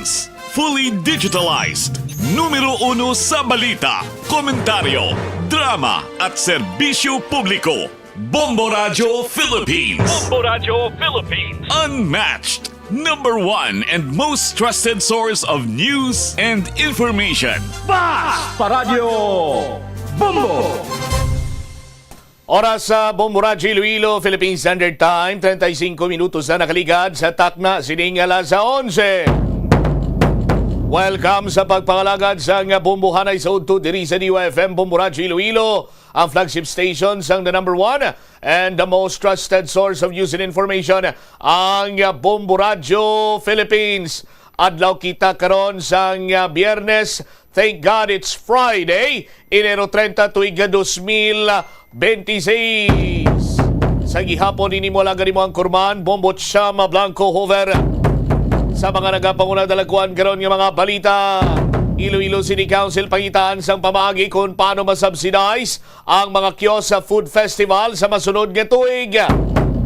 Philippines. Fully digitalized. Numero 1 sa balita, komentaryo, drama at serbisyo publiko. Bombo Radio Philippines. Bombo Radio Philippines. Unmatched. Number 1 and most trusted source of news and information. Paradyo Bombo. Oras sa Bombo Radio Iloilo, Philippine Standard Time, 35 minutos na nakaligad sa takna sining alas 11. Welcome sa pagpangalagad sa Bombohanay sa Udto diri sa DYFM Bombo Radio Iloilo, ang flagship station sang the number 1 and the most trusted source of news and information, ang Bombo Radio Philippines. Adlaw kita karon sang Biyernes. Thank God it's Friday, Enero 30 tuig 2026. Sa gihapon ini mo lang mo ang kurman, Bombo Chama Blanco Hover. Sa mga nagapanguna dalaguan karon nga mga balita, Iloilo City Council pangitaan sang pamaagi kung paano masubsidize ang mga kiosk sa food festival sa masunod nga tuig.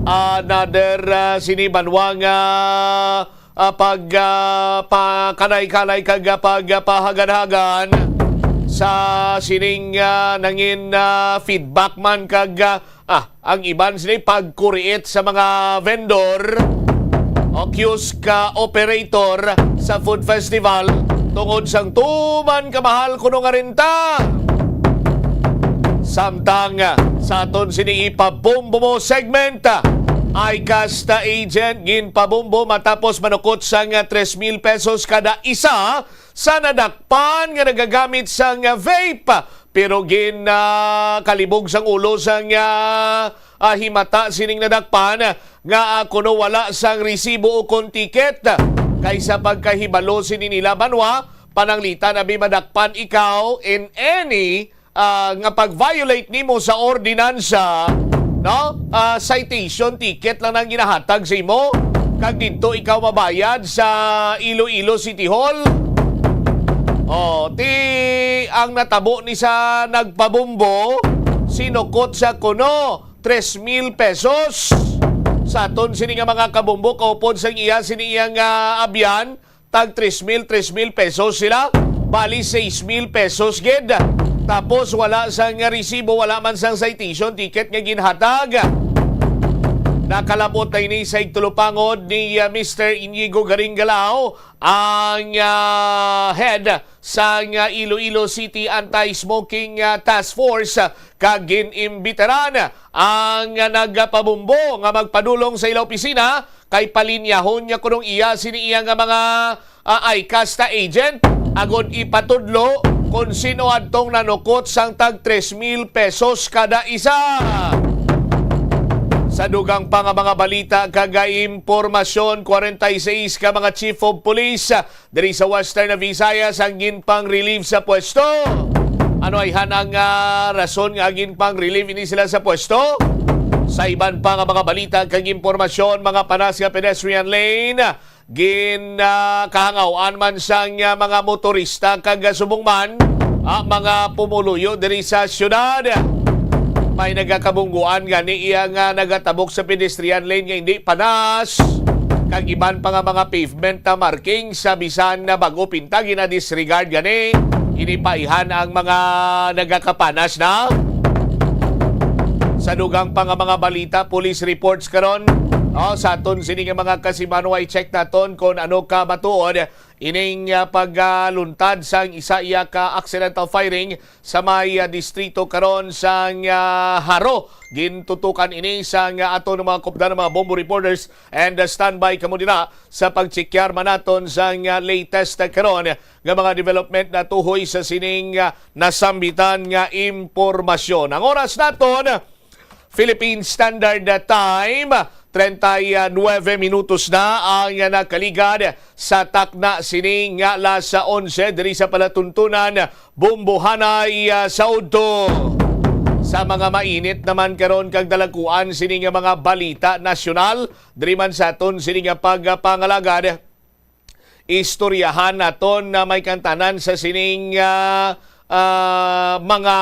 Another sinibanwang kanay-kanay kag pagpahagan-hagan sa sining nangin feedback man kag ang iban sini pagkuriit sa mga vendor o kiosk operator sa food festival tungod sang tuman kamahal kuno nga renta. Samtang sa aton sini ipabombo mo segment, ICAS ta agent ginpabombo matapos manukot sang 3,000 pesos kada isa sa nadakpan nga nagagamit sang vape, pero kalibog sang ulo sang himata sining nadakpan nga kuno wala sang resibo o kon tiket. Kaysa pagkahibalo sini nila banwa pananglitan abi madakpan ikaw in any nga pag-violate nimo sa ordinansa, no? Citation ticket lang nang ginahatag sa imo kag dito ikaw mabayad sa Iloilo City Hall. Ang natabo ni sa nagpabombo sinukot sa kuno 3,000 pesos. Sa aton sini nga mga kabombo kaupod sa iya sini iyang abyan tag 3,000 pesos sila, bali 6,000 pesos gid. Tapos wala sang resibo, wala man sang citation ticket nga ginhatag. Nakalapot na ini sa igtulupangod ni Mr. Inigo Garingalao, ang head sa Iloilo City Anti-Smoking Task Force, kag ginimbitaran ang nagpabumbo nga magpadulong sa ila opisina kay palinyahon niya kunong iya sini iya nga mga ICAS ta agent agod ipatudlo kung sino adtong nanukot sang tag 3,000 pesos kada isa. Sa dugang pa nga mga balita kagay impormasyon, 46 ka mga chief of police diri sa Western Visayas ang ginpang relieve sa pwesto. Ano ay hanang rason nga ginpang relieve ini sila sa pwesto? Sa iban pa nga mga balita kag impormasyon, mga panas nga pedestrian lane kahangawaan man sang mga motorista kag subong man mga pumuluyo diri sa syudad. May nagakabungguan gani iya nga nagatabok sa pedestrian lane nga hindi panas kag iban pa nga mga pavement na marking sa bisan na bago pinta ginadisregard gani inipaihan ang mga nagakapanas na. Sa dugang pa nga mga balita, police reports karon sa aton sini nga mga kasimano ay check naton kung ano ka matuod ining pagluntad sang isa iya ka accidental firing sa may distrito karon sang Haro. Gintutukan ini sang aton mga kopdan mga bombo reporters and standby kamo dina sa pagchekyar manaton sang latest karon nga mga development na tuhoy sa sining nasambitan nga impormasyon. Ang oras naton Philippine Standard Time, 39 minutos na ang nakaligad sa takna sining alas 11 diri sa palatuntunan Bombohanay sa Udto. Sa mga mainit naman karon kag dalakuan sining mga balita nasyonal diri man sa aton sining pagpangalagad. Istoryahan naton na may kantanan sa sining mga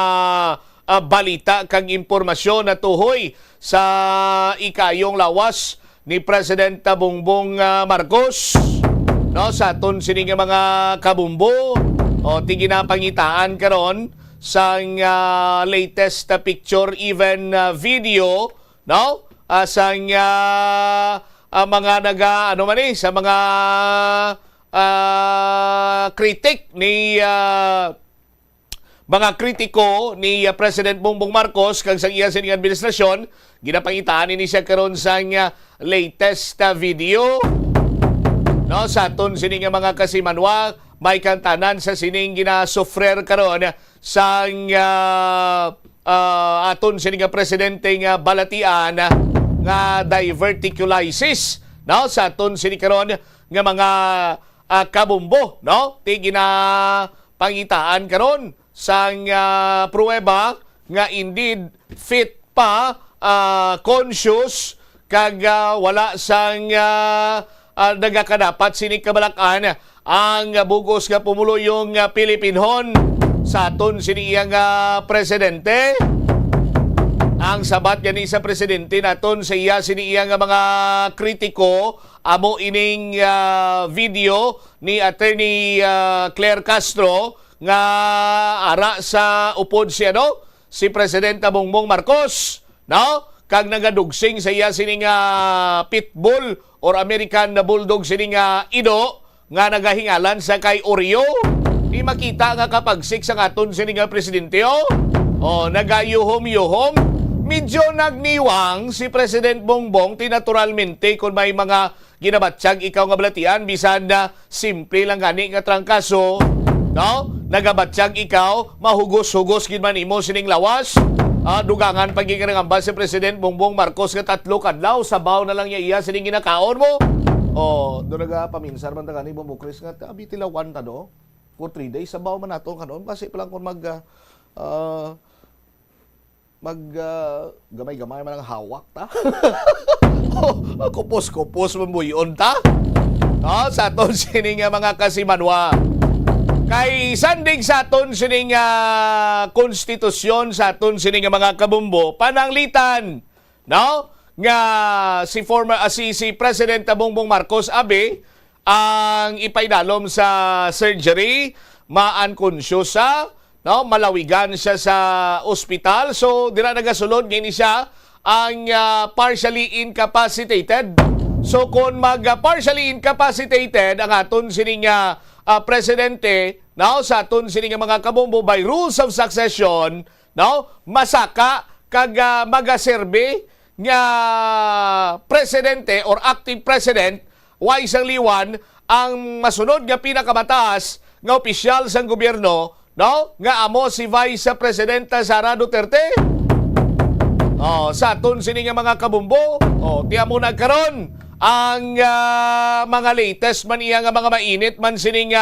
balita kag impormasyon na tuhoy sa ikayong lawas ni Presidente Bongbong Marcos. no, sa aton sini nga mga kabumbo o ti ginapangitaan karon sa latest picture even video, no, sa mga naga ano man sa mga critic ni mga kritiko ni President Bongbong Marcos kag sa iya sining administrasyon, ginapangitaan ini siya karon sa latest video, no, sa aton sining mga kasimanwa may kantanan sa sining ginasufrer karon sa aton sining presidente nga balatian nga diverticulitis, no, sa aton sining karon nga mga kabumbo, no, ti ginapangitaan karon sa pruweba nga indeed fit pa, conscious kag wala sang nagakadapat sini kabalakan ang bugos nga pumuluyong Pilipinhon sa aton sini iyang presidente. Ang sabat gani sa presidente naton sa iya sini iyang mga kritiko amo ining video ni Attorney Claire Castro nga ara sa upod si si Presidente Bongbong Marcos, no, kag nagadugsing sa iya sining pitbull or American bulldog sining ido nga nagahingalan sa kay Oreo. Di makita nga kapagsik sa aton sining presidente nagayuhom-yuhom. Medyo nagniwang si President Bongbong naturalmente kung may mga ginabatsyag ikaw nga balatian bisan na simple lang gani nga trangkaso, no, nagabatsyag ikaw mahugos-hugos gid man imo sining lawas. Dugangan pagigingamba si President Bongbong Marcos nga 3 kadlaw sabaw na lang iya sining ginakaon mo. Do nagapaminsan man ta gani bumukris nga abi tilawan ta do for 3 days sabaw man nato kanon basi pa lang kun gamay-gamay man ang hawak ta. Kupos-kupos mamuyon ta. Sa aton sining mga kasimanwa. Kay sandig sa aton sining konstitusyon, sa aton sining mga kabumbo, pananglitan, no, nga si President Bongbong Marcos abi ang ipaidalom sa surgery, maan-conscious siya, no, malawigan siya sa ospital. So dira nagasulod ngini siya ang partially incapacitated. So kung partially incapacitated ang aton sining presidente, no, sa aton sining mga kabumbo by rules of succession, no, masaka kag magaserbe nga presidente or active president wa isang liwan ang masunod nga pinakamataas nga opisyal sa gobyerno, no, nga amo si Vice Presidenta Sara Duterte. Sa aton sining mga kabumbo, tiya mo nagkaron ang mga latest man iya nga mga mainit man sining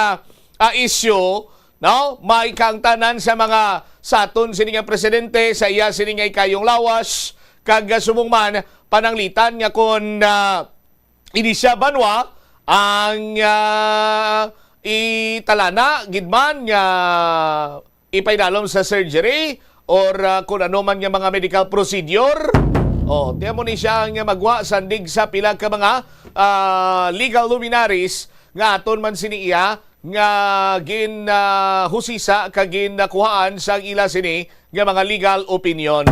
issue, no, may kangtanan sa mga sa aton sining presidente sa iya sining ikayong lawas kag sumungman pananglitan nga kon ini siya banwa ang italana gidman nga ipaidalom sa surgery or kung ano man nga mga medical procedure. Tiyan mo ni siya nga magwa sandig sa pila ka mga legal luminaries nga aton man siniya nga husisa kag nakuhaan sa ila sini nga mga legal opinion.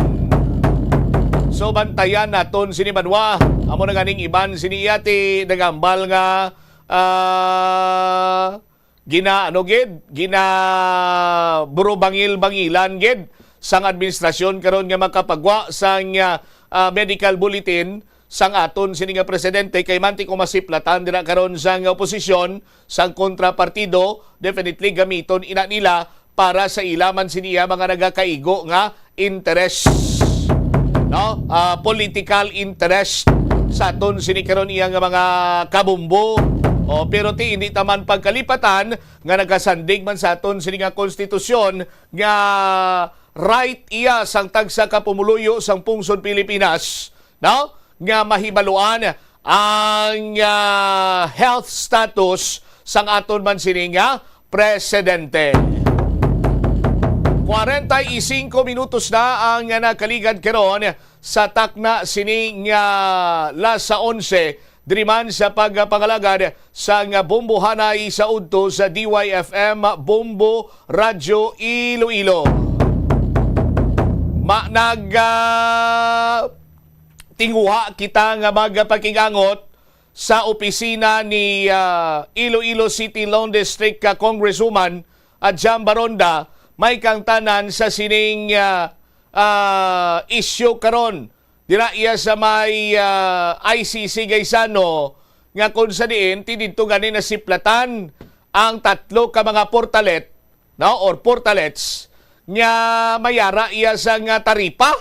So bantayan naton sini banwa amo na ganing iban siniya ti nagambal nga gina buro bangil-bangilan gid sang administrasyon karon nga makapagwa sang medical bulletin sang aton sini nga presidente kay manti ko masiplatan dira karon sang oposisyon sang kontrapartido, definitely gamiton ina nila para sa ilaman siniya mga nagakaigo nga interest, no, political interest sa aton sini karon iya nga mga kabumbo. Pero hindi taman pagkalipatan nga nagasandig man sa aton sini nga konstitusyon nga right iya sang tagsa ka pumuluyo sang pungsod Pilipinas, no, nga mahibaluan ang health status sang aton man sini nga presidente. 45 minutos na ang nakaligad karon sa takna sini nga las sa 11 diri man sa pagpangalagad sa nga bombohanay sa udto sa DYFM Bombo Radyo Iloilo. Tinguha kita nga magpakigangot sa opisina ni Iloilo City Lone District Congresswoman Jam Baronda. May kang tanan sa sining issue karon dira iya sa may ICC Gaisano nga kung sa diin tidito gani na siplatan ang tatlo ka mga portalet, no, or portalets nga mayara iya sa nga taripa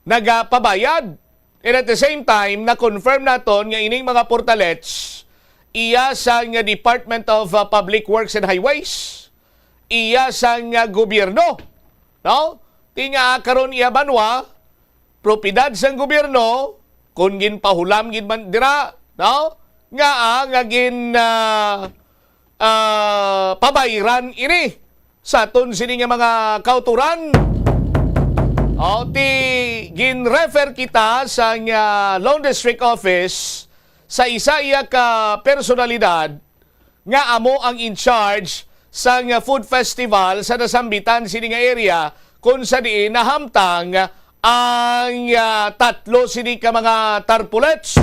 nagapabayad. And at the same time na-confirm naton nga ining mga portalets iya sa nga Department of Public Works and Highways, iya sa nga gobyerno, no? Tinga karon iya banwa propiedad sang gobyerno kun ginpahulam gid man dira, no? Nga gin pabayran ini sa aton sini nga mga kauturan. Gin-refer kita sa nga Lone District Office sa isa iya ka personalidad nga amo ang in charge sa nga food festival sa nasambitan sini nga area kung sa diin nahamtang ang tatlo sini ka mga tarpulets,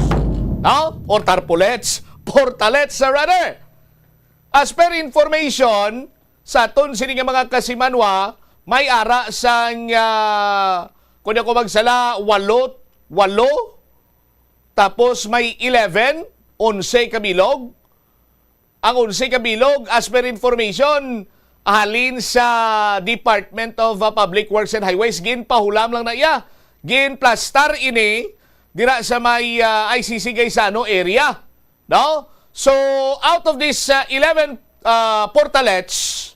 no? Or tarpulets, portalets rather. As per information sa aton sini nga mga kasimanwa, may ara sa kung ako magsala, 8, tapos may 11 kabilog. Ang 11 kabilog, as per information, halin sa Department of Public Works and Highways, ginpahulam lang na iya. Ginplastar ini, dira sa may ICC Gaisano area. No? So, out of this 11 portalets,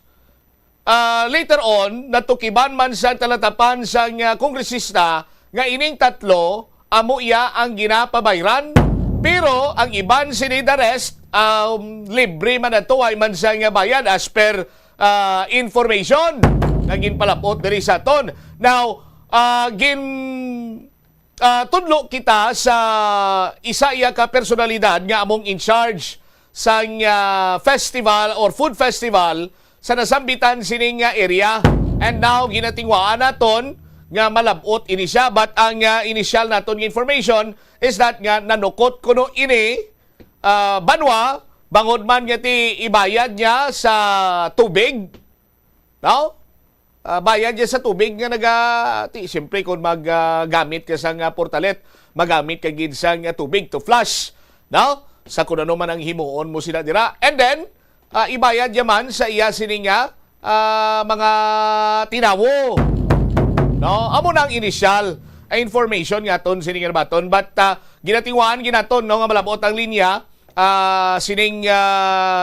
later on, natukiban man sa talatapan sa kongresista nga ining tatlo, amo iya ang ginapabayran. Pero ang iban sini the rest, libre man na to ay man sa nga bayad as per information na ginpalapot diri sa aton. Now, tudlo kita sa isa iya ka personalidad nga among in charge sa festival or food festival sa nasambitan sining area. And now, ginatingwaan naton nga malabot ini siya. But ang initial naton information is that nga nanukot kuno ini banwa, bangod man nga ti ibayad niya sa tubig. No? Bayad niya sa tubig nga siyempre kung maggamit ka sa portalet, magamit ka gid sa tubig to flush. No? Sa kung ano man ang himuon mo sila dira. And then, ibayad yaman sa iya sining mga tinawo. No, amo nang initial information nga ton sining baton, but ginatingwaan ginaton no nga malabot ang linya sining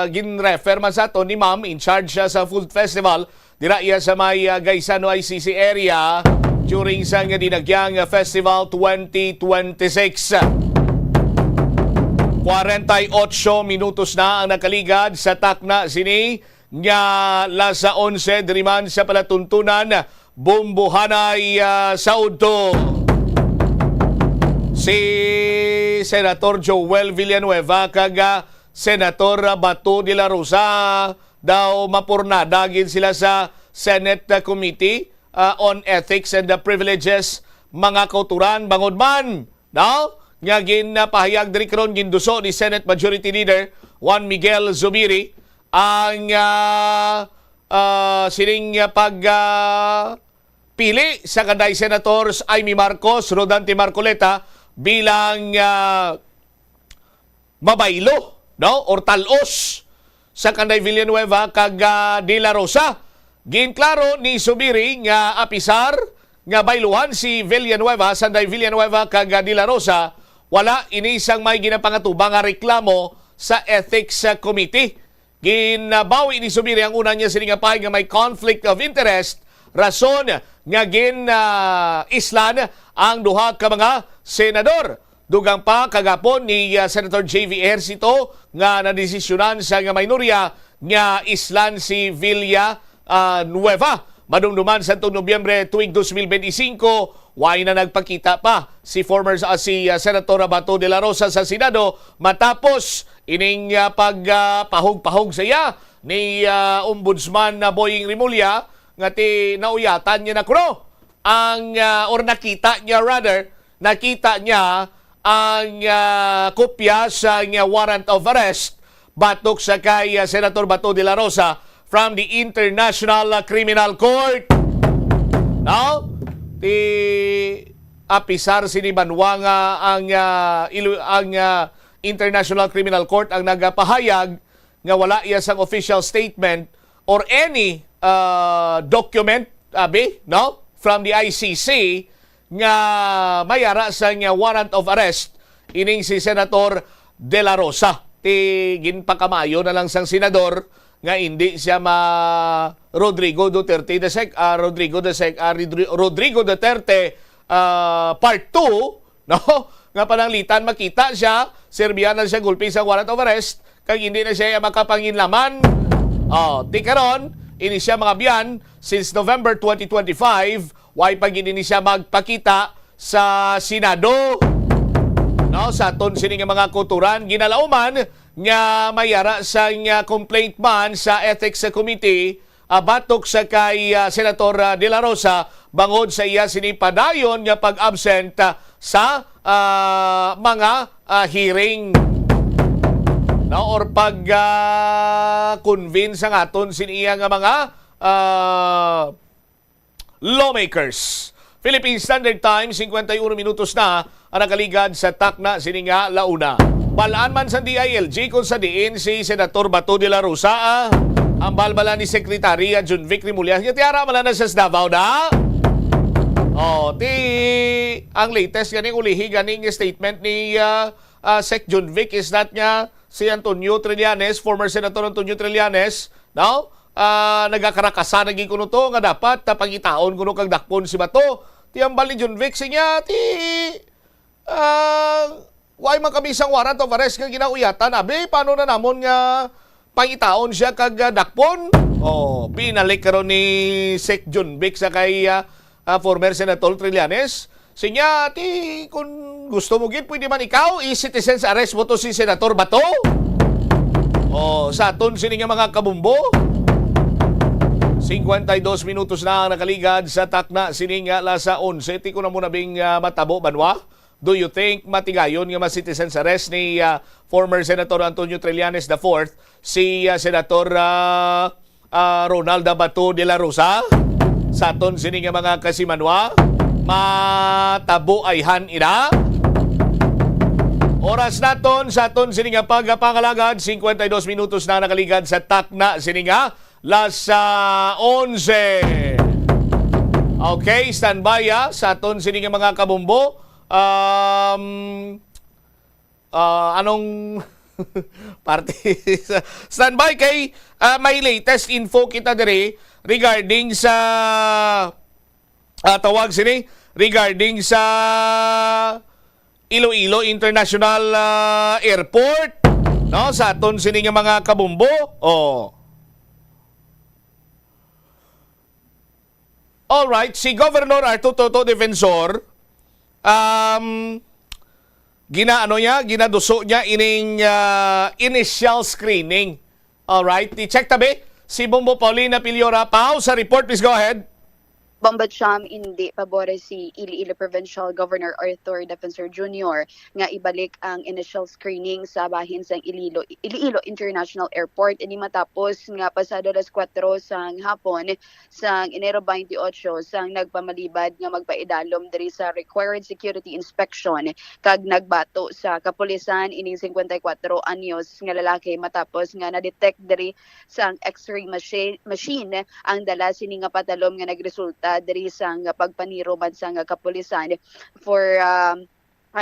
gin-refer man sa aton ni ma'am in charge siya sa food festival dira iya sa may Gaisano ICC area during sa nga dinagyang festival 2026. 48 minutos na ang nakaligad sa takna sini nga lasa 11 diriman sa palatuntunan bombohanay sa udto. Si Senator Joel Villanueva kag Senator Bato de la Rosa daw mapurnada gid sila sa Senate Committee on Ethics and Privileges mga kauturan bangod man, no? Nga ginapahayag diri karon ginduso ni Senate Majority Leader Juan Miguel Zubiri ang sining pili sa kanday Senators Amy Marcos, Rodante Marcoleta bilang mabaylo, no, or talos sa kanday Villanueva kag De La Rosa. Ginklaro ni Zubiri nga apisar nga bayluhan si Villanueva, sanday Villanueva kag De La Rosa, wala inisang may ginapangatubang nga reklamo sa Ethics Committee. Ginabawi ni Zubiri ang una niya sining pahig nga may conflict of interest, rason nga islan ang duha ka mga senador. Dugang pa kagapon ni Senator J.V. Ejercito nga nadesisyonan sa nga minorya nga islan si Villanueva. Madumduman sa Nobyembre tuig 2025, why na nagpakita pa si Senator Bato de la Rosa sa Senado matapos ining pagpahog-pahog sa iya ni Ombudsman na Boying Rimulya nga ti nauyatan niya na kuno ang or nakita niya ang kopya sa warrant of arrest batok sa kay Senator Bato de la Rosa from the International Criminal Court. No? Ti apisar sinibanwa nga ang International Criminal Court ang nagapahayag nga wala iya sang official statement or any document from the ICC nga mayara sa warrant of arrest ining si Senator De La Rosa. Ti ginpakamayo na lang sang senador nga hindi siya Rodrigo Duterte part 2, no? Nga pananglitan makita siya, serbiyanan siya gulpi sa warrant of arrest kag hindi na siya makapanginlaman. Ti karon ini siya mga biyan since November 2025, why pag ini siya magpakita sa Senado. No, sa aton sini nga mga kuturan ginalauman nga mayara sa complaint man sa Ethics Committee batok sa kay Senator De La Rosa bangod sa iya sinipadayon nga pag-absent sa mga hearing. No, or pag-convince ang aton siniya nga mga lawmakers. Philippine Standard Time, 51 minutos na ang nakaligad sa takna sininga launa. Balaan man sa DILG kung sa diin si Senator Bato de la Rosa ang balbala ni Secretary Junvic Rimulya. Tiara man na sa Davao na. Ang latest ganing ulihi ganing statement ni Sec Junvic is that nga si Antonio Trillanes, former Senator Antonio Trillanes, no? Nagakarakasa naging kuno to nga dapat pangitaon kuno kag dakpon si Bato. Ti ambal ni Junvic sinya why man kami isang warrant of arrest nga ginauyatan paano na namon nga pangitaon siya kag dakpon. Pinalik karon ni Sec Junvic sa kay former Senator Trillanes. Sinya kung gusto mo gid pwede man ikaw i-citizen's arrest mo to si Senator Bato. Sa aton sini nga mga kabumbo. 52 minutos na nakaligad sa takna sining lasa 11. Ti ko na muna bing matabo banwa. Do you think matigayon nga ma-citizen's arrest ni former Senator Antonio Trillanes IV si Senator Ronaldo Bato de la Rosa? Sa aton sining mga kasimanwa, matabo ayhan ina. Oras naton sa aton sininga pagpangalagad 52 minutos na nakaligad sa takna sininga lasa 11. Okay, standby sa aton sininga mga kabumbo. Anong parte standby kay may latest info kita dire regarding sa tawag sini regarding sa Iloilo International Airport, no, sa aton sini nga mga kabumbo. All right, si Governor Arto Toto Defensor ginaduso niya ining initial screening. All right, i-check tabi si Bombo Paulina Piliora. Pao sa report, please go ahead. Bombat siyam hindi pabore si Iloilo Provincial Governor Arthur Defensor Jr. nga ibalik ang initial screening sa bahin sa Iloilo International Airport ini matapos nga pasado alas 4 sang hapon sang Enero 28 sang nagpamalibad nga magpaidalom diri sa required security inspection kag nagbato sa kapulisan ining 54 anyos nga lalaki matapos nga na-detect diri sang X-ray machine ang dala sini nga patalom nga nagresulta diri sang pagpaniro man sang kapulisan for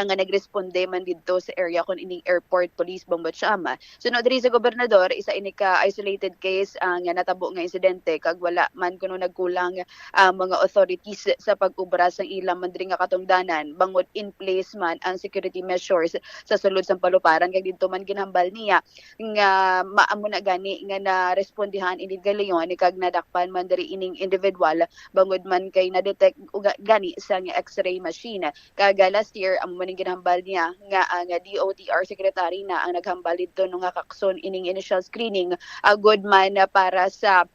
nga nagresponde man dito sa area kon ining airport police Bombachama. Sunod diri sa gobernador, isa ini ka isolated case nga natabo nga insidente kag wala man kuno nagkulang mga authorities sa pag-ubra sa ilang man diri nga katungdanan bangod in place man ang security measures sa sulod sa paluparan kag didto man ginhambal niya nga maamo na gani nga narespondihan ini galayon kag nadakpan man diri ining individual bangod man kay na-detect gani sa X-ray machine. Kag last year amo maning ginhambal niya nga ang DOTR secretary na ang naghambal dito nung nga kakson ining initial screening good man para sa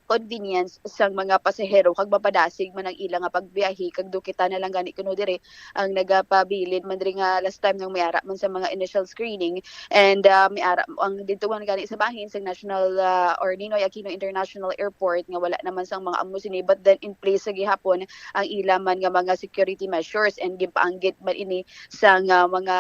convenience sang mga pasahero kag mapadasig man ang ilang nga pagbiyahe kag dukita na lang gani kuno dire ang nagapabilin man diri nga last time nang mayara man sa mga initial screening and mayara ang dito man gani sa bahin sa National or Ninoy Aquino International Airport nga wala naman sang mga amo sini but then in place sa gihapon ang ilang man nga mga security measures and gipaanggit man ini sang mga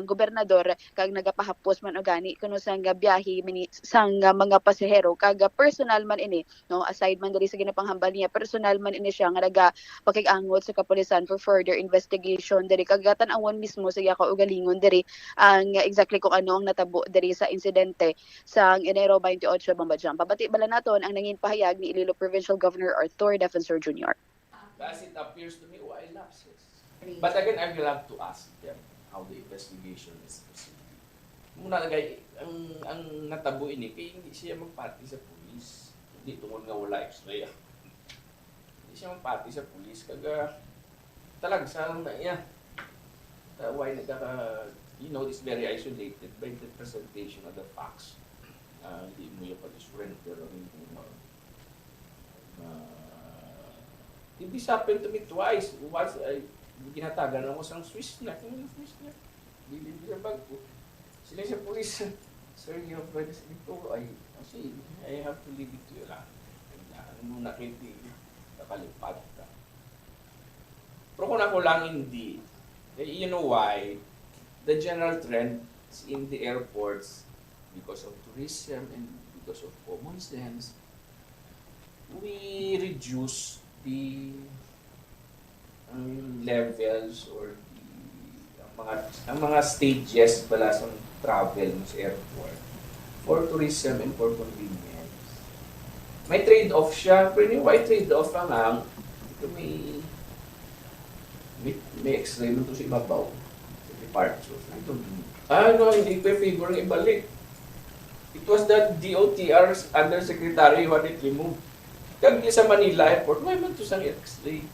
gobernador kag nagapahapos man og gani kuno sang biyahe sang mga pasahero kag personal man ini no aside man diri sa ginapanghambal niya personal man ini siya nga naga pakig-angot sa kapulisan for further investigation diri kag tan-awon mismo sa iya kaugalingon diri ang exactly kung ano ang natabo diri sa insidente sa Enero 28 Bombajam. Pabati bala naton ang nangin pahayag ni Iloilo Provincial Governor Arthur Defensor Jr. As it appears to me, why lapses? But again, I will have to ask them how the investigation is proceeding. Muna lagay, ang natabo ini, kaya hindi siya magpati sa pulis. Hindi tungkol nga wala x-ray. Hindi siya magpati sa pulis. Kaga talagsalang na niya. Why it's very isolated by the presentation of the facts. Hindi mo yung pag-surrender. This happened to me twice. Once, ginatagan ako sa Swiss na. Bilib sa bag ko. Sila sa pulis. Sir, you have read this dito. I have to leave it to you lang. Ano mo nakiti, nakalipat ka. Pero kung ako lang hindi, you know why? The general trend in the airports, because of tourism and because of common sense, we reduce the levels or ang mga stages pala sa travel sa airport for tourism and for convenience. May trade-off siya, pero yung why trade-off ang ito may x-ray mo ito sa ibabaw sa departure. Hindi ko favor ng ibalik. It was that DOTR's undersecretary who had it removed. Kag sa Manila Airport, may man ito sang x-ray.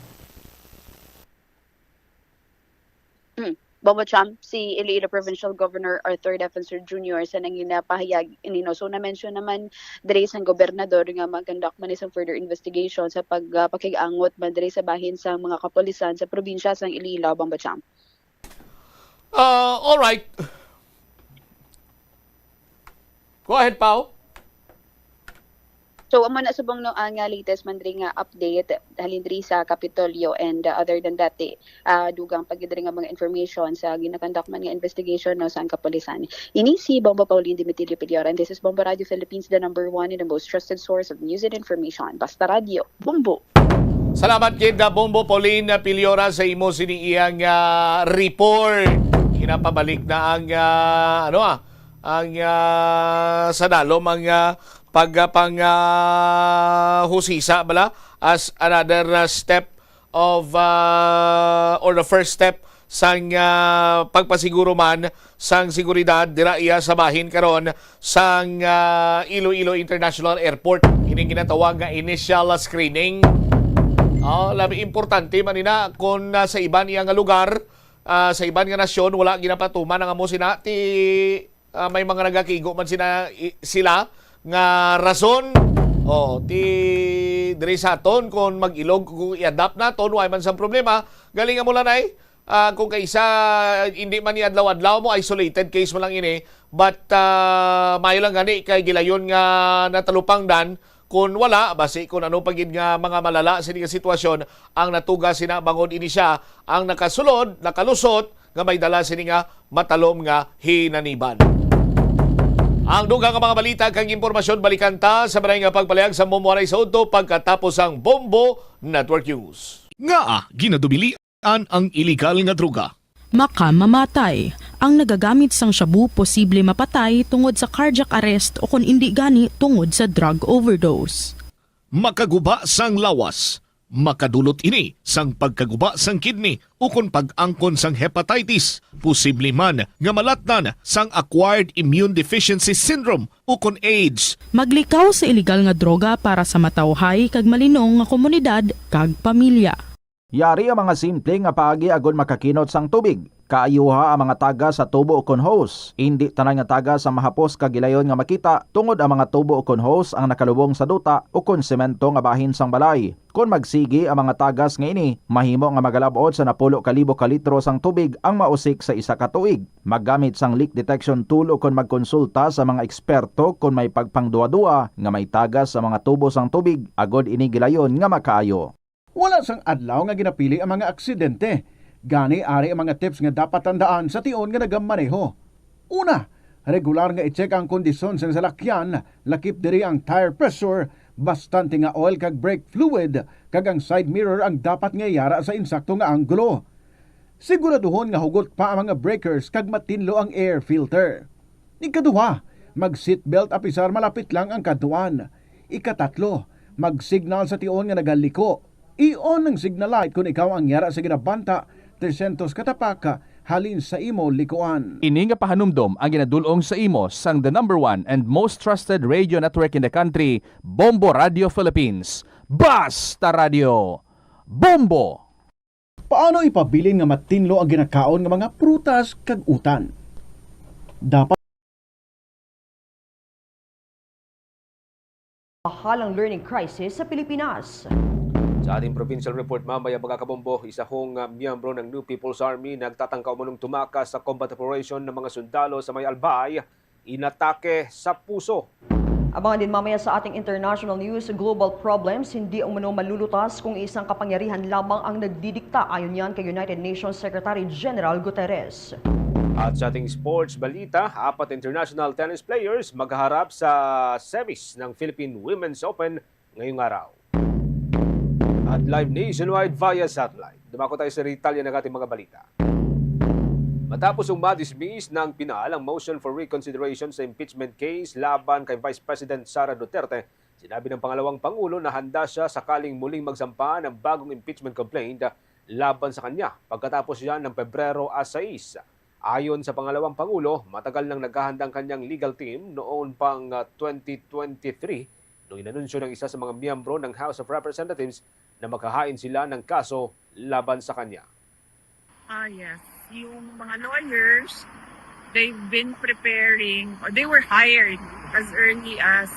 Bombacham, si Iloilo Provincial Governor Arthur Defensor Jr. sa nanging napahayag inino. So na-mention naman diri sa gobernador nga mag-conduct man isang further investigation sa pagpakig-angot man diri sa bahin sa mga kapulisan sa probinsya sang Iloilo, Bombacham. All right. Go ahead, Pao. So amo na subong no ang latest man diri nga update halin diri sa Kapitolyo and other than that dugang pagidiri nga mga information sa ginakandak man nga investigation no sa kapulisan. Ini si Bombo Pauline Dimitilio Piliora and this is Bombo Radio Philippines, the number one and the most trusted source of news and information. Basta Radio, Bombo. Salamat kid Bombo Pauline Piliora sa imo siniiyang report. Ginapabalik na ang sadalom ang husisa bala as another step of or the first step sang pagpasiguro man sang seguridad dira iya sa bahin karon sang Iloilo International Airport. Ining ginatawag nga initial screening. Labi importante man ina kung sa iban iya nga lugar, sa iban nga nasyon wala ginapatuman ang amo sina ti may mga nagakigo man sila nga rason ti diri sa aton kung mag-ilog kung i-adapt naton way man sa problema galing mo lanay kung kaisa hindi man i-adlaw-adlaw mo isolated case mo lang ini but mayo lang gani kay gilayon nga natalupang dan kung wala basi kung ano pagid nga mga malala sa nga sitwasyon ang natuga sina bangod ini siya ang nakalusot nga may dala sini nga matalom nga hinaniban. Ang dugang mga balita kang impormasyon balikan ta sa maray nga pagpalayag sa Momoray sa Udto pagkatapos ang Bombo Network News. Nga ginadumilian ang illegal nga droga. Makamamatay. Ang nagagamit sang shabu posible mapatay tungod sa cardiac arrest o kung hindi gani tungod sa drug overdose. Makaguba sang lawas. Makadulot ini sang pagkaguba sang kidney o kung pag-angkon sang hepatitis. Posible man nga malatnan sang acquired immune deficiency syndrome o kung AIDS. Maglikaw sa illegal nga droga para sa matawhay kag malinong nga komunidad kag pamilya. Yari ang mga simple nga paagi agon makakinot sang tubig. Kaayuha ang mga taga sa tubo o kon hose. Hindi tanan nga taga sa mahapos kagilayon nga makita tungod ang mga tubo o kon hose ang nakalubong sa duta o kon semento nga bahin sang balay. Kung magsigi ang mga tagas nga ini, mahimo nga magalabot sa 10,000 ka litro sang tubig ang mausik sa isa ka tuig. Maggamit sang leak detection tool o kon magkonsulta sa mga eksperto kung may pagpangduwa-duwa nga may tagas sa mga tubo sang tubig agod ini gilayon nga makaayo. Wala sang adlaw nga ginapili ang mga aksidente. Gani ari ang mga tips nga dapat tandaan sa tion nga nagamaneho. Una, regular nga i-check ang kondisyon sa salakyan, lakip diri ang tire pressure, bastante nga oil kag brake fluid, kag ang side mirror ang dapat nga yara sa insakto nga anggulo. Siguraduhon nga hugot pa ang mga breakers kag matinlo ang air filter. Ikaduha, mag-seatbelt apisar malapit lang ang kaduan. Ikatatlo, mag-signal sa tion nga nagaliko. I-on ang signal light kung ikaw ang yara sa ginabanta 300 katapaka halin sa imo likuan. Ini nga pahanumdom ang ginadulong sa imo sang the #1 and most trusted radio network in the country, Bombo Radio Philippines. Basta Radio Bombo! Paano ipabilin nga matinlo ang ginakaon nga mga prutas kag utan? Dapat mahalang learning crisis sa Pilipinas. Sa ating provincial report mamaya mga kabombo, isa hong miyembro ng New People's Army nagtatangka umunong tumakas sa combat operation ng mga sundalo sa may Albay, inatake sa puso. Abangan din mamaya sa ating international news, global problems hindi umano malulutas kung isang kapangyarihan lamang ang nagdidikta, ayon yan kay United Nations Secretary General Guterres. At sa ating sports balita, 4 international tennis players maghaharap sa semis ng Philippine Women's Open ngayong araw. At live nationwide via satellite. Dumako tayo sa detalye ng ating mga balita. Matapos ma-dismiss ng Pinal ang motion for reconsideration sa impeachment case laban kay Vice President Sara Duterte, sinabi ng pangalawang Pangulo na handa siya sakaling muling magsampa ng bagong impeachment complaint laban sa kanya pagkatapos yan ng Pebrero 6. Ayon sa pangalawang Pangulo, matagal nang naghahandang kanyang legal team noon pang 2023 nung inanunsyo ng isa sa mga miyembro ng House of Representatives na makahain sila ng kaso laban sa kanya. Yes. Yung mga lawyers, they've been preparing, or they were hired as early as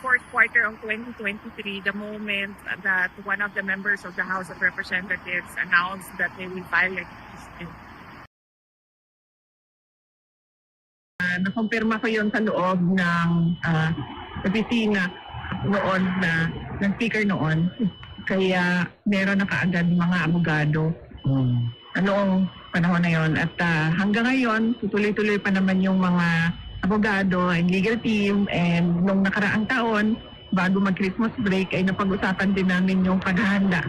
fourth quarter of 2023, the moment that one of the members of the House of Representatives announced that they will file a case. Nakumpirma ko yun sa loob ng opisina noon ng speaker noon. Kaya meron na kaagad mga abogado noong panahon na yon. At hanggang ngayon, tuloy-tuloy pa naman yung mga abogado and legal team. And nung nakaraang taon, bago mag-Christmas break, ay napag-usapan din namin yung paghahanda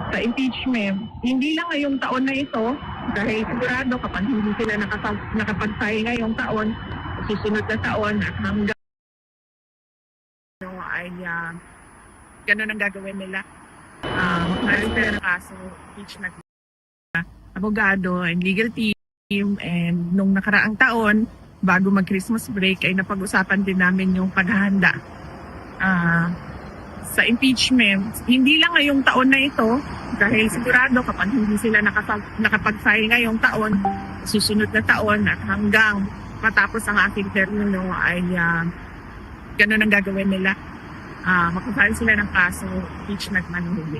sa impeachment. Hindi lang ngayong taon na ito, dahil sigurado kapag hindi sila nakapag-file ngayong taon, susunod na taon at hanggang ay ganun ang gagawin nila. Maraming sila ng kaso, impeachment, abogado and legal team. And nung nakaraang taon, bago mag-Christmas break, ay napag-usapan din namin yung paghahanda sa impeachment. Hindi lang ngayong taon na ito, dahil sigurado kapag hindi sila nakapag-file ngayong taon, susunod na taon at hanggang matapos ang aking termino ay ganun ang gagawin nila. Makapahal sila ng kaso, impeachment man huli.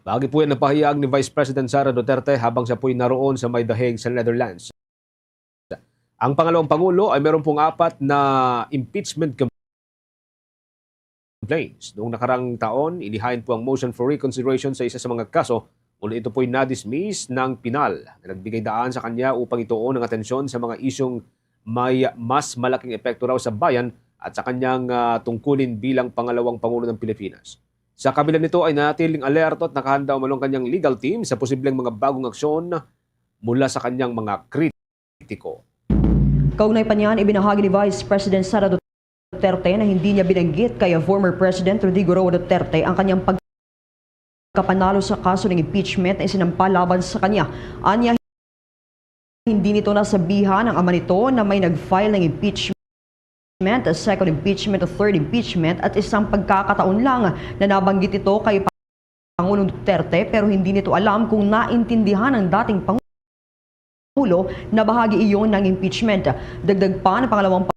Bahagi po yan ng pahayag ni Vice President Sara Duterte habang siya po'y naroon sa May Dahig sa Netherlands. Ang pangalawang Pangulo ay meron pong 4 na impeachment complaints. Noong nakarang taon, inihain po ang motion for reconsideration sa isa sa mga kaso, ngunit ito po'y na-dismiss ng Pinal na nagbigay daan sa kanya upang ituon ng atensyon sa mga isyong may mas malaking epekto raw sa bayan at sa kanyang tungkulin bilang pangalawang Pangulo ng Pilipinas. Sa kabila nito ay nanatiling alerto at nakahanda umalong kanyang legal team sa posibleng mga bagong aksyon mula sa kanyang mga kritiko. Kaugnay pa niyan, ibinahagi ni Vice President Sara Duterte na hindi niya binanggit kay former President Rodrigo Roa Duterte ang kanyang pagkapanalo sa kaso ng impeachment na isinampa laban sa kanya. Anya, hindi nito nasabihan ang ama nito na may nag-file ng impeachment, a second impeachment, a third impeachment at isang pagkakataon lang na nabanggit ito kay Pangulong Duterte pero hindi nito alam kung naintindihan ng dating Pangulo na bahagi iyon ng impeachment. Dagdag pa ng pangalawang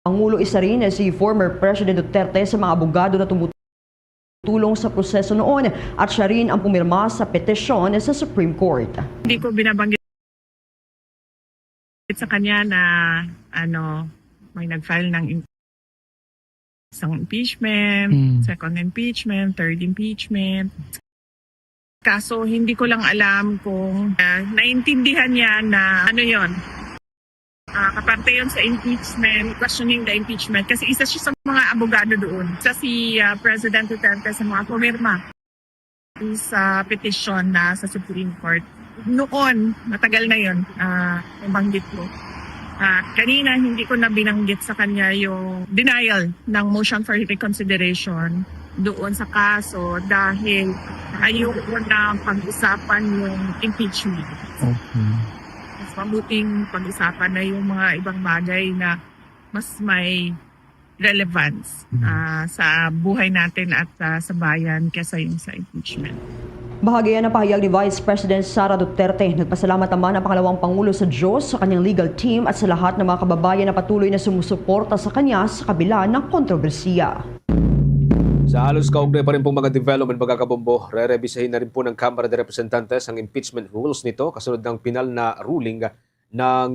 Pangulo, isa rin si former President Duterte sa mga abogado na tumutulong sa proseso noon at siya rin ang pumirma sa petisyon sa Supreme Court. Hindi ko binabanggit sa kanya na may nag-file ng isang impeachment, second impeachment, third impeachment. Kaso hindi ko lang alam kung naintindihan niya na ano yon. Kaparte yun sa impeachment, questioning the impeachment. Kasi isa siya sa mga abogado doon. Isa si President Duterte sa mga pumirma sa petition na sa Supreme Court. Noon, matagal na yun, nabanggit ko. Kanina, hindi ko na binanggit sa kanya yung denial ng motion for reconsideration doon sa kaso dahil ayoko na pag-usapan yung impeachment. Okay. Mas mabuting pag-usapan na yung mga ibang bagay na mas may relevance sa buhay natin at sa bayan kesa yung sa impeachment. Bahagi yan ang pahayag ni Vice President Sara Duterte. Nagpasalamat naman ang pangalawang Pangulo sa Diyos, sa kanyang legal team at sa lahat ng mga kababayan na patuloy na sumusuporta sa kanya sa kabila ng kontrobersiya. Sa halos kaugnay pa rin pong mga development magkakabombo, re-revisahin na rin po ng Kamara de Representantes ang impeachment rules nito kasunod ng pinal na ruling ng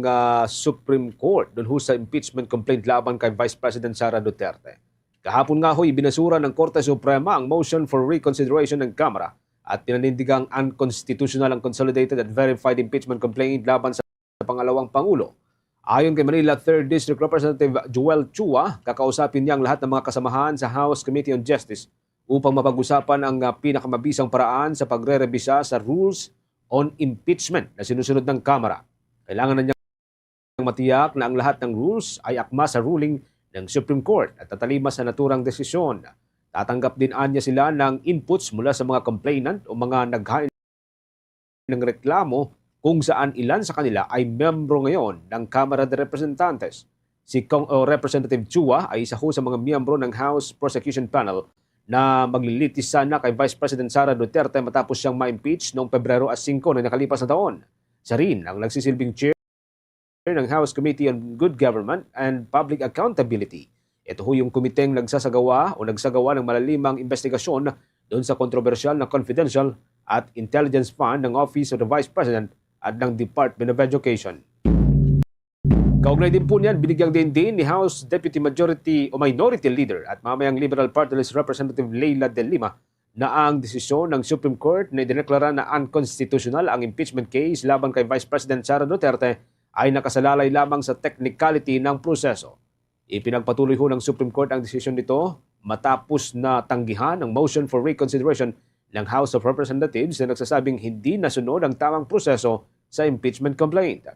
Supreme Court dun ho sa impeachment complaint laban kay Vice President Sara Duterte. Kahapon nga ho, ibinasura ng Korte Suprema ang motion for reconsideration ng Kamara at pinanindigang unconstitutional ang consolidated at verified impeachment complaint laban sa pangalawang Pangulo. Ayon kay Manila 3rd District Representative Joel Chua, kakausapin niya ang lahat ng mga kasamahan sa House Committee on Justice upang mapag-usapan ang pinakamabisang paraan sa pagre-rebisa sa rules on impeachment na sinusunod ng Kamara. Kailangan na niyang matiyak na ang lahat ng rules ay akma sa ruling ng Supreme Court at tatalima sa naturang desisyon. Tatanggap din anya sila ng inputs mula sa mga complainant o mga naghain ng reklamo kung saan ilan sa kanila ay membro ngayon ng Kamara de Representantes. Si Representative Chua ay isa ho sa mga miyembro ng House Prosecution Panel na maglilitis sana kay Vice President Sara Duterte matapos siyang ma-impeach noong Pebrero 5 na nakalipas na taon. Siya rin ang nagsisilbing chair ng House Committee on Good Government and Public Accountability. Ito ho yung komiteng nagsagawa ng malalimang investigasyon doon sa kontrobersyal na confidential at intelligence fund ng Office of the Vice President at ng Department of Education. Kaugnay din po niyan, binigyang din ni House Deputy Majority o Minority Leader at mamayang Liberal Party List Representative Leila De Lima na ang desisyon ng Supreme Court na idineklara na unconstitutional ang impeachment case laban kay Vice President Sara Duterte ay nakasalalay lamang sa technicality ng proseso. Ipinagpatuloy ho ng Supreme Court ang desisyon nito matapos na tanggihan ang motion for reconsideration ng House of Representatives na nagsasabing hindi nasunod ang tamang proseso sa impeachment complaint.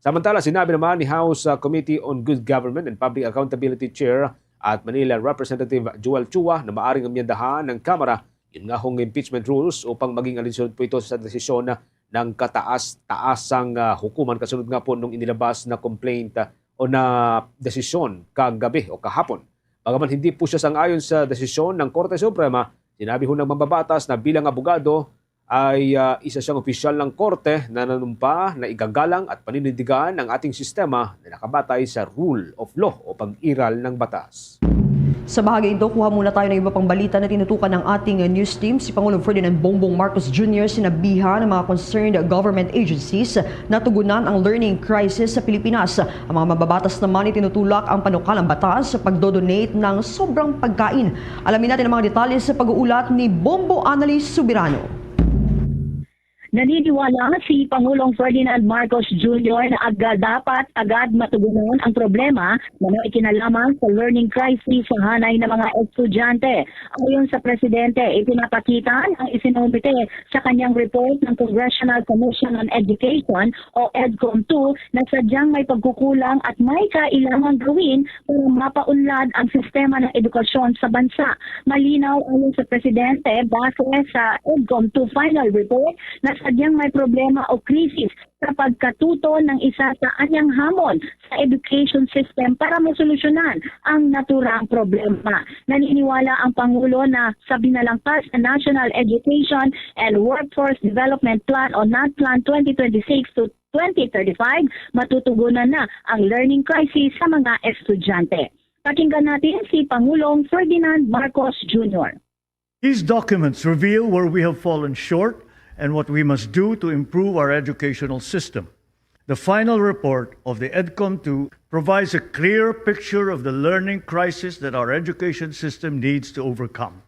Samantala, sinabi naman ni House Committee on Good Government and Public Accountability Chair at Manila Representative Joel Chua na maaring amyendahan ng Kamara yun nga hong impeachment rules upang maging alinsunod po ito sa desisyon ng kataas-taasang hukuman kasunod nga po nung inilabas na complaint o na desisyon kagabi o kahapon. Bagaman hindi po siya sang-ayon sa desisyon ng Korte Suprema, sinabi ho ng mambabatas na bilang abogado ay isa siyang opisyal ng Korte na nanumpa na igagalang at paninindigan ang ating sistema na nakabatay sa rule of law o pag-iral ng batas. Sa bahagi ito, kuha muna tayo ng iba pang balita na tinutukan ng ating news team. Si Pangulong Ferdinand Bongbong Marcos Jr. sinabihan ng mga concerned government agencies na tugunan ang learning crisis sa Pilipinas. Ang mga mababatas naman ay tinutulak ang panukalang batas sa pagdodonate ng sobrang pagkain. Alamin natin ang mga detalye sa pag-uulat ni Bombo Annalise Subirano. Naniniwala si Pangulong Ferdinand Marcos Jr. na dapat agad matugunan ang problema na may ikinalaman sa learning crisis sa hanay ng mga estudyante. Ayon sa Presidente, ipinapakita ang isinumbite sa kanyang report ng Congressional Commission on Education o EDCOM-2 na sadyang may pagkukulang at may kailangang gawin para mapaunlad ang sistema ng edukasyon sa bansa. Malinaw ayon sa Presidente base sa EDCOM-2 final report na sadyang may problema o krisis sa pagkatuto ng isa sa anyang hamon sa education system para masolusyonan ang naturang problema. Naniniwala ang Pangulo na sa binalangkas na National Education and Workforce Development Plan o NADPLAN 2026 to 2035, matutugunan na ang learning crisis sa mga estudyante. Pakinggan natin si Pangulong Ferdinand Marcos Jr. These documents reveal where we have fallen short and what we must do to improve our educational system. The final report of the EDCOM-2 provides a clear picture of the learning crisis that our education system needs to overcome.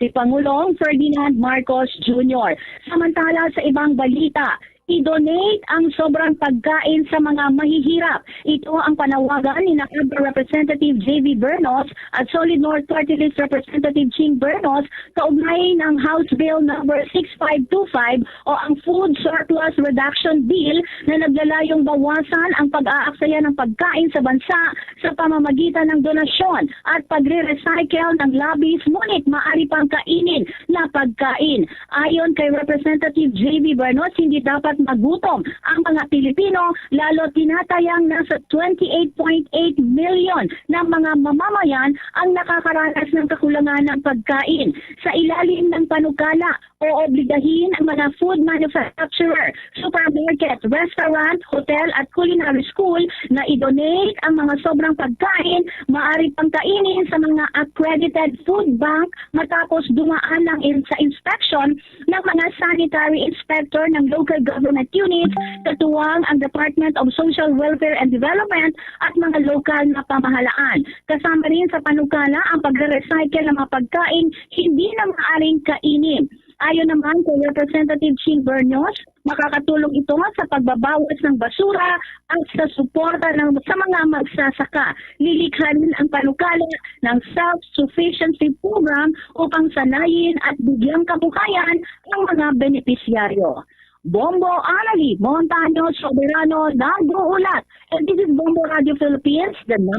Si Pangulong Ferdinand Marcos Jr. Samantala sa ibang balita, i-donate ang sobrang pagkain sa mga mahihirap. Ito ang panawagan ni ABRA Representative J.V. Bernos at Solid North Party List Representative Ching Bernos kaugnay ng House Bill No. 6525 o ang Food Surplus Reduction Bill na naglalayong bawasan ang pag-aaksaya ng pagkain sa bansa sa pamamagitan ng donasyon at pagre-recycle ng labis ngunit maaari pang kainin na pagkain. Ayon kay Representative J.V. Bernos, hindi dapat magutom ang mga Pilipino, lalo tinatayang nasa 28.8 million na mga mamamayan ang nakakaranas ng kakulangan ng pagkain. Sa ilalim ng panukala o obligahin ang mga food manufacturer, supermarket, restaurant, hotel at culinary school na i-donate ang mga sobrang pagkain, maaari pang kainin sa mga accredited food bank matapos dumaan sa inspection ng mga sanitary inspector ng local government units, katuwang ang Department of Social Welfare and Development at mga lokal na pamahalaan. Kasama rin sa panukala ang pagre-recycle ng mga pagkain hindi na maaaring kainin. Ayon naman kay Representative Ching Bernos, makakatulong ito sa pagbabawas ng basura at sa suporta sa mga magsasaka. Lilikha rin ang panukala ng self-sufficiency program upang sanayin at bigyang kabuhayan ang mga benepisyaryo. Bombo Anali Montaño Soberano nag-uulat. And this is Bombo Radio Philippines, the #1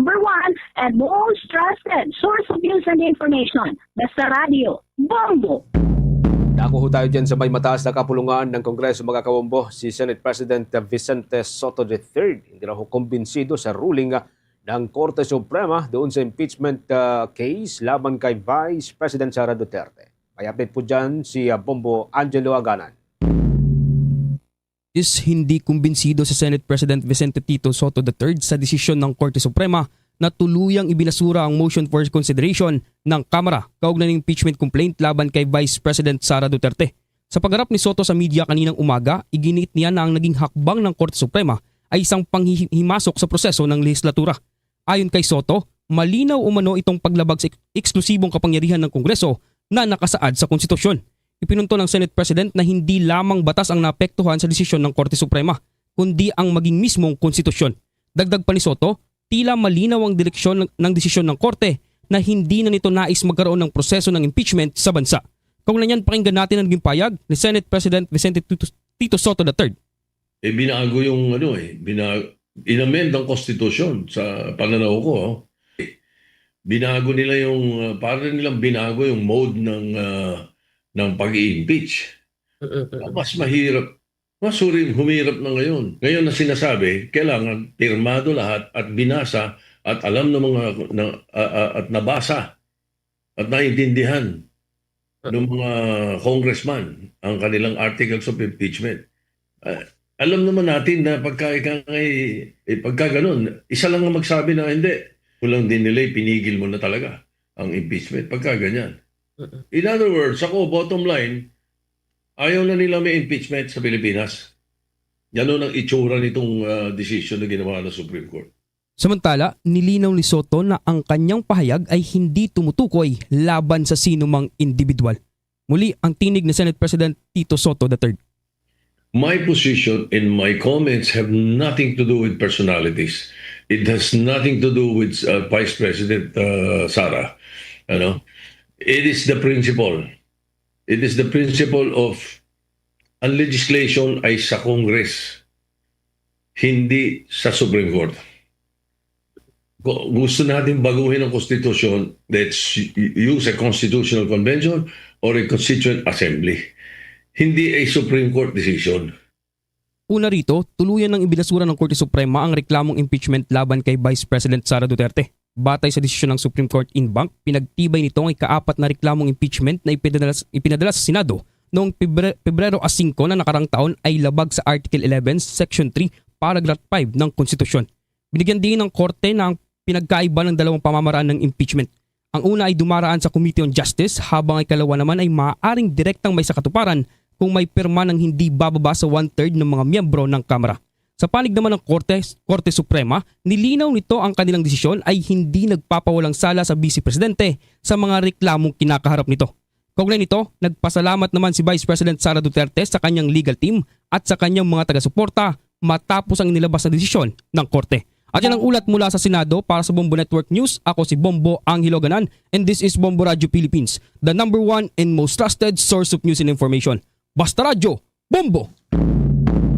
and most trusted source of news and information. Basta Radio, Bombo! Dako ho tayo dyan sa may mataas na kapulungan ng Kongreso mga kawombo, si Senate President Vicente Soto III. Hindi raw kumbinsido sa ruling ng Korte Suprema doon sa impeachment case laban kay Vice President Sara Duterte. May update po dyan si Bombo Angelo Aganan. Hindi kumbinsido sa Senate President Vicente Tito Soto III sa desisyon ng Korte Suprema na tuluyang ibinasura ang motion for consideration ng Kamara kaugnay ng impeachment complaint laban kay Vice President Sara Duterte. Sa pagharap ni Soto sa media kaninang umaga, iginiit niya na ang naging hakbang ng Korte Suprema ay isang panghihimasok sa proseso ng lehislatura. Ayon kay Soto, malinaw umano itong paglabag sa eksklusibong kapangyarihan ng Kongreso na nakasaad sa konstitusyon. Ipinunto ng Senate President na hindi lamang batas ang naapektuhan sa desisyon ng Korte Suprema, kundi ang maging mismong konstitusyon. Dagdag pa ni Soto, tila malinaw ang direksyon ng desisyon ng Korte na hindi na nito nais magkaroon ng proseso ng impeachment sa bansa. Kaugnay niyan, pakinggan natin ang naging payag ni Senate President Vicente Tito Soto III. Binago yung inamend ang konstitusyon sa pananaw ko. Binago nila yung, parang nilang binago yung mode ng pag-i-impeach. Mas mahirap. Mas humirap na ngayon. Ngayon na sinasabi, kailangan pirmado lahat at binasa at alam ng mga at nabasa at naintindihan ng mga congressman ang kanilang articles of impeachment. Alam naman natin na pagka ganun, isa lang ang magsabi na hindi. Kulang din nila, pinigil mo na talaga ang impeachment pagka ganyan. In other words, ako, bottom line, ayaw na nila may impeachment sa Pilipinas. Yan ang itsura nitong decision na ginawa ng Supreme Court. Samantala, nilinaw ni Soto na ang kanyang pahayag ay hindi tumutukoy laban sa sinumang individual. Muli ang tinig ni Senate President Tito Soto III. My position and my comments have nothing to do with personalities. It has nothing to do with Vice President Sara. It is the principle. It is the principle of ang legislation ay sa Congress, hindi sa Supreme Court. Gusto natin baguhin ang Constitution, let's use a Constitutional Convention or a Constituent Assembly. Hindi a Supreme Court decision. Una rito, tuluyan ng ibinasura ng Korte Suprema ang reklamong impeachment laban kay Vice President Sara Duterte. Batay sa desisyon ng Supreme Court in bank, pinagtibay nito ang ikaapat na reklamong impeachment na ipinadala sa Senado noong Pebrero 5 na nakarang taon ay labag sa Article 11, Section 3, Paragraph 5 ng Konstitusyon. Binigyan din ng Korte na ang pinagkaiba ng dalawang pamamaraan ng impeachment. Ang una ay dumaraan sa Committee on Justice habang ang ikalawa naman ay maaaring direktang may sakatuparan kung may pirma ng hindi bababa sa 1/3 ng mga miyembro ng Kamara. Sa panig naman ng Korte Suprema, nilinaw nito ang kanilang desisyon ay hindi nagpapawalang sala sa Vice Presidente sa mga reklamong kinakaharap nito. Kaugnay nito, nagpasalamat naman si Vice President Sara Duterte sa kanyang legal team at sa kanyang mga taga-suporta matapos ang nilabas na desisyon ng Korte. At yan ang ulat mula sa Senado para sa Bombo Network News. Ako si Bombo Angelo Ganan and this is Bombo Radio Philippines, the #1 and most trusted source of news and information. Basta Radyo, Bombo!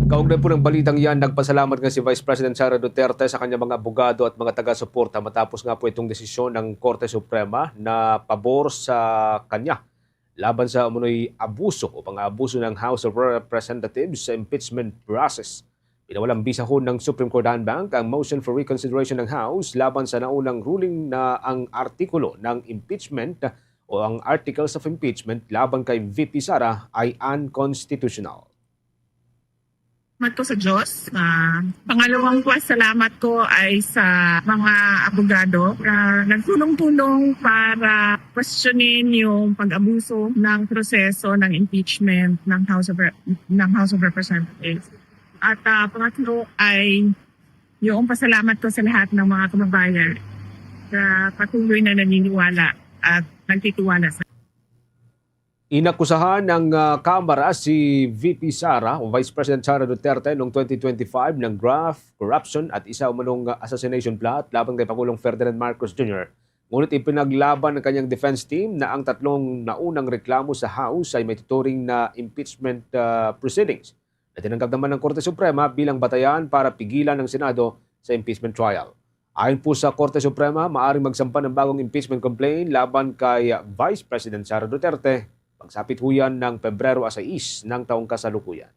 Kaugnay po ng balitang yan, nagpasalamat nga si Vice President Sara Duterte sa kanyang mga abogado at mga taga-suporta matapos nga po itong desisyon ng Korte Suprema na pabor sa kanya laban sa umunoy abuso o pang-abuso ng House of Representatives sa impeachment process. Pinawalang bisahon ng Supreme Court Bank ang motion for reconsideration ng House laban sa naunang ruling na ang artikulo ng impeachment o ang articles of impeachment laban kay VP Sara ay unconstitutional. Salamat ko sa Diyos. Pangalawang salamat ko ay sa mga abogado na nagtulong-tulong para questionin yung pag-abuso ng proseso ng impeachment ng House of Representatives. At pangatlo ay yung pasalamat ko sa lahat ng mga kababayan na patuloy na naniniwala at nagtitiwala sa Inakusahan ng Kamara si VP Sara o Vice President Sara Duterte noong 2025 ng graft, corruption at isa umanong assassination plot laban kay Pangulong Ferdinand Marcos Jr. Ngunit ipinaglaban ng kanyang defense team na ang tatlong naunang reklamo sa House ay may tuturing na impeachment proceedings na tinanggap naman ng Korte Suprema bilang batayan para pigilan ng Senado sa impeachment trial. Ayon po sa Korte Suprema, maaaring magsampa ng bagong impeachment complaint laban kay Vice President Sara Duterte pagsapit huyan ng Pebrero 6 ng taong kasalukuyan.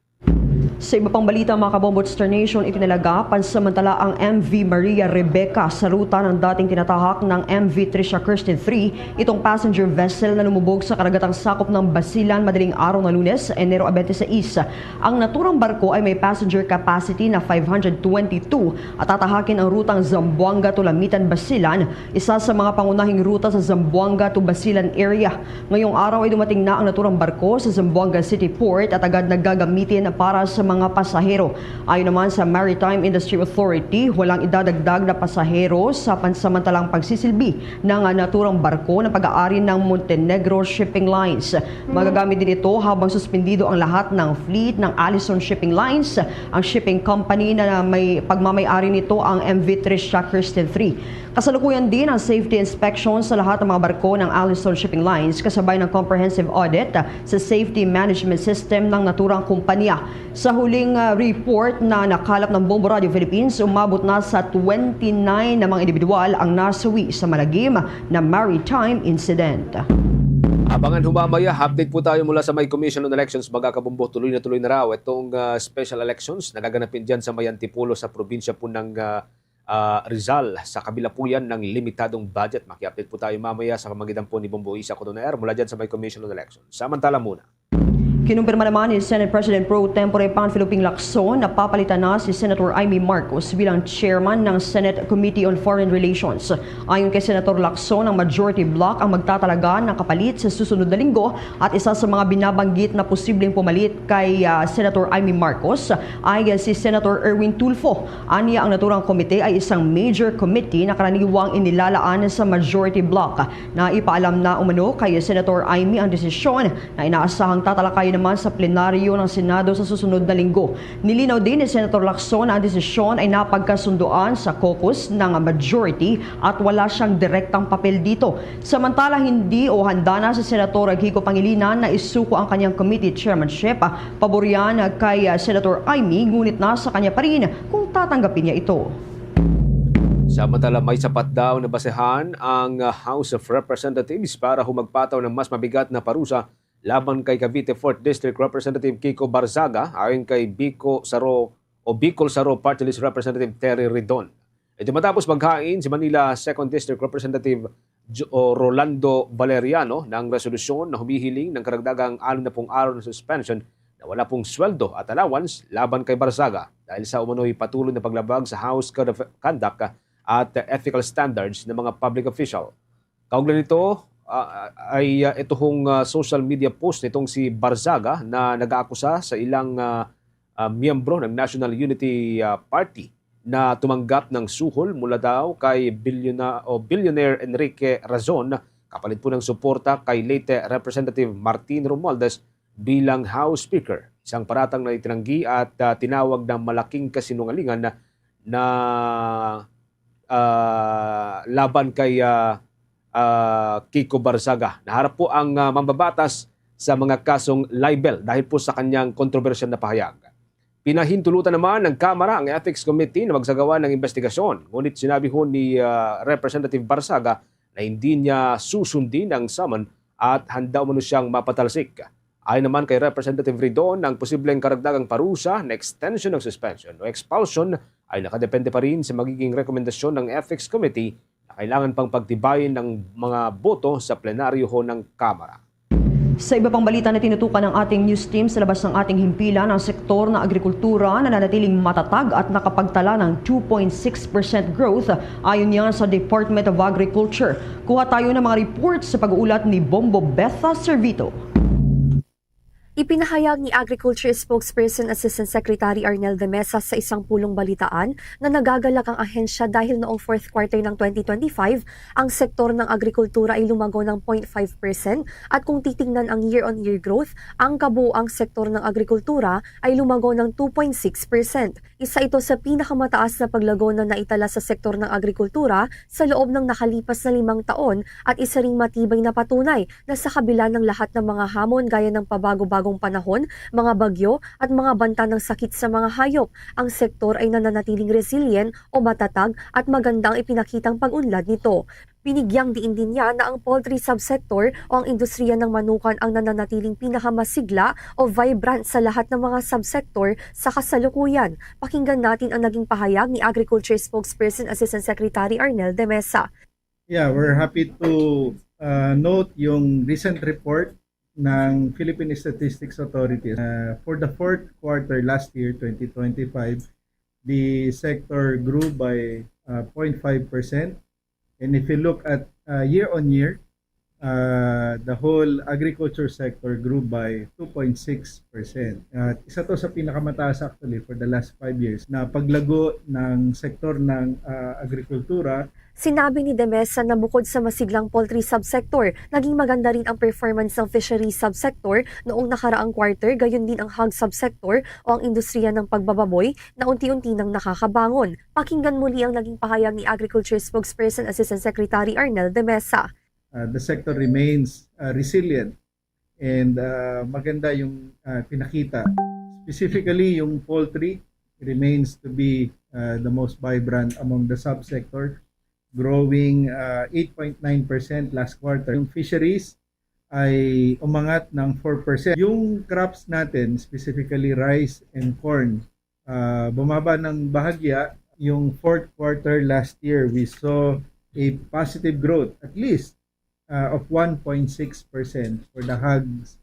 Sa iba pang balita mga kabombo Star Nation, itinalaga pansamantala ang MV Maria Rebecca sa ruta ng dating tinatahak ng MV Trisha Kirsten 3, itong passenger vessel na lumubog sa karagatang sakop ng Basilan madaling araw na Lunes, Enero 26. Ang naturang barko ay may passenger capacity na 522 at tatahakin ang rutang Zamboanga to Lamitan, Basilan, isa sa mga pangunahing ruta sa Zamboanga to Basilan area. Ngayong araw ay dumating na ang naturang barko sa Zamboanga City Port at agad nagagamitin para sa mga pasahero. Ayon naman sa Maritime Industry Authority, walang idadagdag na pasahero sa pansamantalang pagsisilbi ng naturang barko na pag-aari ng Montenegro Shipping Lines. Magagamit din ito habang suspendido ang lahat ng fleet ng Allison Shipping Lines, ang shipping company na may pagmamay-ari nito ang MV Trisha Kirsten 3. Kasalukuyan din ang safety inspection sa lahat ng mga barko ng Allison Shipping Lines kasabay ng comprehensive audit sa safety management system ng naturang kumpanya. Sa huling report na nakalap ng Bombo Radio Philippines, umabot na sa 29 na mga individual ang nasawi sa malagim na maritime incident. Abangan humamaya, update po tayo mula sa May Commission on Elections. Mga kabombo, tuloy na raw itong special elections na gaganapin dyan sa May Antipolo sa probinsya po ng Rizal. Sa kabila po yan ng limitadong budget. Maki-update po tayo mamaya sa pamagitan po ni Bombo Isa Cotonaer mula dyan sa May Commission on Elections. Samantala muna. Kinumpirma naman ni Senate President Pro Tempore Panfilo Ping Lacson na papalitan na si Senator Amy Marcos bilang chairman ng Senate Committee on Foreign Relations. Ayon kay Senator Lacson, ang majority bloc ang magtatalaga ng kapalit sa susunod na linggo at isa sa mga binabanggit na posibleng pumalit kay Senator Amy Marcos ay si Senator Erwin Tulfo. Aniya, ang naturang komite ay isang major committee na karaniwang inilalaan sa majority bloc. Na ipaalam na umano kay Senator Amy ang desisyon na inaasahang tatalakay naman sa plenaryo ng Senado sa susunod na linggo. Nilinaw din ni Senator Lacson na ang desisyon ay napagkasunduan sa caucus ng majority at wala siyang direktang papel dito. Samantala, hindi o handa na si Senator Kiko Pangilinan na isuko ang kanyang committee chairmanship. Paboryan kay Senator Amy, ngunit nasa kanya pa rin kung tatanggapin niya ito. Samantala, may sapat daw na basehan ang House of Representatives para humagpataw ng mas mabigat na parusa laban kay Cavite 4th District Representative Kiko Barzaga ayon kay Bicol Saro Party List Representative Terry Ridon. Ito matapos maghain si Manila 2nd District Representative Rolando Valeriano ng resolusyon na humihiling ng karagdagang 60 araw na suspension na wala pong sweldo at allowance laban kay Barzaga dahil sa umano'y patuloy na paglabag sa House Code of Conduct at ethical standards ng mga public official. Kaugnay nito ay itong social media post nitong si Barzaga na nag-aakusa sa ilang miyembro ng National Unity Party na tumanggap ng suhol mula daw kay billionaire Enrique Razon kapalit po ng suporta kay late Representative Martin Romualdez bilang House Speaker. Isang paratang na itinanggi at tinawag ng malaking kasinungalingan na laban kay Kiko Barzaga. Naharap po ang mambabatas sa mga kasong libel dahil po sa kanyang kontrobersyal na pahayag. Pinahintulutan naman ng Kamara ang Ethics Committee na magsagawa ng investigasyon. Ngunit sinabi ho ni Representative Barzaga na hindi niya susundin ang summon at handa umano siyang mapatalsik. Ayon naman kay Representative Ridon, ang posibleng karagdagang parusa na extension ng suspension o expulsion ay nakadepende pa rin sa magiging rekomendasyon ng Ethics Committee na kailangan pang pagtibayin ng mga boto sa plenaryo ho ng Kamara. Sa iba pang balita na tinutukan ng ating news team sa labas ng ating himpilan, ang sektor ng agrikultura na nanatiling matatag at nakapagtala ng 2.6% growth ayon yan sa Department of Agriculture. Kuha tayo ng mga reports sa pag-uulat ni Bombo Betha Servito. Ipinahayag ni Agriculture Spokesperson Assistant Secretary Arnel de Mesa sa isang pulong balitaan na nagagalak ang ahensya dahil noong fourth quarter ng 2025, ang sektor ng agrikultura ay lumago ng 0.5% at kung titingnan ang year-on-year growth, ang kabuuang sektor ng agrikultura ay lumago ng 2.6%. Isa ito sa pinakamataas na paglago na naitala sa sektor ng agrikultura sa loob ng nakalipas na 5 taon at isa ring matibay na patunay na sa kabila ng lahat ng mga hamon gaya ng pabago-bagong panahon, mga bagyo at mga banta ng sakit sa mga hayop, ang sektor ay nananatiling resilient o matatag at magandang ipinakitang pag-unlad nito. Binigyang diin din niya na ang poultry subsector o ang industriya ng manukan ang nananatiling pinakamasigla o vibrant sa lahat ng mga subsector sa kasalukuyan. Pakinggan natin ang naging pahayag ni Agriculture Spokesperson Assistant Secretary Arnel de Mesa. Yeah, we're happy to note yung recent report ng Philippine Statistics Authority. For the fourth quarter last year, 2025, the sector grew by 0.5%. And if you look at year-on-year, the whole agriculture sector grew by 2.6%. Isa to sa pinakamataas actually for the last 5 years na paglago ng sektor ng agrikultura. Sinabi ni De Mesa na bukod sa masiglang poultry subsector, naging maganda rin ang performance ng fisheries subsector noong nakaraang quarter, gayon din ang hog subsector o ang industriya ng pagbababoy na unti-unti nang nakakabangon. Pakinggan muli ang naging pahayag ni Agriculture Spokesperson Assistant Secretary Arnel de Mesa. The sector remains resilient and maganda yung pinakita. Specifically, yung poultry remains to be the most vibrant among the subsector, growing 8.9% last quarter. Yung fisheries ay umangat ng 4%. Yung crops natin, specifically rice and corn, bumaba ng bahagya. Yung fourth quarter last year, we saw a positive growth, at least of 1.6% for the hogs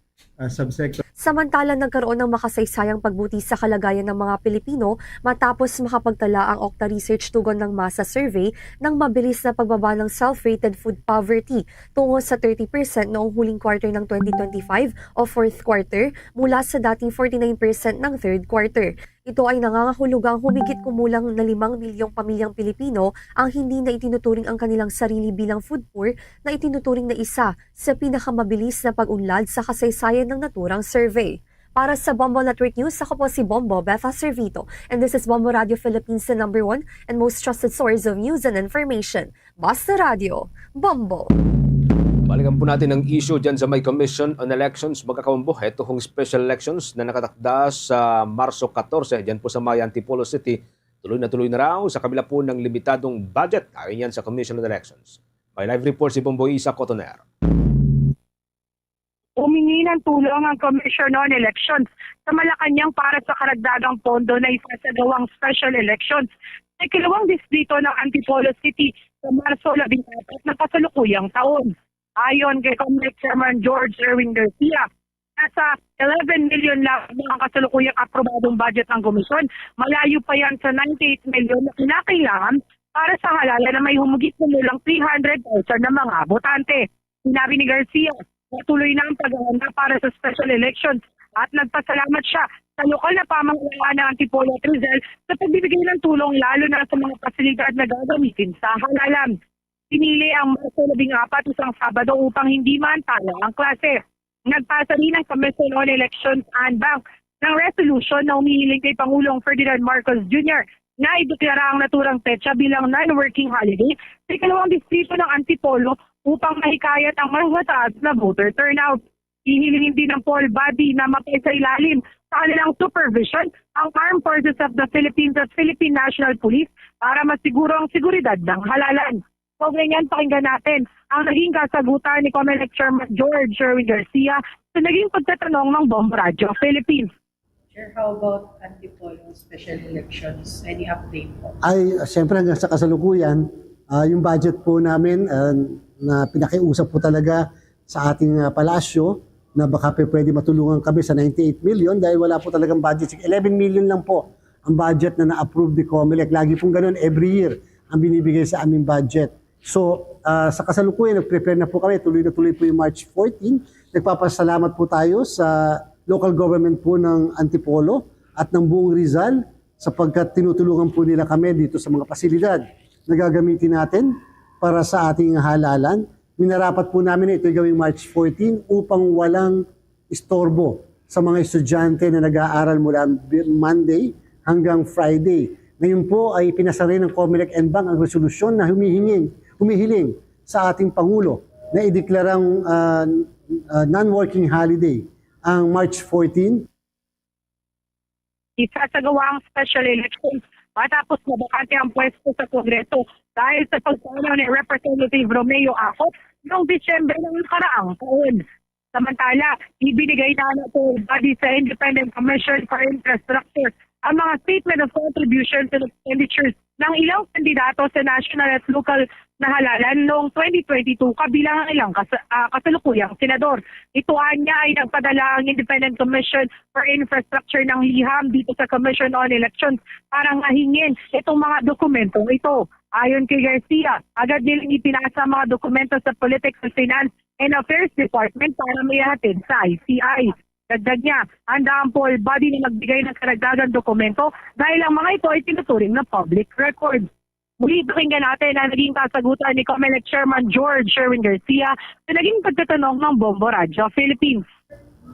subsector. Samantala, nagkaroon ng makasaysayang pagbuti sa kalagayan ng mga Pilipino matapos makapagtala ang Okta Research tugon ng masa survey ng mabilis na pagbaba ng self-rated food poverty tungo sa 30% noong huling quarter ng 2025 o fourth quarter mula sa dating 49% ng third quarter. Ito ay nangangahulugang humigit kumulang na 5 milyong pamilyang Pilipino ang hindi na itinuturing ang kanilang sarili bilang food poor na itinuturing na isa sa pinakamabilis na pag-unlad sa kasaysayan ng naturang survey. Para sa Bombo Network News, ako po si Bombo Betha Servito, and this is Bombo Radio Philippines, the #1 and most trusted source of news and information. Basta Radio, Bombo! Balikan po natin ang issue dyan sa may Commission on Elections magkakambo. Ito hong special elections na nakatakda sa Marso 14 dyan po sa may Antipolo City. Tuloy na raw sa kabila po ng limitadong budget. Ayon yan sa Commission on Elections. May live report si Bombo Isa Cotoner. Humingi ng tulong ang Commission on Elections sa Malacanang para sa karagdagang pondo na isasagawang special elections sa ikalawang distrito ng Antipolo City sa Marso 14 na kasalukuyang taon. Ayon kay Comelec Chairman George Erwin Garcia, nasa 11 million lang ang kasalukuyang aprobadong budget ng komisyon. Malayo pa yan sa 98 million na kinakailangan para sa halalan na may humigit kumulang 300,000 na mga botante. Sinabi ni Garcia, patuloy na ang paghahanda para sa special elections at nagpasalamat siya sa lokal na pamahalaan ng Antipolo at Rizal sa pagbibigay ng tulong lalo na sa mga pasilidad na gagamitin sa halalan. Pinili ang Marso 14 isang Sabado upang hindi maantala ang klase. Nagpasa rin ang Commission on Elections and Bank ng resolution na humihiling kay Pangulong Ferdinand Marcos Jr. na ideklara ang naturang petsa bilang non-working holiday sa ikalawang distrito ng Antipolo upang mahikayat ang mas mataas na voter turnout. Hihilingin din ng poll body na mapaisailalim sa kanilang supervision ang Armed Forces of the Philippines at Philippine National Police para masiguro ang seguridad ng halalan. So ganyan, pakinggan natin ang naging kasagutan ni Comelec Chairman George Erwin Garcia sa naging pagtatanong ng Bombo Radio Philippines. Sir, how about Antipolo special elections? Any update po? Ay, siyempre hanggang sa kasalukuyan, yung budget po namin na pinakiusap po talaga sa ating palasyo na baka pwede matulungan kami sa 98 million dahil wala po talagang budget. 11 million lang po ang budget na na-approve ni Comelec. Lagi pong ganun every year ang binibigay sa aming budget. So, sa kasalukuyan, nag-prepare na po kami. Tuloy na tuloy po yung March 14. Nagpapasalamat po tayo sa local government po ng Antipolo at ng buong Rizal sapagkat tinutulungan po nila kami dito sa mga pasilidad na gagamitin natin para sa ating halalan. Minarapat po namin ito gawing March 14 upang walang istorbo sa mga estudyante na nag-aaral mula Monday hanggang Friday. Ngayon po ay pinasa rin ng Comelec and Bank ang resolusyon na humihiling sa ating Pangulo na ideklarang non-working holiday ang March 14. Isasagawa ang special elections matapos mabakante ang pwesto sa Kongreso dahil sa pagpanaw ni Representative Romeo Acop noong Disyembre ng nakaraang taon. Samantala, ibinigay na ng body sa Independent Commission for Infrastructure ang mga statement of contributions and expenditures ng ilang kandidato sa national at local na halalan noong 2022 kabilang ang ilang kasalukuyang senador. Ituan niya ay nagpadala ang Independent Commission for Infrastructure ng liham dito sa Commission on Elections para ngahingin itong mga dokumentong ito. Ayon kay Garcia, agad nilang ipinasa ang mga dokumento sa Politics and Finance and Affairs Department para maihatid sa ICI. Dagdag niya, handa ang poll body na magbigay ng karagdagang dokumento dahil ang mga ito ay tinuturing na public record. Muli pakinggan natin ang naging kasagutan ni Comelec Chairman George Erwin Garcia sa naging pagtatanong ng Bombo Radio Philippines.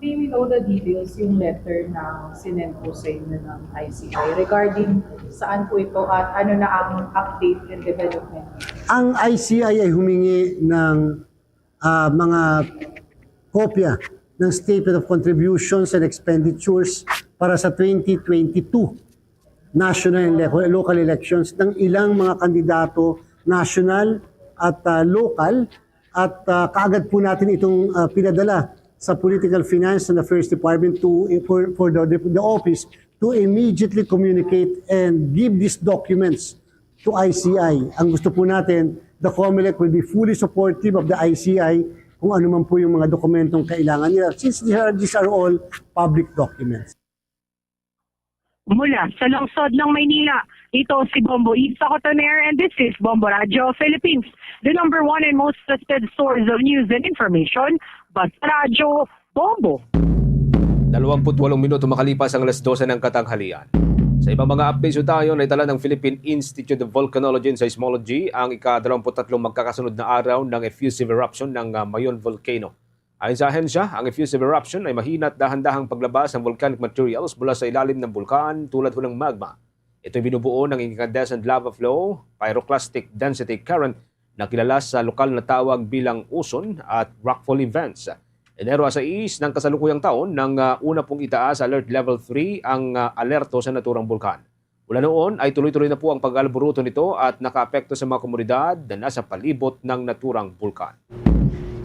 May we know the details yung letter na sinend po sa inyo ng ICI regarding saan po ito at ano na ang update and development? Ang ICI ay humingi ng mga kopya ng Statement of Contributions and Expenditures para sa 2022 national and local elections ng ilang mga kandidato national at local at kaagad po natin itong pinadala sa Political Finance and Affairs Department for the office to immediately communicate and give these documents to ICI. Ang gusto po natin, the COMELEC will be fully supportive of the ICI kung ano man po yung mga dokumentong kailangan nila since these are all public documents. Mula sa lungsod ng Maynila, ito si Bombo Isa Cotoner and this is Bombo Radio Philippines, the number one and most trusted source of news and information, Basta Radio Bombo. 28 minuto makalipas ang alas 12 ng katanghalian. Sa ibang mga updates tayo, naitala ng Philippine Institute of Volcanology and Seismology ang ika-23 magkakasunod na araw ng effusive eruption ng Mayon Volcano. Ayon sa ahensya, ang effusive eruption ay mahina at dahan-dahang paglabas ng volcanic materials mula sa ilalim ng bulkan tulad ng magma. Ito ay binubuo ng incandescent lava flow, pyroclastic density current na kilala sa lokal na tawag bilang uson at rockfall events. Enero 6 ng kasalukuyang taon nang una pong itaas alert level 3 ang alerto sa naturang bulkan. Mula noon ay tuloy-tuloy na po ang pag-alburuto nito at nakaapekto sa mga komunidad na nasa palibot ng naturang bulkan.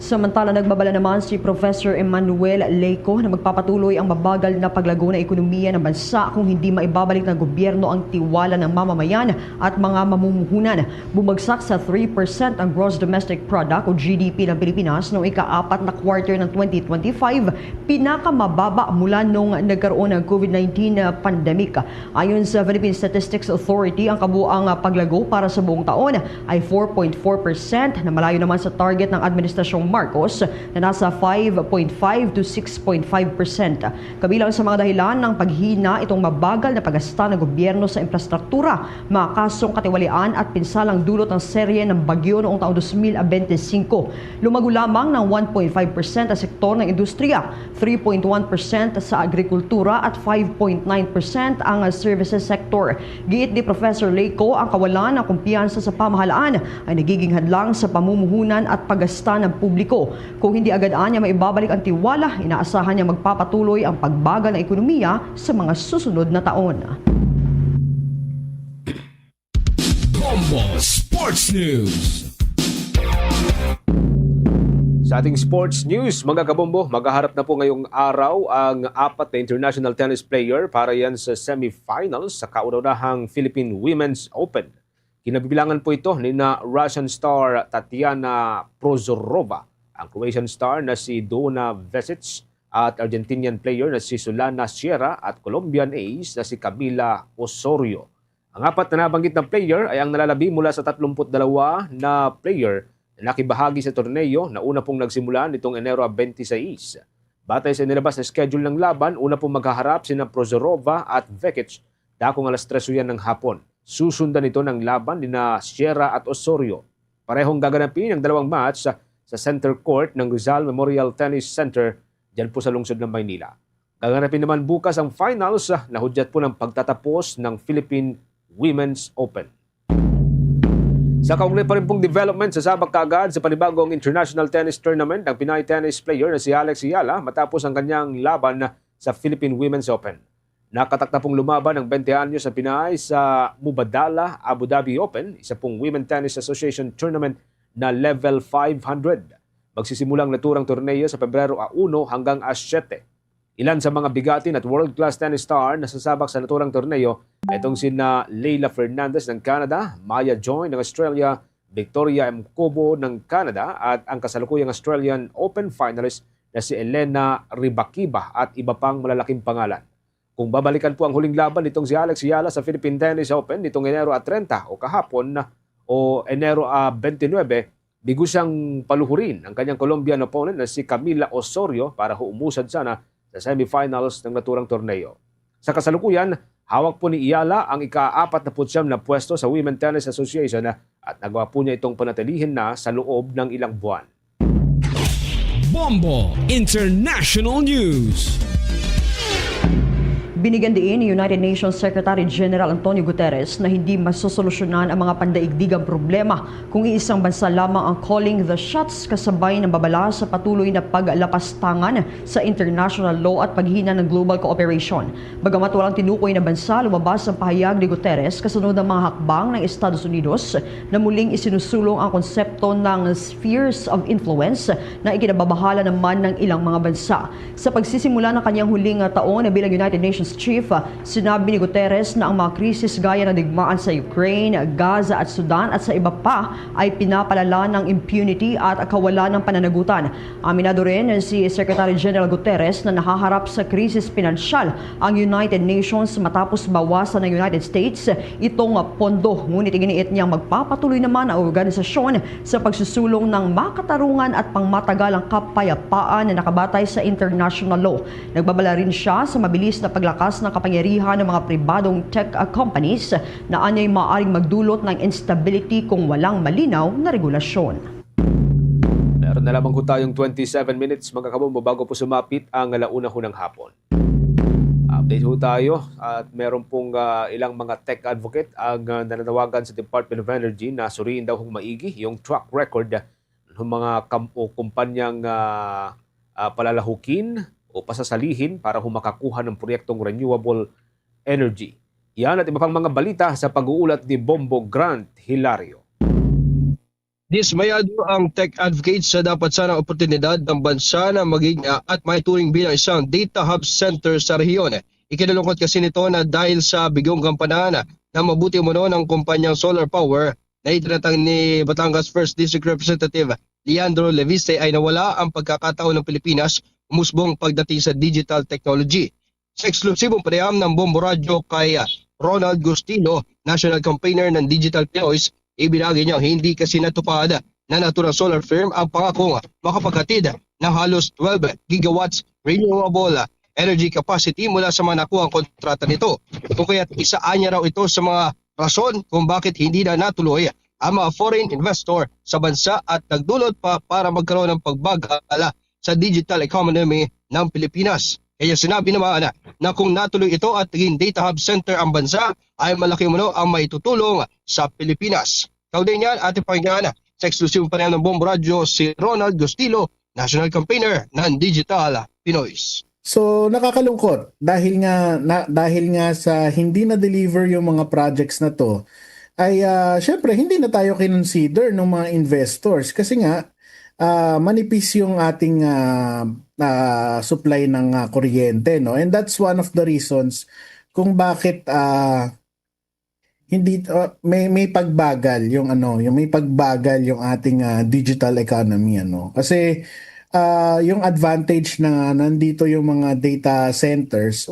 Samantala, nagbabala naman si Professor Emmanuel Leico na magpapatuloy ang mabagal na paglago ng ekonomiya ng bansa kung hindi maibabalik ng gobyerno ang tiwala ng mamamayan at mga mamumuhunan. Bumagsak sa 3% ang Gross Domestic Product o GDP ng Pilipinas noong ika-4 na quarter ng 2025, pinakamababa mula nung nagkaroon ng COVID-19 pandemic. Ayon sa Philippine Statistics Authority, ang kabuang paglago para sa buong taon ay 4.4% na malayo naman sa target ng Administrasyong Marcos na nasa 5.5 to 6.5%. Kabilang sa mga dahilan ng paghina itong mabagal na paggasta ng gobyerno sa infrastruktura, mga kasong katiwalian at pinsalang dulot ng serye ng bagyo noong taong 2025. Lumago lamang ng 1.5% ang sektor ng industriya, 3.1% sa agrikultura at 5.9% ang services sector. Giit ni Professor Leico, ang kawalan ng kumpiyansa sa pamahalaan ay nagiging hadlang sa pamumuhunan at paggasta ng publiko. Kung hindi agad niya maibabalik ang tiwala, inaasahan niya magpapatuloy ang pagbagal ng ekonomiya sa mga susunod na taon. Bombo Sports News. Sa ating sports news, mga kabombo, maghaharap na po ngayong araw ang 4 na international tennis player para yan sa semifinals sa kauna-unahang Philippine Women's Open. Kinabibilangan po ito ni na Russian star Tatiana Prozorova, ang Croatian star na si Dona Vešić at Argentinian player na si Solana Sierra at Colombian ace na si Camila Osorio. Ang 4 na nabanggit na player ay ang nalalabi mula sa 32 na player na nakibahagi sa torneo na una pong nagsimula nitong Enero 26. Batay sa nilabas na schedule ng laban, una pong maghaharap sina Prozorova at Vekic dakong alas 3 ng hapon. Susundan ito ng laban ni na Sierra at Osorio. Parehong gaganapin ang dalawang match sa center court ng Rizal Memorial Tennis Center dyan po sa lungsod ng Maynila. Gaganapin naman bukas ang finals na hudyat po ng pagtatapos ng Philippine Women's Open. Sa kaugnay pa rin pong development sa sabak kaagad sa panibagong international tennis tournament ng Pinay tennis player na si Alex Ayala matapos ang kanyang laban sa Philippine Women's Open. Nakatakda pong lumaban ng 20 anyos sa Pinay sa Mubadala Abu Dhabi Open, isa pong Women Tennis Association tournament na level 500. Magsisimulang naturang torneo sa Pebrero 1 hanggang 7. Ilan sa mga bigatin at world-class tennis star na sasabak sa naturang torneo ay itong sina Leila Fernandez ng Canada, Maya Joy ng Australia, Victoria M. Cobo ng Canada at ang kasalukuyang Australian Open finalist na si Elena Ribakiba at iba pang malalaking pangalan. Kung babalikan po ang huling laban nitong si Alex Ayala sa Philippine Tennis Open nitong Enero 30 o kahapon o Enero 29, bigo siyang paluhurin ang kanyang Colombian opponent na si Camila Osorio para humusad sana sa semifinals ng naturang torneo. Sa kasalukuyan, hawak po ni Ayala ang ika-49 na pwesto sa Women Tennis Association at nagawa po niya itong panatilihin na sa loob ng ilang buwan. Bombo International News. Binigyan din ni United Nations Secretary General Antonio Guterres na hindi masosolusyonan ang mga pandaigdigang problema kung iisang bansa lamang ang calling the shots kasabay ng babala sa patuloy na paglapastangan sa international law at paghina ng global cooperation. Bagamat walang tinukoy na bansa, lumabas ang pahayag ni Guterres kasunod ng mga hakbang ng Estados Unidos na muling isinusulong ang konsepto ng spheres of influence na ikinababahala naman ng ilang mga bansa. Sa pagsisimula ng kanyang huling taon bilang United Nations Office Chief, sinabi ni Guterres na ang mga krisis gaya ng digmaan sa Ukraine, Gaza at Sudan at sa iba pa ay pinapalala ng impunity at kawalan ng pananagutan. Aminado rin si Secretary General Guterres na nahaharap sa krisis pinansyal ang United Nations matapos bawasan ng United States itong pondo. Ngunit iginiit niyang magpapatuloy naman ang organisasyon sa pagsusulong ng makatarungan at pangmatagalang kapayapaan na nakabatay sa international law. Nagbabala rin siya sa mabilis na paglakas ng kapangyarihan ng mga pribadong tech companies na anyay maaaring magdulot ng instability kung walang malinaw na regulasyon. Meron na lamang po tayong 27 minutes mga kabombo bago po sumapit ang 1:00 ng hapon. Update ho tayo at meron pong ilang mga tech advocate ang nananawagan sa Department of Energy na suriin daw kung maigi yung track record ng mga kumpanyang palalahukin o pasasalihin para humakakuha ng proyektong renewable energy. Yan at iba pang mga balita sa pag-uulat ni Bombo Grant Hilario. Dismayado ang tech advocates sa dapat sana oportunidad ng bansa na maging at maituring bilang isang data hub center sa rehiyon. Ikinalungkot kasi nito na dahil sa bigong kampanahan na mabuti umano ng kumpanyang solar power na itinatang ni Batangas 1st District Representative Leandro Leviste ay nawala ang pagkakataon ng Pilipinas umusbong pagdating sa digital technology. Sa eksklusibong panayam ng Bombo Radio kay Ronald Gustino, National Campaigner ng Digital Pinoys, ibinagi niya hindi kasi natupad na naturang solar firm ang pangakong makapaghatid ng halos 12 gigawatts renewable energy capacity mula sa mga nakuhang kontrata nito. Kung kaya't isaan niya raw ito sa mga rason kung bakit hindi na natuloy ang mga foreign investor sa bansa at nagdulot pa para magkaroon ng pagbagal sa digital economy ng Pilipinas. Kaya sinabi naman na kung natuloy ito at naging data hub center ang bansa ay malaki umano ang maitutulong sa Pilipinas. Kaugnay niyan ating pakinggan sa eksklusibong panayam ng Bombo Radio si Ronald Gustilo, National Campaigner ng Digital Pinoys. So nakakalungkot dahil nga sa hindi na deliver yung mga projects na to ay syempre hindi na tayo kinonsider ng mga investors kasi nga manipis yung ating supply ng kuryente, no? And that's one of the reasons kung bakit hindi may pagbagal yung may pagbagal yung ating digital economy, kasi yung advantage na nandito yung mga data centers,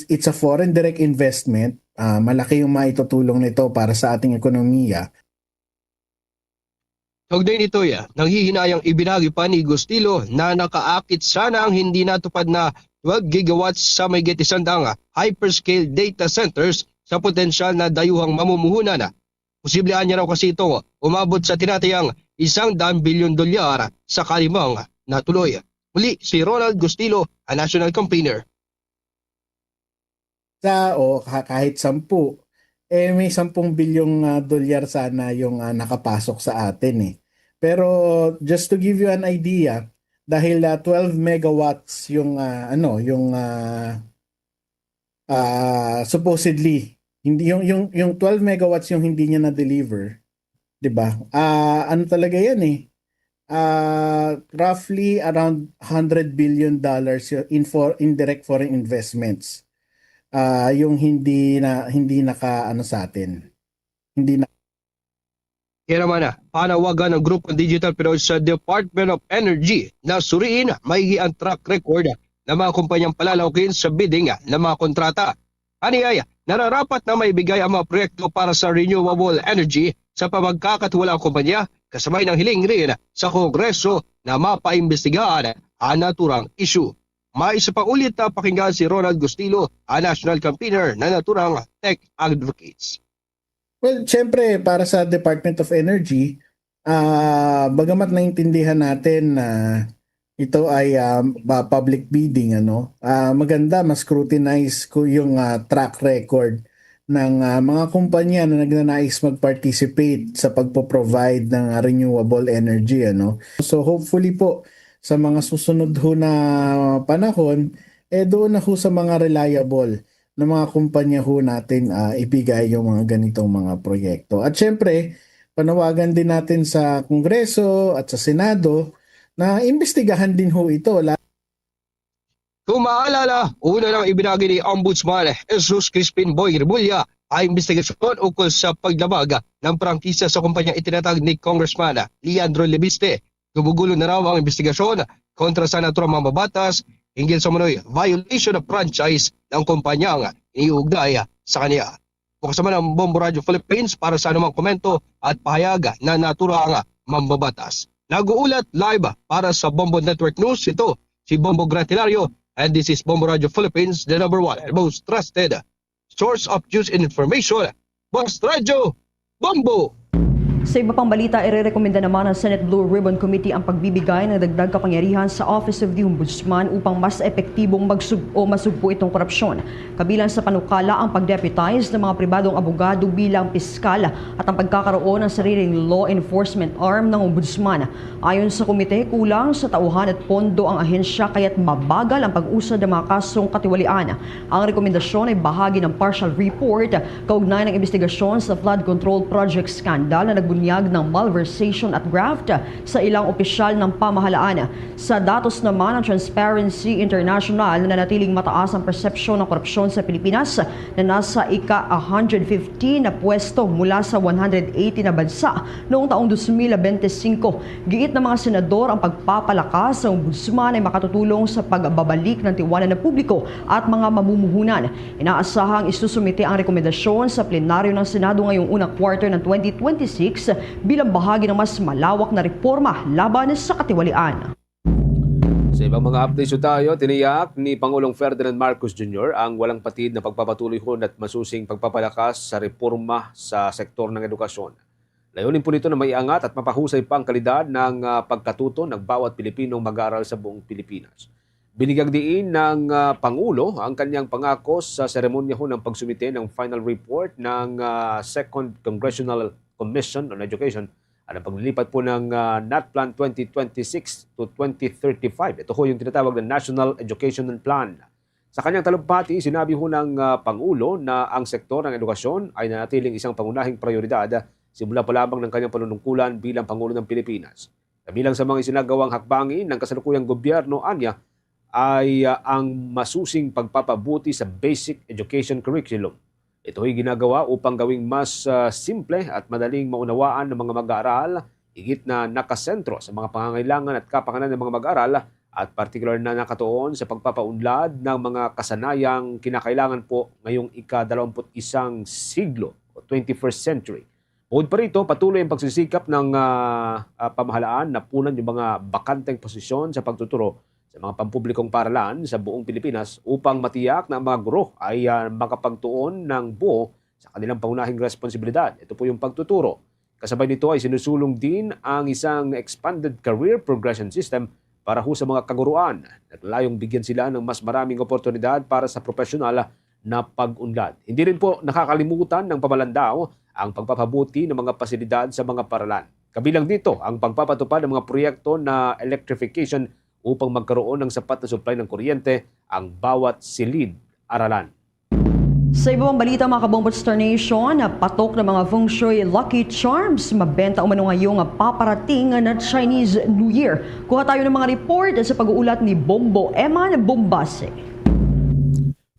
it's a foreign direct investment, malaki yung maitutulong nito para sa ating ekonomiya. Kaugnay nito nanghihinayang ibinagi pa ni Gustilo na nakaakit sana ang hindi natupad na 12 gigawatts sa may gitisandang hyperscale data centers sa potensyal na dayuhang mamumuhunan. Posibleng niya raw kasi ito umabot sa tinatayang $100 billion sa kalimang natuloy. Muli si Ronald Gustilo, a National Campaigner. Kahit 10, may 10 bilyong dolyar sana yung nakapasok sa atin Pero just to give you an idea, dahil 12 megawatts yung supposedly hindi yung 12 megawatts yung hindi niya na deliver, 'di ba? Talaga yan roughly around $100 billion in direct foreign investments. Yung hindi naka sa atin. Hindi na. Kaya naman panawagan ng Grupo Digital Pinoy sa Department of Energy na suriin maigi ang track record ng mga kumpanyang palalawkin sa bidding ng mga kontrata. Aniyaya, nararapat na maibigay ang mga proyekto para sa renewable energy sa pamagkakatiwalaang kumpanya kasabay ng hiling rin sa Kongreso na mapaimbestigahan ang naturang issue. May isa pang ulit na pakinggan si Ronald Gustilo, a National Campaigner na naturang tech advocates. Well, syempre para sa Department of Energy, bagamat naintindihan natin na ito ay public bidding, maganda mas scrutinize ko yung track record ng mga kumpanya na nagnanais mag-participate sa pagpo-provide ng renewable energy, So hopefully po sa mga susunod ho na panahon, doon na ho sa mga reliable na mga kumpanya ho natin ibigay yung mga ganitong mga proyekto. At syempre, panawagan din natin sa Kongreso at sa Senado na imbestigahan din ho ito. Kung maalala, una nang ibinagi ni Ombudsman Jesus Crispin Boy Rebulla ay investigasyon ukol sa paglabag ng prangkisa sa kumpanyang itinatag ni Congressman Leandro Lebiste. Gumugulo na raw ang investigasyon kontra sa naturang mambabatas hinggil sa manoy violation of franchise ng kumpanyang iniugnay sa kanya. Bukas naman ang Bombo Radio Philippines para sa anumang komento at pahayag na naturang mambabatas. Nag-uulat live para sa Bombo Network News. Ito si Bombo Gratilario. And this is Bombo Radio Philippines, the number one and most trusted source of news and information. Boss Radio, Bombo! Sa iba pang balita, irerekomenda naman ng Senate Blue Ribbon Committee ang pagbibigay ng dagdag kapangyarihan sa Office of the Ombudsman upang mas epektibong masugpo itong korupsyon. Kabilang sa panukala ang pag-deputize ng mga pribadong abogado bilang piskal at ang pagkakaroon ng sariling law enforcement arm ng Ombudsman. Ayon sa komite, kulang sa tauhan at pondo ang ahensya kaya't mabagal ang pag-usad ng mga kasong katiwalian. Ang rekomendasyon ay bahagi ng partial report kaugnay ng investigasyon sa flood control project scandal na nagbunyag ng malversation at graft sa ilang opisyal ng pamahalaan. Sa datos naman ng Transparency International na nanatiling mataas ang persepsyon ng korupsyon sa Pilipinas na nasa ika-115 na pwesto mula sa 180 na bansa noong taong 2025. Giit ng mga senador ang pagpapalakas sa Ombudsman ay makatutulong sa pagbabalik ng tiwala ng publiko at mga mamumuhunan. Inaasahang isusumite ang rekomendasyon sa plenaryo ng Senado ngayong unang quarter ng 2026 bilang bahagi ng mas malawak na reforma laban sa katiwalian. Sa ibang mga updates tayo, tiniyak ni Pangulong Ferdinand Marcos Jr. ang walang patid na pagpapatuloy at masusing pagpapalakas sa reforma sa sektor ng edukasyon. Layunin po nito na maiangat at mapahusay pa ang kalidad ng pagkatuto ng bawat Pilipinong mag-aaral sa buong Pilipinas. Binigyang diin ng Pangulo ang kanyang pangako sa seremonya ng pagsumite ng final report ng Second Congressional Commission on Education at ang paglilipat po ng NATPlan 2026 to 2035. Ito ho yung tinatawag na National Educational Plan. Sa kanyang talumpati, sinabi ho ng Pangulo na ang sektor ng edukasyon ay nanatiling isang pangunahing prioridad simula pa lamang ng kanyang panunungkulan bilang Pangulo ng Pilipinas. Kabilang sa mga isinagawang hakbangin ng kasalukuyang gobyerno, anya, ay ang masusing pagpapabuti sa basic education curriculum. Ito ay ginagawa upang gawing mas simple at madaling maunawaan ng mga mag-aaral, higit na nakasentro sa mga pangangailangan at kapakanan ng mga mag-aaral at partikular na nakatuon sa pagpapaunlad ng mga kasanayang kinakailangan po ngayong ika-21 siglo o 21st century. Bukod pa rito, patuloy ang pagsisikap ng pamahalaan na punan yung mga bakanteng posisyon sa pagtuturo sa mga pampublikong paaralan sa buong Pilipinas upang matiyak na ang mga guro ay makapagtuon ng buo sa kanilang pangunahing responsibilidad. Ito po yung pagtuturo. Kasabay nito ay sinusulong din ang isang expanded career progression system para ho sa mga kaguruan. Naglalayong bigyan sila ng mas maraming oportunidad para sa profesional na pag-unlad. Hindi rin po nakakalimutan ng pamalandao ang pagpapabuti ng mga pasilidad sa mga paaralan. Kabilang dito ang pagpapatupad ng mga proyekto na electrification upang magkaroon ng sapat na supply ng kuryente ang bawat silid-aralan. Sa ibang balita mga kabombo Star Nation, patok ng mga feng shui lucky charms mabenta umano ngayong paparating na Chinese New Year. Kuha tayo ng mga report sa pag-uulat ni Bombo Eman Bombase.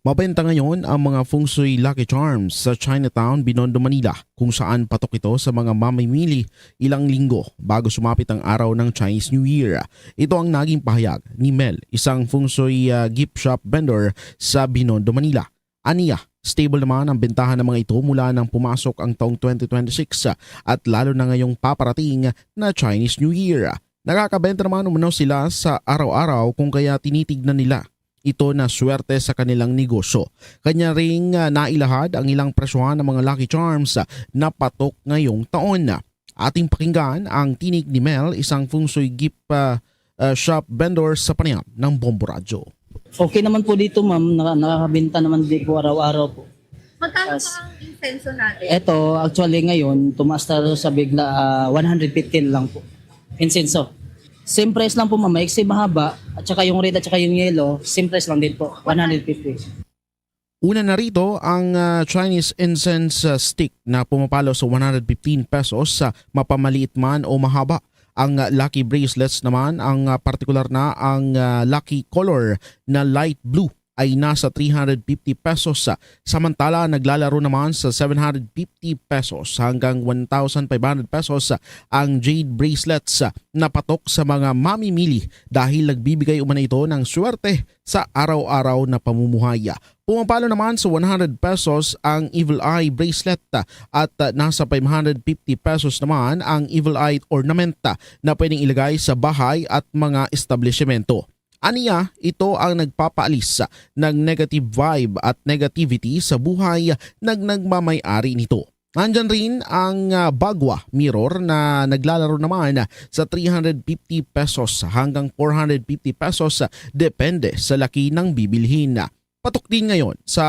Mabenta ngayon ang mga feng shui lucky charms sa Chinatown, Binondo, Manila kung saan patok ito sa mga mamimili ilang linggo bago sumapit ang araw ng Chinese New Year. Ito ang naging pahayag ni Mel, isang feng shui gift shop vendor sa Binondo, Manila. Aniya, stable naman ang bentahan ng mga ito mula nang pumasok ang taong 2026 at lalo na ngayong paparating na Chinese New Year. Nakakabenta naman umano sila sa araw-araw kung kaya tinitignan nila ito na swerte sa kanilang negosyo. Kanya ring nailahad ang ilang presyohan ng mga lucky charms na patok ngayong taon. Ating pakinggan ang tinig ni Mel, isang feng shui gift shop vendor sa panayam ng Bombo Radio. Okay naman po dito ma'am, nakakabenta naman din po araw-araw po. Magkano pa ang insenso natin? Ito actually ngayon, tumaas na sa bigla 115 lang po. Insenso. Same price lang po ma'am, maiksi mahaba at saka yung red at saka yung yellow, same price lang din po, 150. Una na rito ang Chinese incense stick na pumapalo sa 115 pesos sa mapamaliit man o mahaba Ang lucky bracelets naman, ang particular na ang lucky color na light blue ay nasa 350 pesos. Samantala, naglalaro naman sa 750 pesos hanggang 1,500 pesos ang jade bracelets na patok sa mga mamimili dahil nagbibigay umano ito ng swerte sa araw-araw na pamumuhay. Pumapalo naman sa 100 pesos ang Evil Eye bracelet at nasa 550 pesos naman ang Evil Eye ornament na pwedeng ilagay sa bahay at mga establishmento. Aniya, ito ang nagpapaalis ng negative vibe at negativity sa buhay ng nagmamay-ari nito. Nandyan rin ang Bagwa mirror na naglalaro naman sa 350 pesos hanggang 450 pesos depende sa laki ng bibilhin. Patok din ngayon sa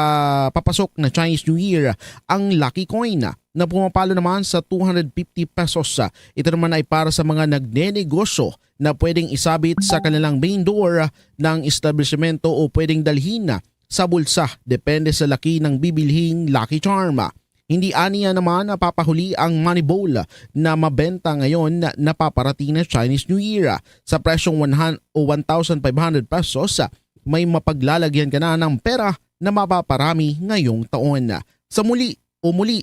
papasok na Chinese New Year ang Lucky Coin na pumapalo naman sa 250 pesos. Ito naman ay para sa mga nagnenegosyo na pwedeng isabit sa kanilang main door ng establishmento o pwedeng dalhin sa bulsa depende sa laki ng bibilhing Lucky Charm. Hindi aniya naman napapahuli ang money bowl na mabenta ngayon na paparating na Chinese New Year. Sa presyong 1,500 pesos, may mapaglalagyan ka na ng pera na mapaparami ngayong taon. Sa muli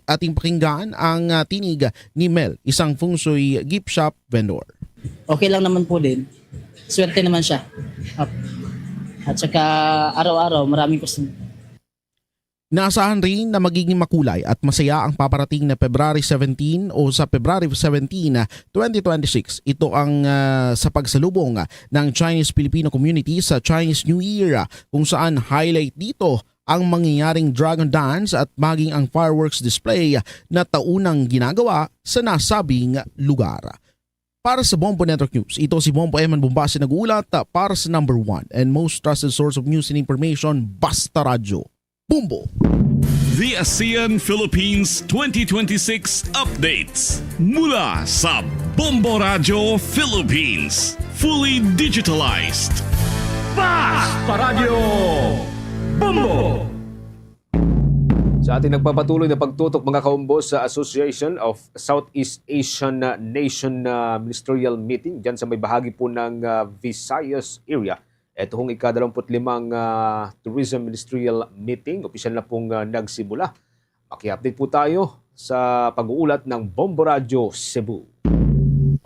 ating pakinggan ang tinig ni Mel, isang feng shui gift shop vendor. Okay lang naman po din. Swerte naman siya. At saka araw-araw maraming customer. Naasahan rin na magiging makulay at masaya ang paparating na February 17 o sa February 17, 2026. Ito ang sa pagsalubong ng Chinese-Filipino community sa Chinese New Year kung saan highlight dito ang mangyayaring dragon dance at maging ang fireworks display na taunang ginagawa sa nasabing lugar. Para sa Bombo Network News, ito si Bombo Eman Bombasi nag-uulat para sa number 1 and most trusted source of news and information, Basta Radio. Bombo! The ASEAN Philippines 2026 updates mula sa Bombo Radio Philippines. Fully digitalized. Basta Radio Bombo! Sa ating nagpapatuloy na pagtutok mga kaumbo sa Association of Southeast Asian Nation Ministerial Meeting dyan sa may bahagi po ng Visayas area. Ito hong ika-25 Tourism Ministerial Meeting. Opisyal na pong nagsimula. Maki-update po tayo sa pag-uulat ng Bombo Radio Cebu.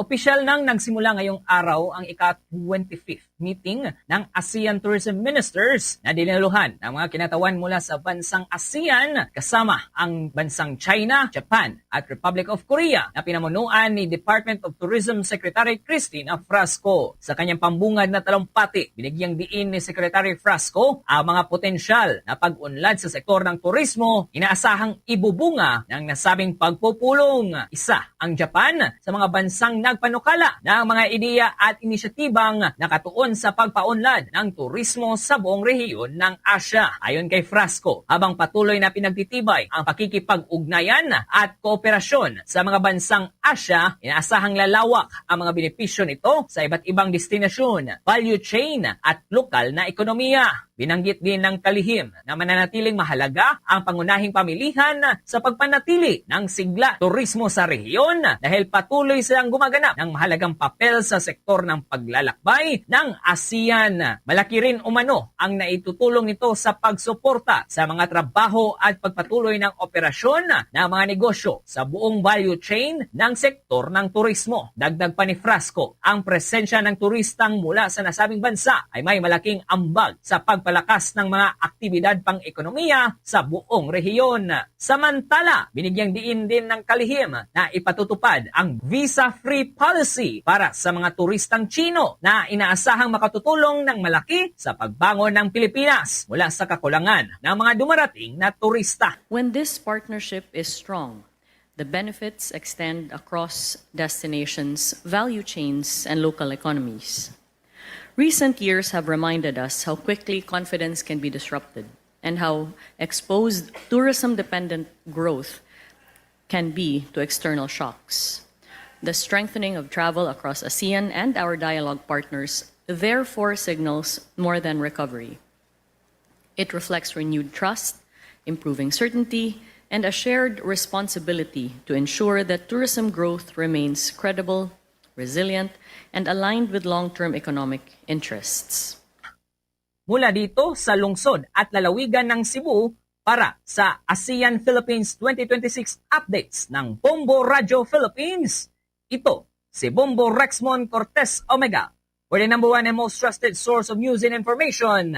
Opisyal nang nagsimula ngayong araw ang ika-25th meeting ng ASEAN Tourism Ministers na dinaluhan ng mga kinatawan mula sa bansang ASEAN kasama ang bansang China, Japan at Republic of Korea na pinamunuan ni Department of Tourism Secretary Cristina Frasco. Sa kanyang pambungad na talumpati, binigyang diin ni Secretary Frasco ang mga potensyal na pag-unlad sa sektor ng turismo, inaasahang ibubunga ng nasabing pagpupulong. Isa ang Japan sa mga bansang nagpanukala ng mga ideya at inisyatibang nakatuon sa pagpaunlad ng turismo sa buong rehiyon ng Asia. Ayon kay Frasco, habang patuloy na pinagtitibay ang pakikipag-ugnayan at kooperasyon sa mga bansang Asia, inaasahang lalawak ang mga benepisyo nito sa iba't ibang destinasyon, value chain at lokal na ekonomiya. Binanggit din ng kalihim na mananatiling mahalaga ang pangunahing pamilihan sa pagpanatili ng sigla turismo sa rehiyon dahil patuloy silang gumaganap ng mahalagang papel sa sektor ng paglalakbay ng ASEAN. Malaki rin umano ang naitutulong nito sa pagsuporta sa mga trabaho at pagpatuloy ng operasyon ng mga negosyo sa buong value chain ng sektor ng turismo. Dagdag pa ni Frasco, ang presensya ng turistang mula sa nasabing bansa ay may malaking ambag sa pagpalakas ng mga aktibidad pang-ekonomiya sa buong rehiyon. Samantala, binigyang diin din ng kalihim na ipatutupad ang visa-free policy para sa mga turistang Chino na inaasahang makatutulong ng malaki sa pagbangon ng Pilipinas mula sa kakulangan ng mga dumarating na turista. When this partnership is strong, the benefits extend across destinations, value chains, and local economies. Recent years have reminded us how quickly confidence can be disrupted and how exposed tourism-dependent growth can be to external shocks. The strengthening of travel across ASEAN and our dialogue partners therefore signals more than recovery. It reflects renewed trust, improving certainty, and a shared responsibility to ensure that tourism growth remains credible, resilient, and aligned with long-term economic interests. Mula dito sa lungsod at lalawigan ng Cebu para sa ASEAN Philippines 2026 updates ng Bombo Radio Philippines. Ito si Bombo Rexmon Cortez Omega, for the number one and most trusted source of news and information,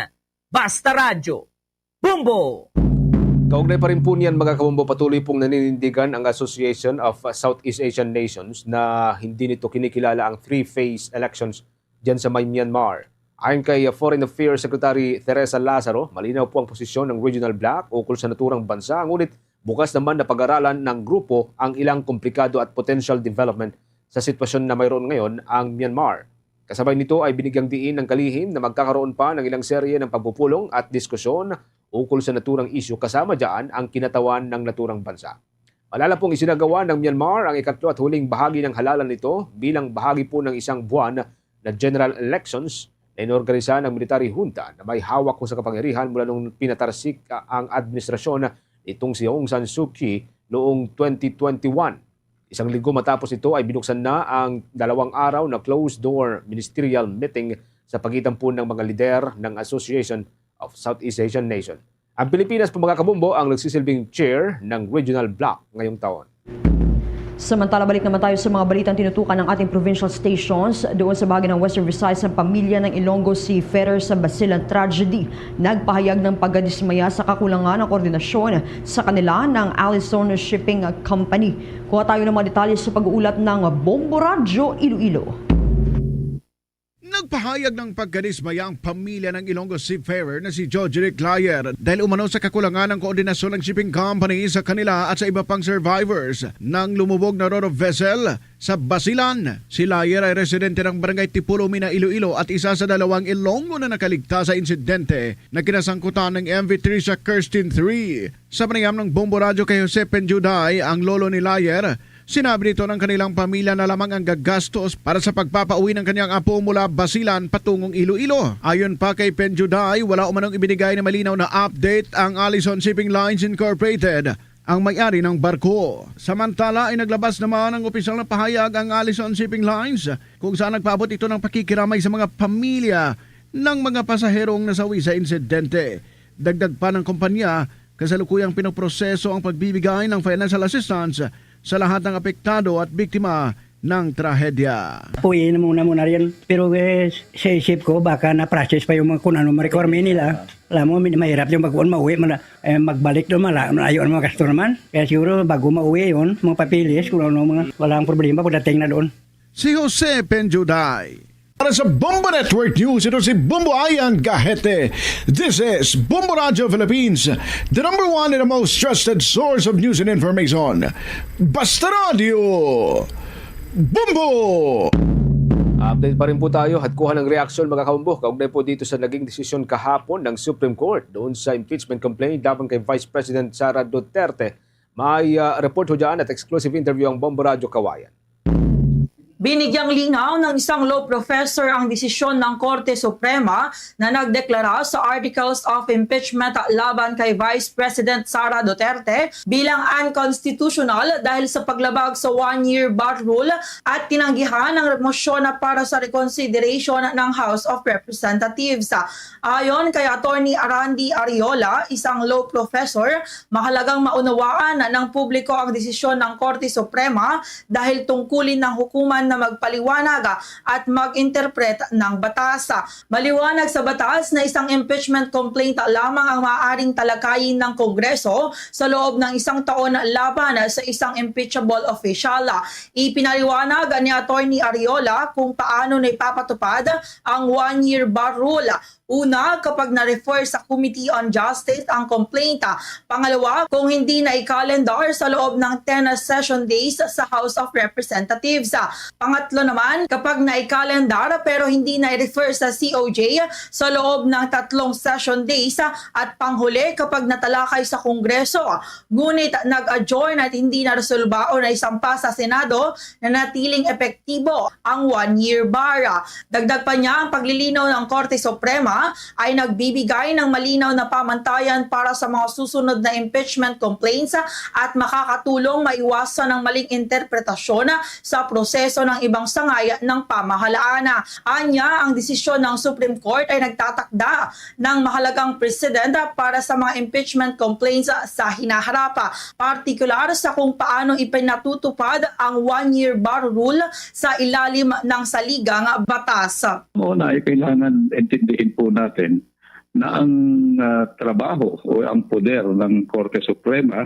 Basta Radio. Bombo! Kaugnay pa rin po niyan mga kabombo, patuloy pong naninindigan ang Association of Southeast Asian Nations na hindi nito kinikilala ang three-phase elections dyan sa Myanmar. Ayon kay Foreign Affairs Secretary Teresa Lazaro, malinaw po ang posisyon ng Regional Bloc ukol sa naturang bansa, ngunit bukas naman na pag-aralan ng grupo ang ilang komplikado at potential development sa sitwasyon na mayroon ngayon ang Myanmar. Kasabay nito ay binigyang diin ng kalihim na magkakaroon pa ng ilang serye ng pagpupulong at diskusyon ukol sa naturang isyu, kasama dyan ang kinatawan ng naturang bansa. Malala pong isinagawa ng Myanmar ang ikatlo at huling bahagi ng halalan nito bilang bahagi po ng isang buwan na general elections na inorganisa ng military junta na may hawak ko sa kapangyarihan mula nung pinatarsik ang administrasyon nitong si Aung San Suu Kyi noong 2021. Isang linggo matapos ito ay binuksan na ang 2 araw na closed-door ministerial meeting sa pagitan po ng mga lider ng Association of Southeast Asian Nations. Ang Pilipinas po mga kabombo ang nagsisilbing chair ng Regional Bloc ngayong taon. Samantala, balik naman tayo sa mga balitang tinutukan ng ating provincial stations. Doon sa bahagi ng Western Visayas, ang pamilya ng Ilonggo Seafarer sa Basilan tragedy nagpahayag ng pagkadismaya sa kakulangan ng koordinasyon sa kanila ng Allison Shipping Company. Kuha tayo ng mga detalye sa pag-uulat ng Bombo Radio Iloilo. Nagpahayag ng pagkadismaya ang pamilya ng Ilonggo Seafarer na si George Clayer dahil umano sa kakulangan ng koordinasyon ng shipping company sa kanila at sa iba pang survivors ng lumubog na ro-ro vessel sa Basilan. Si Layer ay residente ng barangay Tipulo, Mina, Iloilo at isa sa 2 Ilonggo na nakaligtas sa insidente na kinasangkutan ng MV Teresa Kirsten 3. Sa panayam ng Bombo Radio kay Jose Penjuday, ang lolo ni Layer, sinabi nito ng kanilang pamilya na lamang ang gagastos para sa pagpapauwi ng kanyang apo mula Basilan patungong Iloilo. Ayon pa kay Penjuday, wala umanong ibinigay na malinaw na update ang Allison Shipping Lines Incorporated, ang may-ari ng barko. Samantala ay naglabas naman ng opisyal na pahayag ang Allison Shipping Lines kung saan nagpaabot ito ng pakikiramay sa mga pamilya ng mga pasaherong nasawi sa insidente. Dagdag pa ng kumpanya, kasalukuyang pinoproseso ang pagbibigay ng financial assistance sa lahat ng apektado at biktima ng trahedya. Uwi na muna rin. Pero sa isip ko, baka na-process pa yung mga kung ano requirement nila. Alam mo, mahirap yung mauwi, magbalik doon, malayo ang mga kasto naman. Kaya siguro bago mauwi yun, mga papilis, kung ano mga walang problema pagdating na doon. Si Jose Penjuday. Para sa Bombo Network News, ito si Bombo Ayan Gahete. This is Bombo Radio Philippines, the number one and the most trusted source of news and information. Basta Radio! Bombo! Update pa rin po tayo at kuha ng reaksyon mga kabombo. Kaugnay po dito sa naging desisyon kahapon ng Supreme Court doon sa impeachment complaint laban kay Vice President Sara Duterte. May report ho dyan at exclusive interview ang Bombo Radio Kawayan. Binigyang linaw ng isang law professor ang desisyon ng Korte Suprema na nagdeklara sa Articles of Impeachment laban kay Vice President Sara Duterte bilang unconstitutional dahil sa paglabag sa one-year bar rule at tinanggihan ng motion para sa reconsideration ng House of Representatives. Ayon kay Attorney Randy Ariola, isang law professor, mahalagang maunawaan ng publiko ang desisyon ng Korte Suprema dahil tungkulin ng hukuman na magpaliwanag at mag-interpret ng batas. Maliwanag sa batas na isang impeachment complaint lamang ang maaaring talakayin ng Kongreso sa loob ng 1 taon laban sa isang impeachable official. Ipinaliwanag ni Attorney Ariola kung paano na ipapatupad ang one-year bar rule. Una, kapag na-refer sa Committee on Justice ang complaint. Pangalawa, kung hindi na i-calendar sa loob ng 10 session days sa House of Representatives. Pangatlo naman, kapag na i-calendar pero hindi na i-refer sa COJ sa loob ng 3 session days. At panghuli, kapag natalakay sa Kongreso. Ngunit nag-adjourn at hindi na resolba o na isampa sa Senado na natiling epektibo ang one-year bar. Dagdag pa niya ang paglilinaw ng Korte Suprema Suprema ay nagbibigay ng malinaw na pamantayan para sa mga susunod na impeachment complaints at makakatulong maiwasan ng maling interpretasyon sa proseso ng ibang sangay ng pamahalaan. Anya, ang desisyon ng Supreme Court ay nagtatakda ng mahalagang precedent para sa mga impeachment complaints sa hinaharap, partikular sa kung paano ipinatutupad ang one-year bar rule sa ilalim ng saligang batas. Una ay kailangan intindihin po natin na ang trabaho o ang poder ng Korte Suprema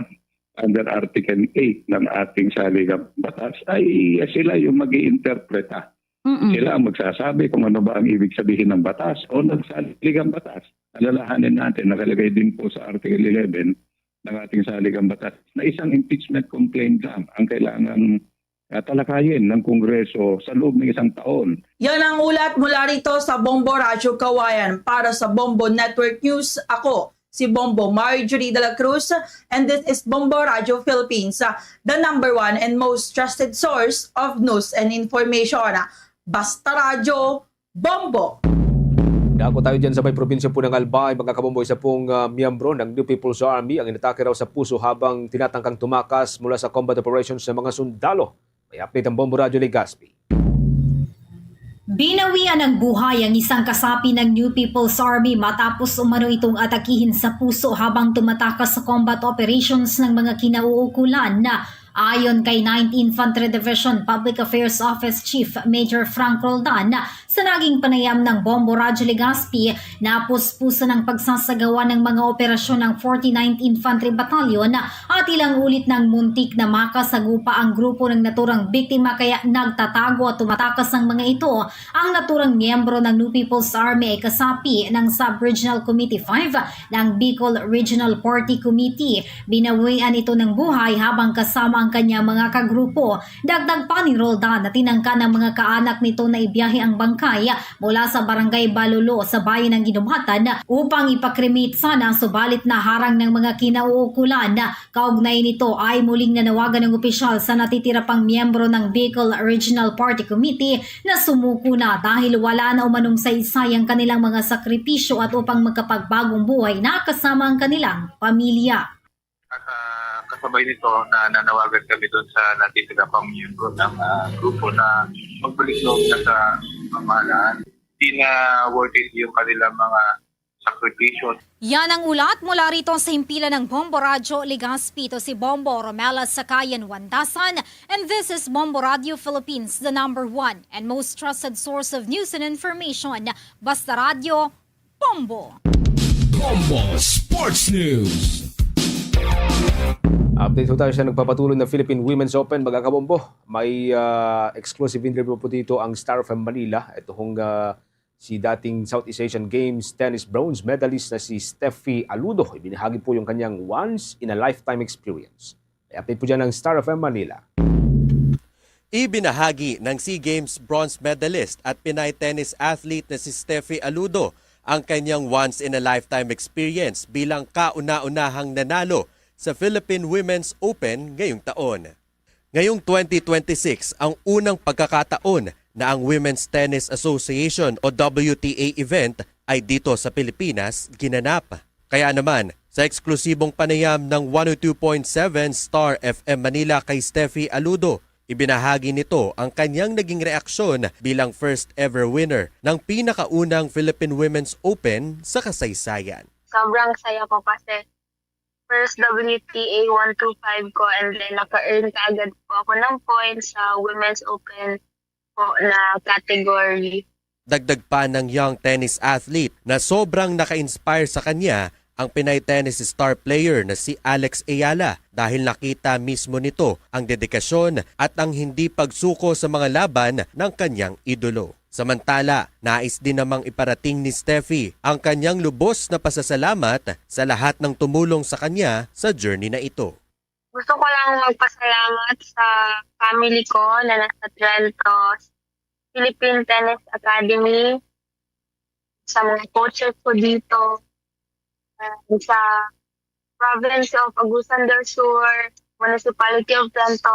under Article 8 ng ating saligang batas ay sila yung mag-iinterpreta. Sila ang magsasabi kung ano ba ang ibig sabihin ng batas o ng saligang batas. Alalahanin natin, nakalagay din po sa Article 11 ng ating saligang batas na isang impeachment complaint lang ang kailangan talakayin ng Kongreso sa loob ng isang taon. Yan ang ulat mula rito sa Bombo Radyo Kawayan. Para sa Bombo Network News, ako si Bombo Marjorie de la Cruz, and this is Bombo Radyo Philippines, the #1 and most trusted source of news and information. Basta Radyo, Bombo! Dako tayo dyan sa may probinsya po ng Albay, mga kabomboy, sa pong miyembro ng New People's Army ang inatake raw sa puso habang tinatangkang tumakas mula sa combat operations ng mga sundalo. May update ang Bombo Radyo Legazpi. Binawian ng buhay ang isang kasapi ng New People's Army matapos umano itong atakihin sa puso habang tumatakas sa combat operations ng mga kinauukulan na ayon kay 9th Infantry Division Public Affairs Office Chief Major Frank Roldan. Sa naging panayam ng Bombo Radyo Legazpi, napuspusan ng pagsasagawa ng mga operasyon ng 49th Infantry Battalion at ilang ulit ng muntik na makasagupa ang grupo ng naturang biktima kaya nagtatago at tumatakas ang mga ito. Ang naturang miyembro ng New People's Army ay kasapi ng Sub-Regional Committee 5 ng Bicol Regional Party Committee. Binawian ito ng buhay habang kasama ang kanyang mga kagrupo. Dagdag pa ni Roldan na tinangka ng mga kaanak nito na ibiyahe ang bangkay mula sa barangay Balulo sa bayan ng Ginubatan upang ipakremate sana, subalit na harang ng mga kinauukulan. Kaugnay nito ay muling nanawagan ng opisyal sa natitira pang miyembro ng Bicol Regional Party Committee na sumuko na dahil wala na umanong saysay ang kanilang mga sakripisyo at upang magkapagbagong buhay na kasama ang kanilang pamilya. Kasabay nito na nanawagan kami doon sa natitira pang miyembro ng grupo na magbalik loob na sa pamahalaan. Hindi na worth it yung kanilang mga sakripisyo. Yan ang ulat mula rito sa himpilan ng Bombo Radyo Legazpi. Ito si Bombo Romela Sakayan Wandasan, and this is Bombo Radio Philippines, the #1 and most trusted source of news and information. Basta Radio, Bombo! Bombo Sports News! Update po tayo sa nagpapatuloy na Philippine Women's Open, mga kabombo. May exclusive interview po dito ang Star of Manila. Ito hong si dating Southeast Asian Games tennis bronze medalist na si Steffi Aludo. Ibinahagi po yung kanyang once-in-a-lifetime experience. May update po dyan ng Star of Manila. Ibinahagi ng SEA Games bronze medalist at Pinay tennis athlete na si Steffi Aludo ang kanyang once-in-a-lifetime experience bilang kauna-unahang nanalo sa Philippine Women's Open ngayong taon. Ngayong 2026, ang unang pagkakataon na ang Women's Tennis Association o WTA event ay dito sa Pilipinas ginanap. Kaya naman, sa eksklusibong panayam ng 102.7 Star FM Manila kay Steffi Aludo, ibinahagi nito ang kanyang naging reaksyon bilang first ever winner ng pinakaunang Philippine Women's Open sa kasaysayan. Sobrang saya ko kasi first WTA 125 ko and then naka-earn kaagad po ako ng points sa Women's Open po na category. Dagdag pa ng young tennis athlete na sobrang naka-inspire sa kanya ang Pinay tennis star player na si Alex Ayala dahil nakita mismo nito ang dedikasyon at ang hindi pagsuko sa mga laban ng kanyang idolo. Samantala, nais din namang iparating ni Steffi ang kanyang lubos na pasasalamat sa lahat ng tumulong sa kanya sa journey na ito. Gusto ko lang magpasalamat sa family ko na nasa Treltos, Philippine Tennis Academy, sa mga coaches ko dito, sa Province of Agusan del Sur, Municipality of Trento,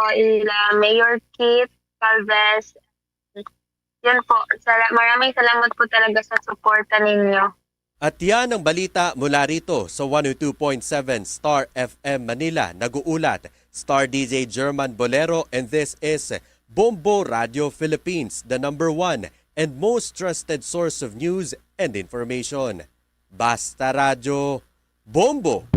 Mayor Kit Calvez. Yan po, maraming salamat po talaga sa suporta ninyo. At yan ang balita mula rito sa 102.7 Star FM Manila. Nag-uulat, Star DJ German Bolero, and this is Bombo Radio Philippines, the #1 and most trusted source of news and information. Basta Radyo, Bombo!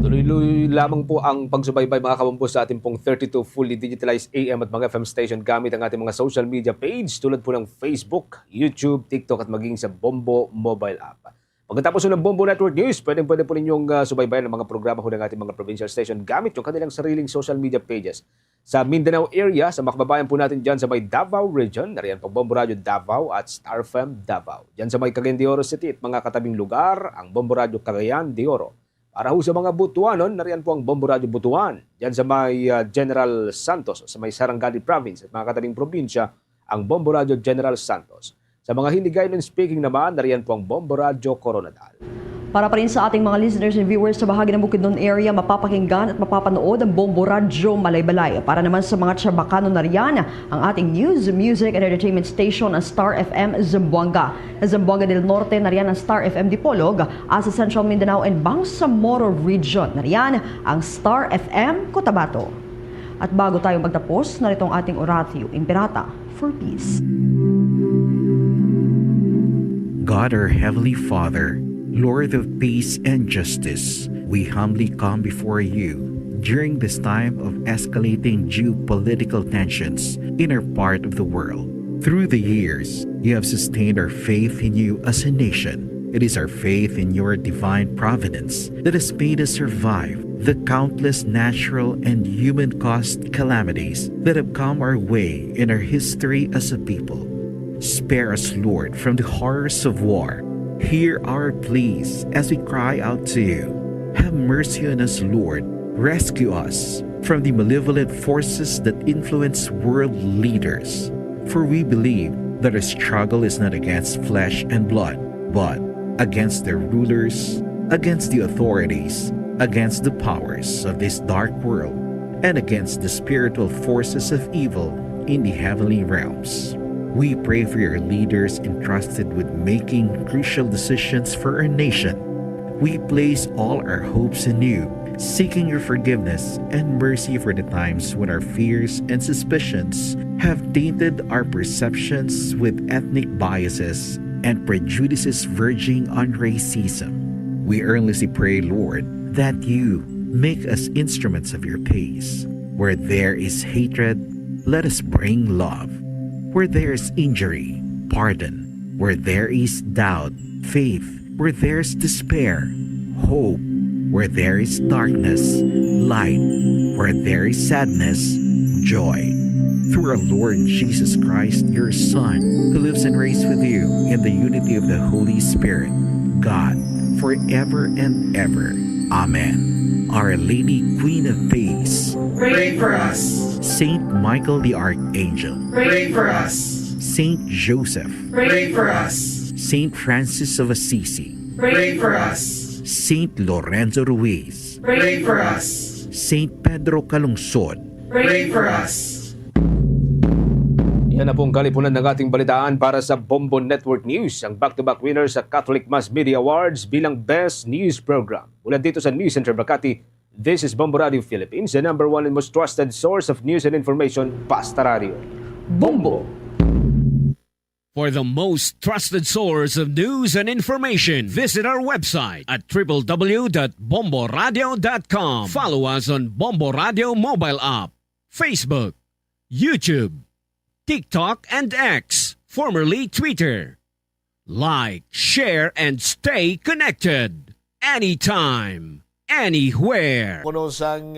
Tuloy-tuloy lamang po ang pagsubaybay mga kabombo sa ating pong 32 fully digitalized AM at mga FM station gamit ang ating mga social media page tulad po ng Facebook, YouTube, TikTok at maging sa Bombo mobile app. Pagkatapos ng Bombo Network News, pwede po ninyong subaybayan ang mga programa ho ng ating mga provincial station gamit yung kanilang sariling social media pages. Sa Mindanao area, sa mga kababayan po natin dyan sa may Davao Region, nariyan po Bombo Radio Davao at Star FM Davao. Dyan sa may Cagayan de Oro City at mga katabing lugar, ang Bombo Radio Cagayan de Oro. Para ho sa mga Butuanon, nariyan po ang Bombo Radio Butuan. Diyan sa may General Santos, sa may Sarangani Province at mga katabing probinsya, ang Bombo Radio General Santos. Sa mga hindi Gayon speaking naman, nariyan po ang Bombo Radio Coronadal. Para pa rin sa ating mga listeners and viewers sa bahagi ng Bukidnon area, mapapakinggan at mapapanood ang Bombo Radio Malaybalay. Para naman sa mga Chabacano nariyan, ang ating news, music and entertainment station ang Star FM Zamboanga. Sa Zamboanga del Norte, nariyan ang Star FM Dipolog. Sa Central Mindanao and Bangsamoro Region, nariyan ang Star FM Cotabato. At bago tayo magtapos, narito ang ating oratio, Imperata for Peace. God, our Heavenly Father, Lord of peace and justice, we humbly come before you during this time of escalating geopolitical tensions in our part of the world. Through the years, you have sustained our faith in you as a nation. It is our faith in your divine providence that has made us survive the countless natural and human-caused calamities that have come our way in our history as a people. Spare us, Lord, from the horrors of war. Hear our pleas as we cry out to you. Have mercy on us, Lord. Rescue us from the malevolent forces that influence world leaders. For we believe that our struggle is not against flesh and blood, but against the rulers, against the authorities, against the powers of this dark world, and against the spiritual forces of evil in the heavenly realms. We pray for your leaders entrusted with making crucial decisions for our nation. We place all our hopes in you, seeking your forgiveness and mercy for the times when our fears and suspicions have tainted our perceptions with ethnic biases and prejudices verging on racism. We earnestly pray, Lord, that you make us instruments of your peace. Where there is hatred, let us bring love. Where there is injury, pardon. Where there is doubt, faith. Where there is despair, hope. Where there is darkness, light. Where there is sadness, joy. Through our Lord Jesus Christ, your Son, who lives and reigns with you in the unity of the Holy Spirit, God, forever and ever. Amen. Our Lady, Queen of Peace, Pray for us. Saint Michael the Archangel, Pray for us. Saint Joseph, Pray for us. Saint Francis of Assisi, Pray for us. Saint Lorenzo Ruiz, Pray for us. Saint Pedro Calungsod, Pray for us. Yan na pong kalipunan ng ating balitaan para sa Bombo Network News, ang back-to-back winner sa Catholic Mass Media Awards bilang Best News Program. Mula dito sa News Center Makati, this is Bombo Radio Philippines, the #1 and most trusted source of news and information, Basta Radio. Bombo! For the most trusted source of news and information, visit our website at www.bomboradio.com. Follow us on Bombo Radio mobile app, Facebook, YouTube, TikTok, and X, formerly Twitter. Like, share, and stay connected. Anytime, anywhere. Kuno sang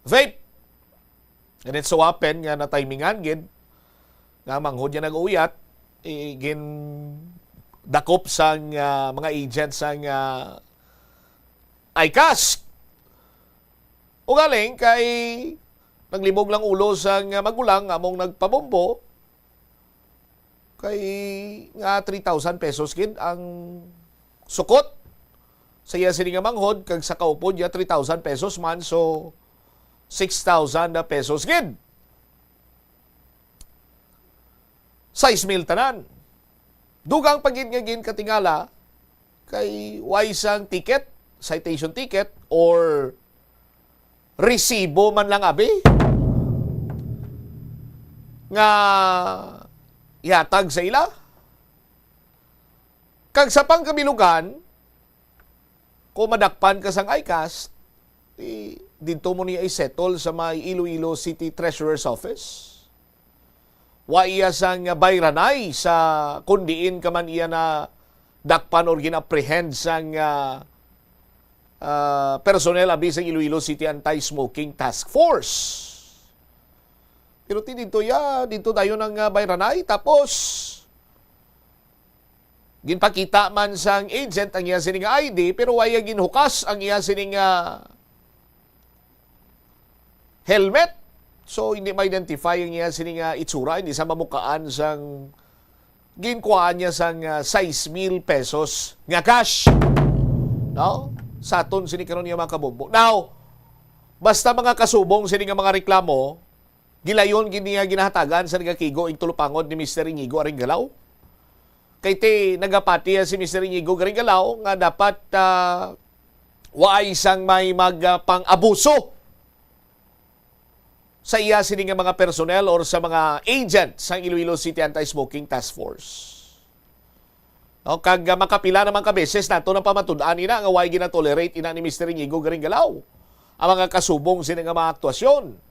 vape. Ganit so happen nga na timingan gid nga manghod niya nag-uyat gin dakop sang mga agents sang ICAS. O galing kay naglibog lang ulo sang magulang among nagpabombo kay nga 3,000 pesos gid ang sukot sa iya sini nga manghod kag sa kaupod ya 3,000 pesos man, so 6,000 na pesos gid. 6,000 tanan. dugang pagin nga gin katingala kay waisang ticket, citation ticket or resibo man lang abi nga ihatag sa ila. Kag sa pangkamilugan, kung madakpan ka sang ICAS, dito mo niya i-settle sa may Iloilo City Treasurer's Office. Wa iya sang bayranay sa kundiin ka man iya na dakpan or ginaprehend sang personnel abi sa Iloilo City Anti-Smoking Task Force. Pero dito tayo ng bayranay. Tapos, ginpakita man sang agent ang iya sining ID, pero waya ginhukas ang iya sining helmet. So, hindi ma-identify ang iya sining itsura, hindi sa mamukaan sang ginkuhaan niya sang 6,000 pesos nga cash. No? Sa aton sining karon niya mga kabombo. Now, basta mga kasubong sining mga reklamo, gilayon giniya ginahatagan sa nagakigo ing tulupangod ni Mr. Inigo Aringgalaw. Kay te nagapati si Mr. Inigo Aringgalaw nga dapat waay isang may magpang-abuso sa iya sining mga personnel or sa mga agent sa Iloilo City Anti-Smoking Task Force. No, kag makapila naman ka beses nato nang pamatud-an ina nga way ginatolerate ina ni Mr. Inigo Aringgalaw ang mga kasubong sining mga aktwasyon.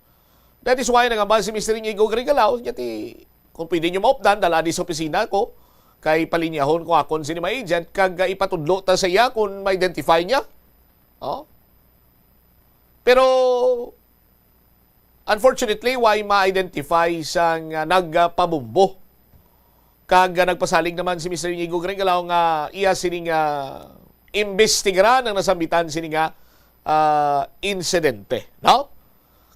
That is why nangamba si Mr. Inigo Aringgalaw yati kung pwede nyo maupdan dala di sa opisina ko kay palinyahon ko akon sini mga agent kag ipatudlo ta sa iya kung ma-identify niya. Oh. Pero unfortunately, why ma-identify sang nagpabumbo. Kag nagpasalig naman si Mr. Inigo Aringgalaw nga iya sining imbestigaran ang nasambitan sining insidente. No?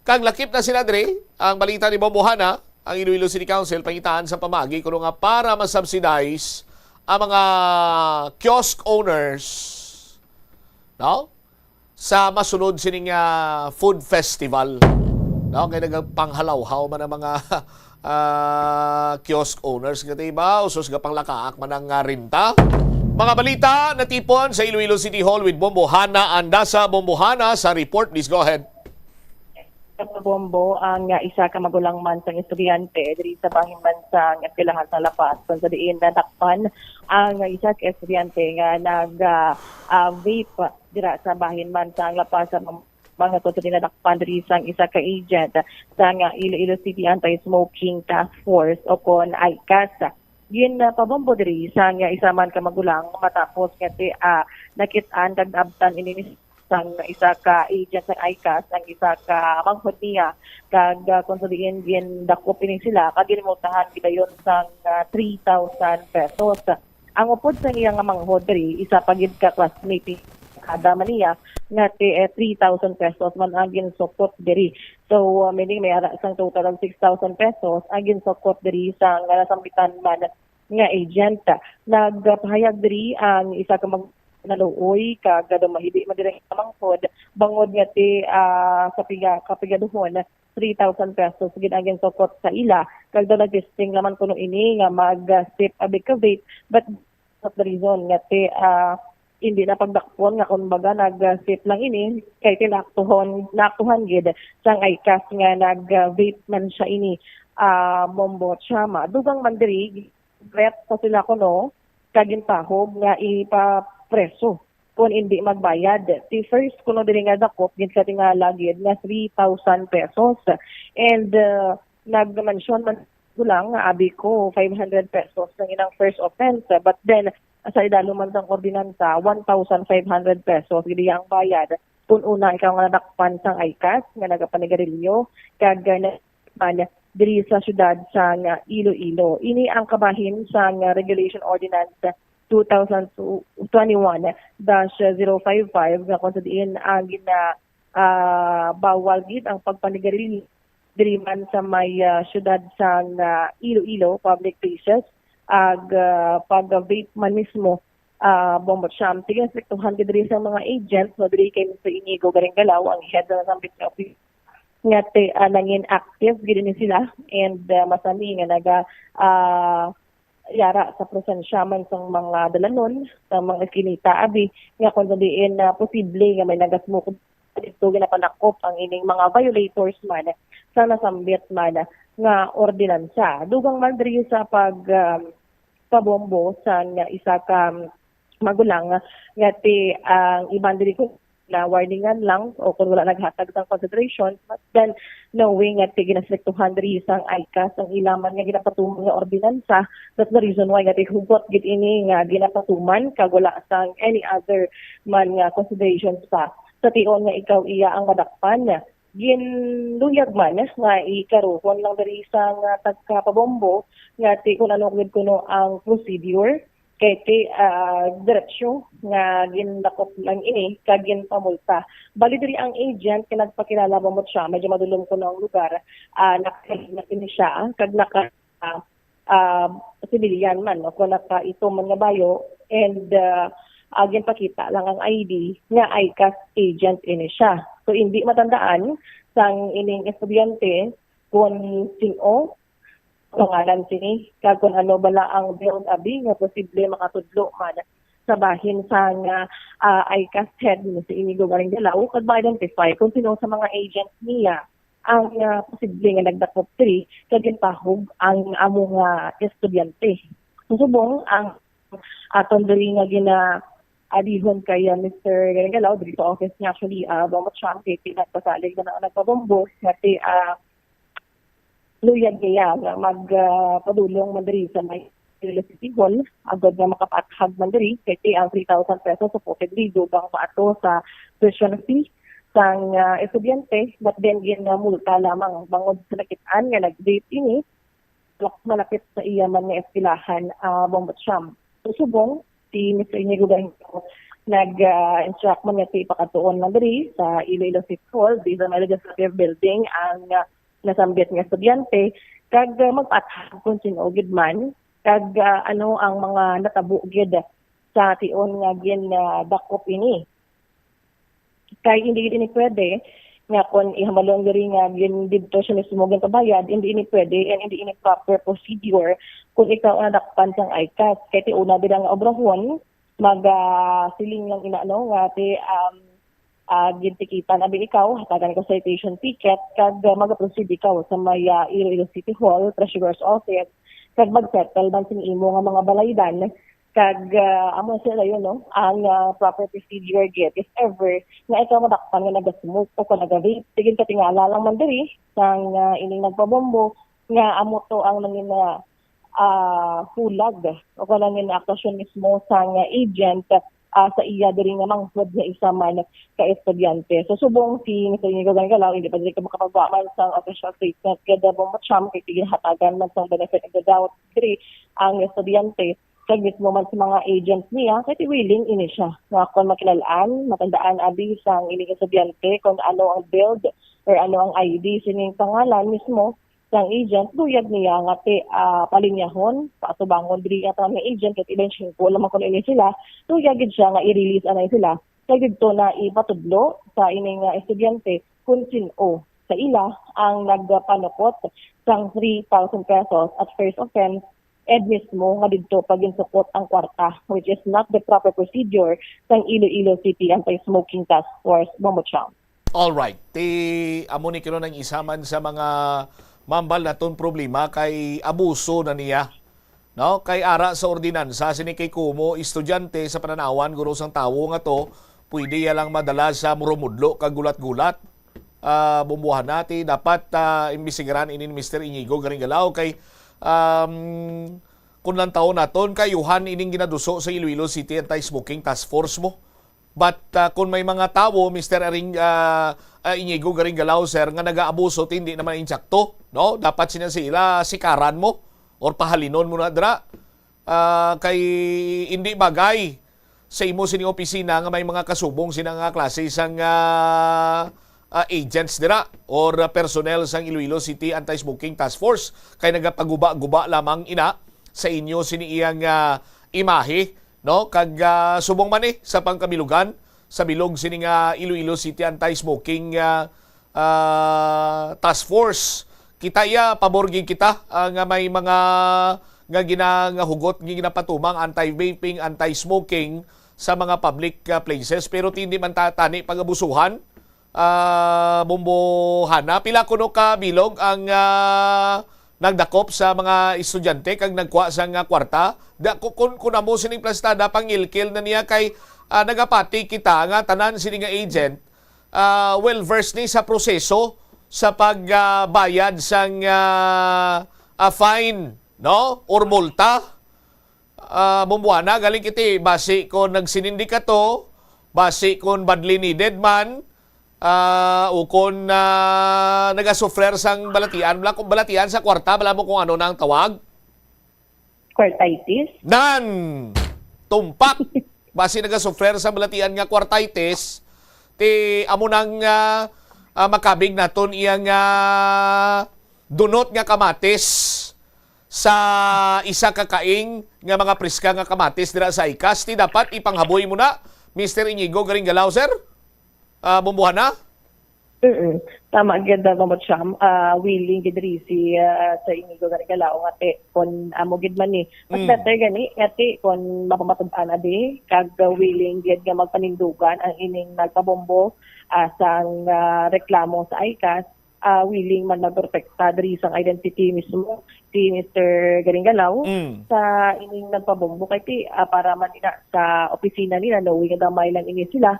Kag lakip na sinadre, ang balita ni Bombohana, ang Iloilo City Council, pangitaan sa pamagi kuno nga para ma-subsidize ang mga kiosk owners, no? Sa masunod sining food festival. No, kaya nagpanghalawhaw man ang mga kiosk owners nga ba? Usos nga panglakaak man ang rinta. Mga balita na tipon sa Iloilo City Hall with Bombohana Andasa. Bombohana sa report. Please go ahead. Bombo ang isa ka magulang man sang estudyante diri sa bahin man sang eskwelahan sa Lapas kung sa diin nadakpan ang isa ka estudyante nga nag-vape dira sa bahin man sang Lapas sa mga kontra dinadakpan diri sang isa ka agent sa Iloilo City Anti-Smoking Task Force o kon ICAS. Gin pabombo diri sang isa man ka magulang matapos nga nakit-an dagabtan ini sang isa ka agent sa ICAS ang isa ka manghod niya kag konsuliin gin dakop ini sila kag ginimutahan gidayon sang 3,000 pesos. Ang upod sa iya nga manghod diri isa pa gid ka classmate kada man niya nga 3,000 pesos man ang ginsukot diri. So meaning may ara sang total of 6,000 pesos ang ginsukot diri sang nasambitan man nga agent. Nagpahayag diri ang isa ka naluoy kag mahidi man diri manghod bangod nga sa kapigaduhon 3,000 pesos gid ang ginsukot sa ila kag daw nag-testing naman kuno ini nga mag-sip abikavate but not the reason nga hindi na pagdakpon nga kumbaga nag-sip lang ini kay tinaktuhan gid sang ICAS nga nag-vape man siya ini bombo chama dugang man diri threat sa sila kuno kagin tahog nga preso kung hindi magbayad. The first kuno diri nga dakop gid sa tingala gid nga 3,000 pesos and nag-mention man gulang nga abi ko 500 pesos ang inang first offense but then sa idalo man sang ordinansa 1,500 pesos gid ang bayad kung una ikaw nga nadakpan sang ICAS nga nagapanigarilyo kag man diri sa syudad sang Iloilo. Ini ang kabahin sang Regulation Ordinance 2021-055 nga kung sa diin ang bawal gid ang pagpanigarilyo diri man sa may syudad sang Iloilo public places ag pag-vape man mismo bombo sham tige inspektuhan gid diri sa mga agents no diri kay Mr. Inigo Aringgalaw ang head ng Sambit Office nga nangin active gid ni sila and masami nga naga yara sa presensya man sa mga dalanon, sa mga kinita abi nga kung diin na posible nga may nagasmukod dito ginapanakop ang ining mga violators man sa nasambit man nga ordinansa. Dugang man diri sa pabombo sa isa ka magulang nga ti ang iban diri ko na warningan lang o kung wala naghatag ng consideration, but then knowing nga ti ginaselektuhan diri sang ICAS ang ilaman nga ginapatuman nga ordinansa, that's the reason why nga ti hugot gid ini nga ginapatuman kag wala sang any other man nga considerations pa. Sa tion nga ikaw iya ang madakpan niya, ginluyag man nga ikaruhon lang diri sa nga tagkapabombo nga ti kung ano gid kuno ang procedure kay ti diretsyo nga ginlakop lang ini kag ginpamulta. Bali diri ang agent kinagpakilala mo siya, medyo madulom ko ang lugar, nakakilala kini siya kag naka civilian man o kung naka ito man nga bayo and ginpakita lang ang ID nga ICAS agent ini siya. So hindi matandaan sang ining estudyante kung sino pangalan sini kag kung ano bala ang build abi nga posible makatudlo man sa bahin sa nga ICAS head ni si Inigo Garinggalao kag ma-identify kung sino sa mga agents niya ang posible nga nagdakop diri kag ginpahog ang amo nga estudyante. Susubong ang aton diri nga adihon kay Mr. Garinggalao diri sa office niya actually bomot siya kay pinagpasalig na nagpabombo ngati luyag niya nga magpadulong man diri sa may City Hall agad nga makapathag man diri kay ang 3,000 pesos supported diri dugang paato sa tuition fee sang estudyante but then multa lamang bangod sa nakitaan nga nag-date ini malapit sa iya man nga estilahan bomot siyam. Susubong si Mr. Inigo Garinggalao nag-instruct man nga si pakatuon man diri sa Iloilo City Hall di sa may legislative building ang nasambit nga estudyante kag magpaathag kung sino gid man kag ano ang mga natabo gid sa tion nga dakop ini. Kay hindi gid ini pwede nga kung ihamalon diri nga didto siya mismo kabayad, hindi ini pwede and hindi ini proper procedure kung ikaw ang nadakpan sang ICAS. Kay ti una bidang obrahon siling lang inaano nga ti gintikitan abi ikaw hatagan ko citation ticket kag mag-proceed ikaw sa may Iloilo City Hall Treasurer's Office kag mag-settle man sin imo nga mga balaydan kag amo sila yun no ang proper procedure get if ever nga ikaw madakpan nga nagasmoke o kung nagavape tigin ka tingala lang man diri sang ining nagpabombo nga amo to ang nangin hulag o kung nangin aktwasyon mismo sang agent sa iya diri nga manghod nga isa man ka estudyante. So subong si Mr. Inigo Garinggalao hindi pa diri ka makapagwa man sa official statement kada bomot siyam kay tigil hatagan man sa benefit of the doubt diri ang estudyante kag mismo man sa mga agents niya kay willing ini siya nga kung makilalaan matandaan abi sang ining estudyante kung ano ang build or ano ang ID sining pangalan mismo sang agent luyag niya nga palinyahon patubangon diri ata nga agent ket eventually ko lamang kun ini sila luyag gid siya nga i-release anay sila kay didto na ipatudlo sa ining estudyante kung sino sa ila ang nagpanukot sang 3,000 pesos at first offense ed mismo nga didto paginsukot ang kwarta which is not the proper procedure sang Iloilo City Anti-Smoking Task Force Bomotcham. All right. Amo ni kino nang isaman sa mga mambal naton problema kay abuso na niya. No? Kay ara sa ordinansa sini kay kumo estudyante sa pananawan guro sang tawo nga to pwede ya lang madala sa murumudlo kag gulat-gulat. Bumbuhan natin dapat imbisigaran ini ni Mr. Inigo Garinggalao kay kung lang taon naton kayuhan ining ginaduso sa Iloilo City Anti-Smoking Task Force mo. But kung may mga tao, Mr. Inigo Garinggalao, sir, nga nag-aabuso, hindi naman insakto, no? Dapat sila sikaran mo or pahalinon mo na dra. Kay hindi bagay sa imo sining opisina nga may mga kasubong sina nga klase sang agents dira or personnel sang Iloilo City Anti-Smoking Task Force kay nagapaguba-guba lamang ina sa inyo sini iyang imahe. No kag subong man sa pangkamilugan sa bilog sini nga Iloilo City Anti-Smoking Task Force kita pabor gid kita nga may mga nga ginangahugot, ginapatumang anti-vaping, anti-smoking sa mga public places. Pero hindi man tani pag-abusuhan. Bumbuhana. Pila kuno ka bilog ang nagdakop sa mga estudyante kag nagkuha sa nga kwarta. Kung amo sining plastada pangilkil na niya kay nagapati kita nga tanan sini nga agent well-versed ni sa proseso sa pagbayad sang fine, no? Or multa. Bumbuana, galing kiti, basi kung nagsinindikato, basi kung badly needed man, o kung nagasufrer sang balatian, kung balatian sa kwarta, bala mo kung ano na ang tawag? Quartitis? Nan! Tumpak! Basi nagasufrer sa balatian nga quartitis, ti amo nang makabig naton iyang dunot nga kamatis sa isa kakaing nga mga priska nga kamatis dira sa ICAS. Ti dapat ipanghaboy mo na, Mr. Inigo Garing Galaw, sir? Bumbuhan na? Tama gid mo siya willing gid si sa Inigo Garigalaw nga te kon amo gid man ni mas better gani ngati kon mapamatud-an adi kag willing gid nga magpanindugan ang ining nagpabombo sang reklamo sa ICAS, willing man magprotekta diri sang identity mismo si Mr. Garinggalaw sa ining nagpabombo kay ti para man ina sa opisina nila knowing nga damay lang ini sila.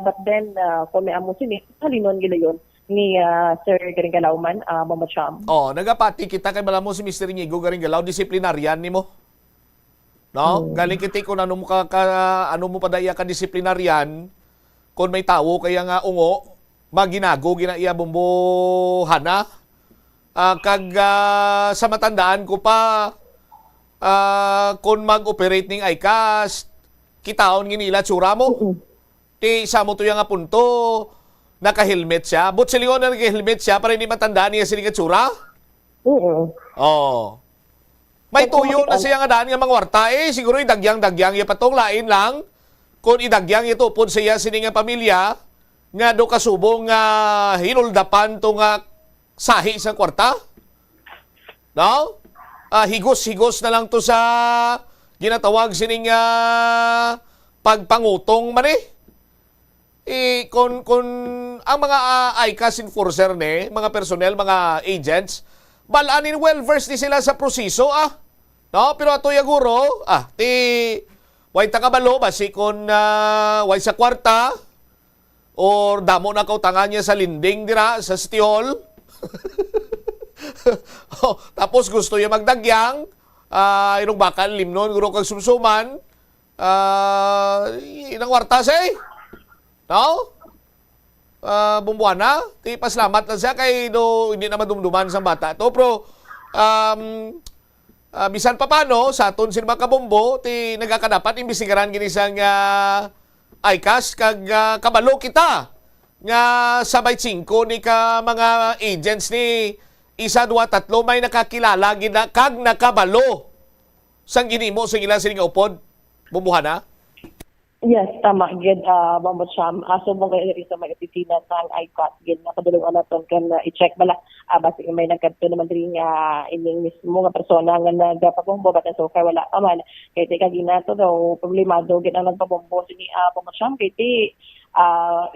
But then kung may amo sini halinon gila yon ni Sir Garinggalaw man Mama Cham. Nagapati kita kay bala mo si Mr. Inigo Garinggalaw, disiplinaryan nimo. No? Galing kiti kung ano mo ano mo padaya ka disiplinaryan kung may tawo kaya nga ungo maginago ginaiya bumbuhana. Kag sa matandaan ko pa kung mag-operate ning ICAS kitaon ginila tsura mo. Ti sa mo to yung nga punto naka-helmet siya. But silingon na naka-helmet siya para hindi matandaan niya siling tsura? May tuyo na siya nga daan nga mga warta siguro idagyang-dagyang iya patong lain lang kung idagyang ito po siya sining nga pamilya nga do kasubong hinuldapan to nga sahi sa kwarta. No? Higos-higos na lang to sa ginatawag sining pagpangutong man kung ang mga ICAS enforcer mga personnel, mga agents, balanin well-versed ni sila sa proseso No? Pero ato yaguro, way takabalo, basi kung way sa kwarta, or damo na kautangan niya sa linding dira, sa stihol, tapos gusto niya magdagyang, inong bakal, limnon, guro kag sumsuman, inang kwarta siya No? Bumbuan na, ti paslamat lang siya, kay hindi na madumduman sa bata to, pero, bisan pa paano, sa aton sila makabombo, ti nagkakadapat, imbisigaran ginisang ICAS, kag kabalo kita, nga sabay 5 ni ka mga agents ni 1, 2, 3, may nakakilala, kag nakabalo, sang ginimo, sa ilang siling upod, bumbuhan na? Yes, tama gid Mama Cham. So mo kay sa mga opisina ng ICAS gid nakadulong naton kan i-check bala basi may nagkadto naman diri nga ining mismo nga persona nga nagpabombo but so far wala pa man kay ti kaginato daw problemado gid ang nagpabombo sini Mama Cham kay ti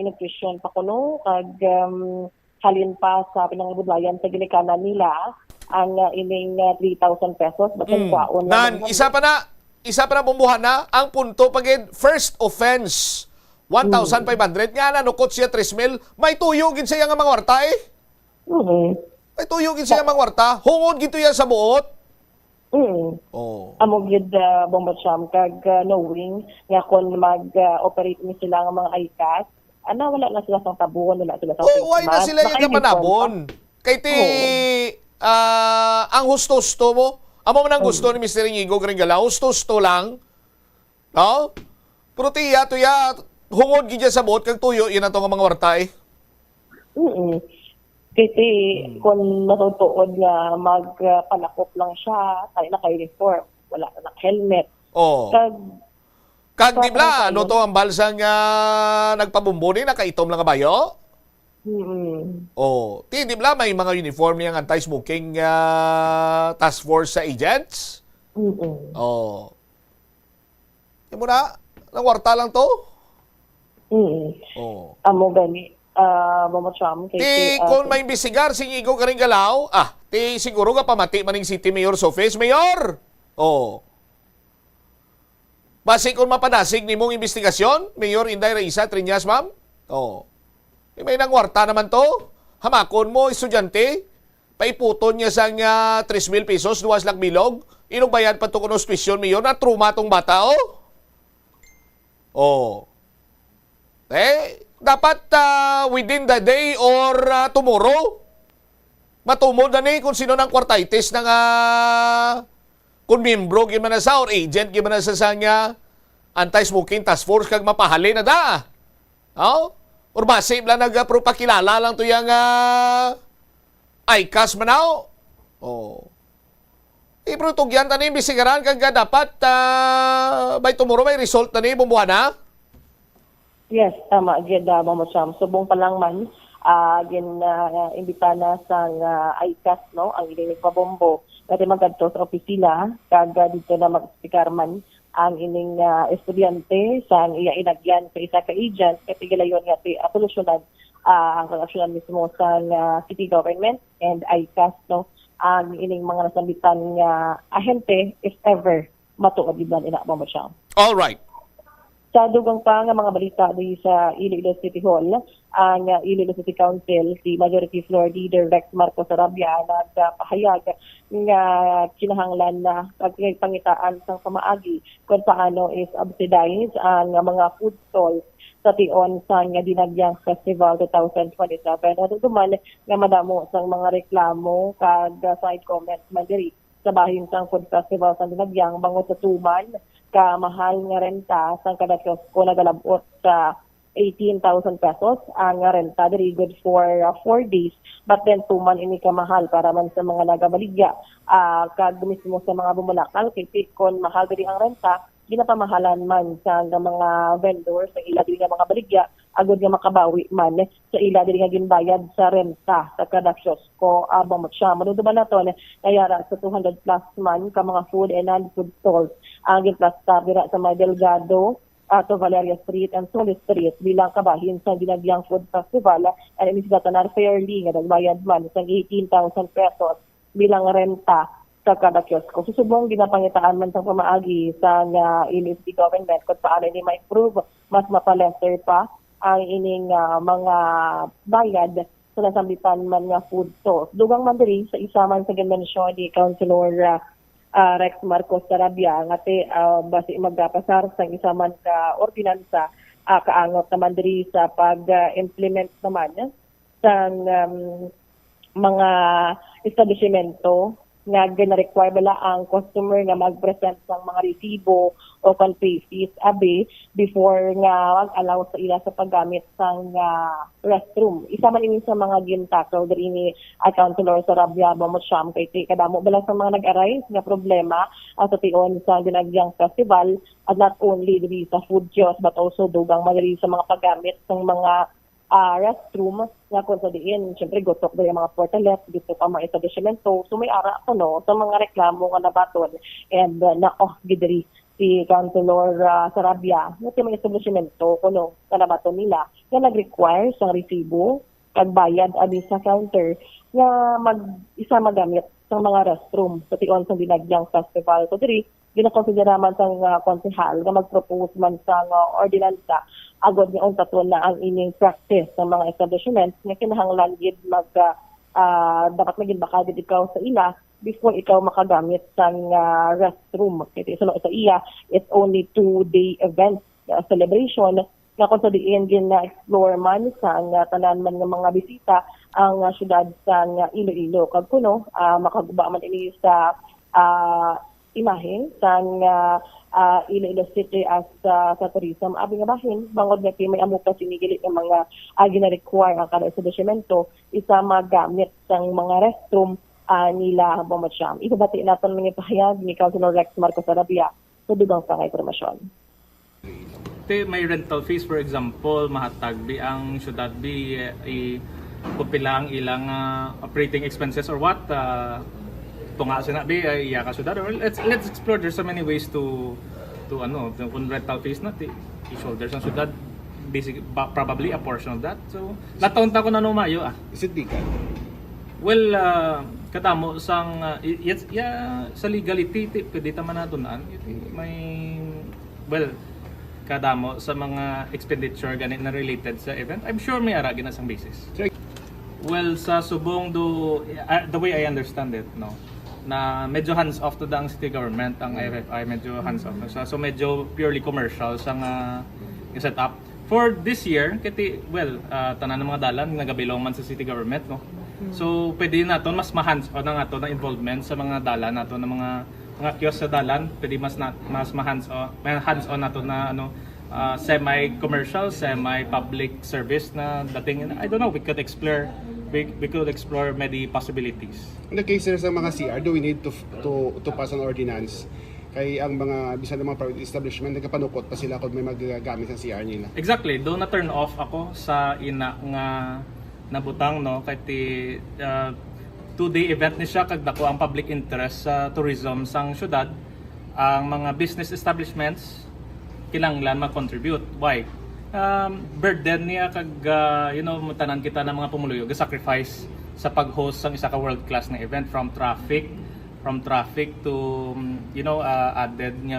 in-question pa kuno kag halin pa sa pinangibudlayan sa ginikanan nila ang ining 3,000 pesos but kwaon nan isa pa na bumbuhan na, ang punto pagid first offense, 1,500 nga na, nukot siya 3,000, may tuyogin siya nga mga warta May tuyogin siya nga mga warta, hungod gito yan sa buot. Amo gid Bomba Cham, kag knowing nga kung mag-operate ni sila nga mga ICAS, wala na sila sang tabon, wala sila sang why na sila yung kapanabon? Kay ti, ang husto-husto mo, amo man ang gusto ni Mr. Inigo Garinggalaw, gusto lang. No? Pero tiya, hungod gidya sa bot, kag tuyo, yun na itong mga warta Kasi kung natutuod nga magpalakop lang siya, tayo na kay reform, wala na helmet. Kag di bla, ano to ang balsang nagpabumbo ni, nakaitom lang nga bayo? Di bla, may mga uniform niyang anti-smoking task force sa agents? Oh. Di mo na? Nang warta lang to? Oh. Amo gani. Mamacham. Ti, kung may imbisigar, singigo ka rin galaw, ti siguro ka pamati maning City Mayor's Office. Mayor! Oh. Base kung mapanasig ni mong investigasyon, Mayor Inday Raisa Triñas, ma'am? Oh. May nangwarta naman to. Hamakon mo, estudyante. Paiputon niya sa 3,000 pesos, 2 lang bilog. Inong bayad pa ito kung hospital, Mayor, na truma tong bata, oh. Oh. Dapat within the day or tomorrow, matumod na ni kung sino ng kwartaitis ng kung membro gimana sa or agent gimana sa sanya anti-smoking task force kag mapahalin na da. Oh? Or base bla nagpropakilala lang to yung ICAS manaw. Oh. Iprotugyan tani bisigaran kag dapat by tomorrow may result na ni bumbuhan na. Yes, tama. Gid mo siyam. Subong pa lang man, imbita na sa ICAS, no? Ang ining pabombo. Kasi magkadto sa opisina, kaga dito na mag-speaker man ang ining estudyante sa iya inagyan sa isa ka agent. Kasi gilayon nga solusyonan ang reaksyonan mismo sa city government and ICAS, no? Ang ining mga nasambitan nga ahente, if ever, matuod iban ina mo siyam. All right. Sa dugang pa nga mga balita di sa Iloilo City Hall, ang Iloilo City Council, si Majority Floor Leader Rex Marcos Sarabia nagpahayag nga kinahanglan na pagpangitaan sang pamaagi kung paano is subsidize ang mga food stalls sa tion sa Dinagyang Festival 2027. At duman nga madamo sang mga reklamo kag side comments man diri sa bahin sang food festival sa Dinagyang bangod sa tuman ka mahal nga renta sa kada kiosko nagalabot sa 18,000 pesos ang renta diri good for 4 days, but then tuman ini ka mahal para man sa mga nagabaligya kag mismo sa mga bumulakal kay kon mahal diri ang renta ginapamahalan man sa mga vendors sa ila diri nga mga baligya agud nga makabawi man sa ila diri nga ginbayad sa renta sa kada kiosko abang siya manuduman nato nayara sa 200 plus man ka mga food and non-food stalls ang ginplasta dira sa mga Delgado to Valeria Street and Solis Street bilang kabahin sa Dinagyang Food Festival and inisgatanar fairly nga nagbayad man sa 18,000 pesos bilang renta sa kada kiosko. Susubong ginapangitaan man sa pamaagi sa Iloilo City Government kung paano ini ma-improve, mas mapalester pa ang ining mga bayad sa nasambitan man nga food stalls. Dugang man diri sa isa man sa ginmensyon ni Councilor Rex Marcos Sarabia nga basi magpasar sa isa man ka ordinansa kaangot naman diri sa pag-implement naman sa mga establishmento nga gina-require bala ang customer nga mag-present ng mga resibo o pay fees before nga mag-allow sa ila sa paggamit sang restroom. Isa man ini sa mga gintackle diri ni Councilor Sarabia Bamosyam kay kadamo bala sa mga nag-arise nga problema sa tion sa Dinagyang Festival at not only diri sa food kiosk but also dugang man diri sa mga paggamit ng mga restroom nga kung sa diin, siyempre gutok na yung mga portalet, gusto pa mga establishmento. So may ara ko no, sa mga reklamo nga nabaton. And gidiri si Councilor Sarabia, nga mga establishmento kuno nga nabaton nila, nga nag-require sa resibo, kagbayad abi sa counter, nga isa magamit sa mga restroom sa tion sa Dinagyang Festival. So diri, ginakonsidera man sa konsehal nga mag-propose man sa ordinansa agad nga taton na ang ining practice sa mga establishments nga kinahanglan gid dapat maging baka gid ikaw sa ila before ikaw makagamit sa restroom. Kaya sa iya, it's only 2-day event celebration nga kung sa diin gina-explore man sa tanan man nga mga bisita ang syudad sa Iloilo. Kag kuno makaguba man ini sa imahe sa Iloilo City as sa tourism. Abi nga bahin, bangod nga may amuka sinigilit ng mga gina-require ang kada establishmento isa magamit sang mga restroom nila Bamosyam. Ibabati natin mga pahayag ni Councilor Rex Marcos Sarabia sa dugang sa informasyon. May rental fees, for example, mahatag bi ang syudad bi kupila ang ilang operating expenses or what tunga sinabi ay iya ka syudad. Or let's explore. There's so many ways to kung rental fees na i-shoulder sa syudad. Probably a portion of that. So, lataon-ta ko na numayo Is it legal? Well, katamo sang sa legality pwede ta man natunan. Kadamo sa mga expenditure ganit na related sa event. I'm sure may ara gina sang basis. Well, sa subong the way I understand it, no, na medyo hands off to ang city government, ang IFFI medyo hands off. So medyo purely commercial sang set up. For this year, tanan ng mga dalan nagabilong man sa city government, no. So pwede naton mas ma-hands on ang ato na involvement sa mga dalan nato na mga kiosk sa dalan, pwede mas ma-hands on nato na semi-commercial, semi-public service na dating. I don't know, we could explore many possibilities. In the case sa mga CR, do we need to pass an ordinance? Kay ang mga bisan ng mga private establishment nagkapanukot pa sila kung may magagamit sa CR nila. Exactly, do na turn off ako sa ina nga nabutang, no, kay two-day event ni siya kag dako ang public interest sa tourism sang syudad. Ang mga business establishments kinahanglan mag-contribute. Why? Burden niya kag tanan kita ng mga pumuluyo ga-sacrifice sa pag-host sang isa ka world-class na event, from traffic to added nga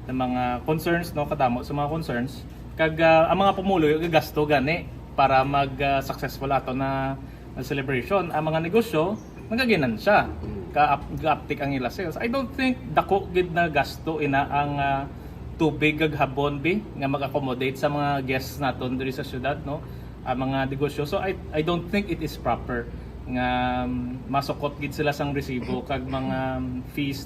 mga concerns, no, kadamo sa mga concerns kag ang mga pumuluyo gagasto gani para mag-successful ato na celebration. Ang mga negosyo nagaginan siya ka-uptick ang ila sales. I don't think dako gid na gasto ina ang tubig kag habon nga mag-accommodate sa mga guests naton diri sa syudad, no, ang mga negosyo. So I don't think it is proper nga masukot gid sila sang resibo kag mga fees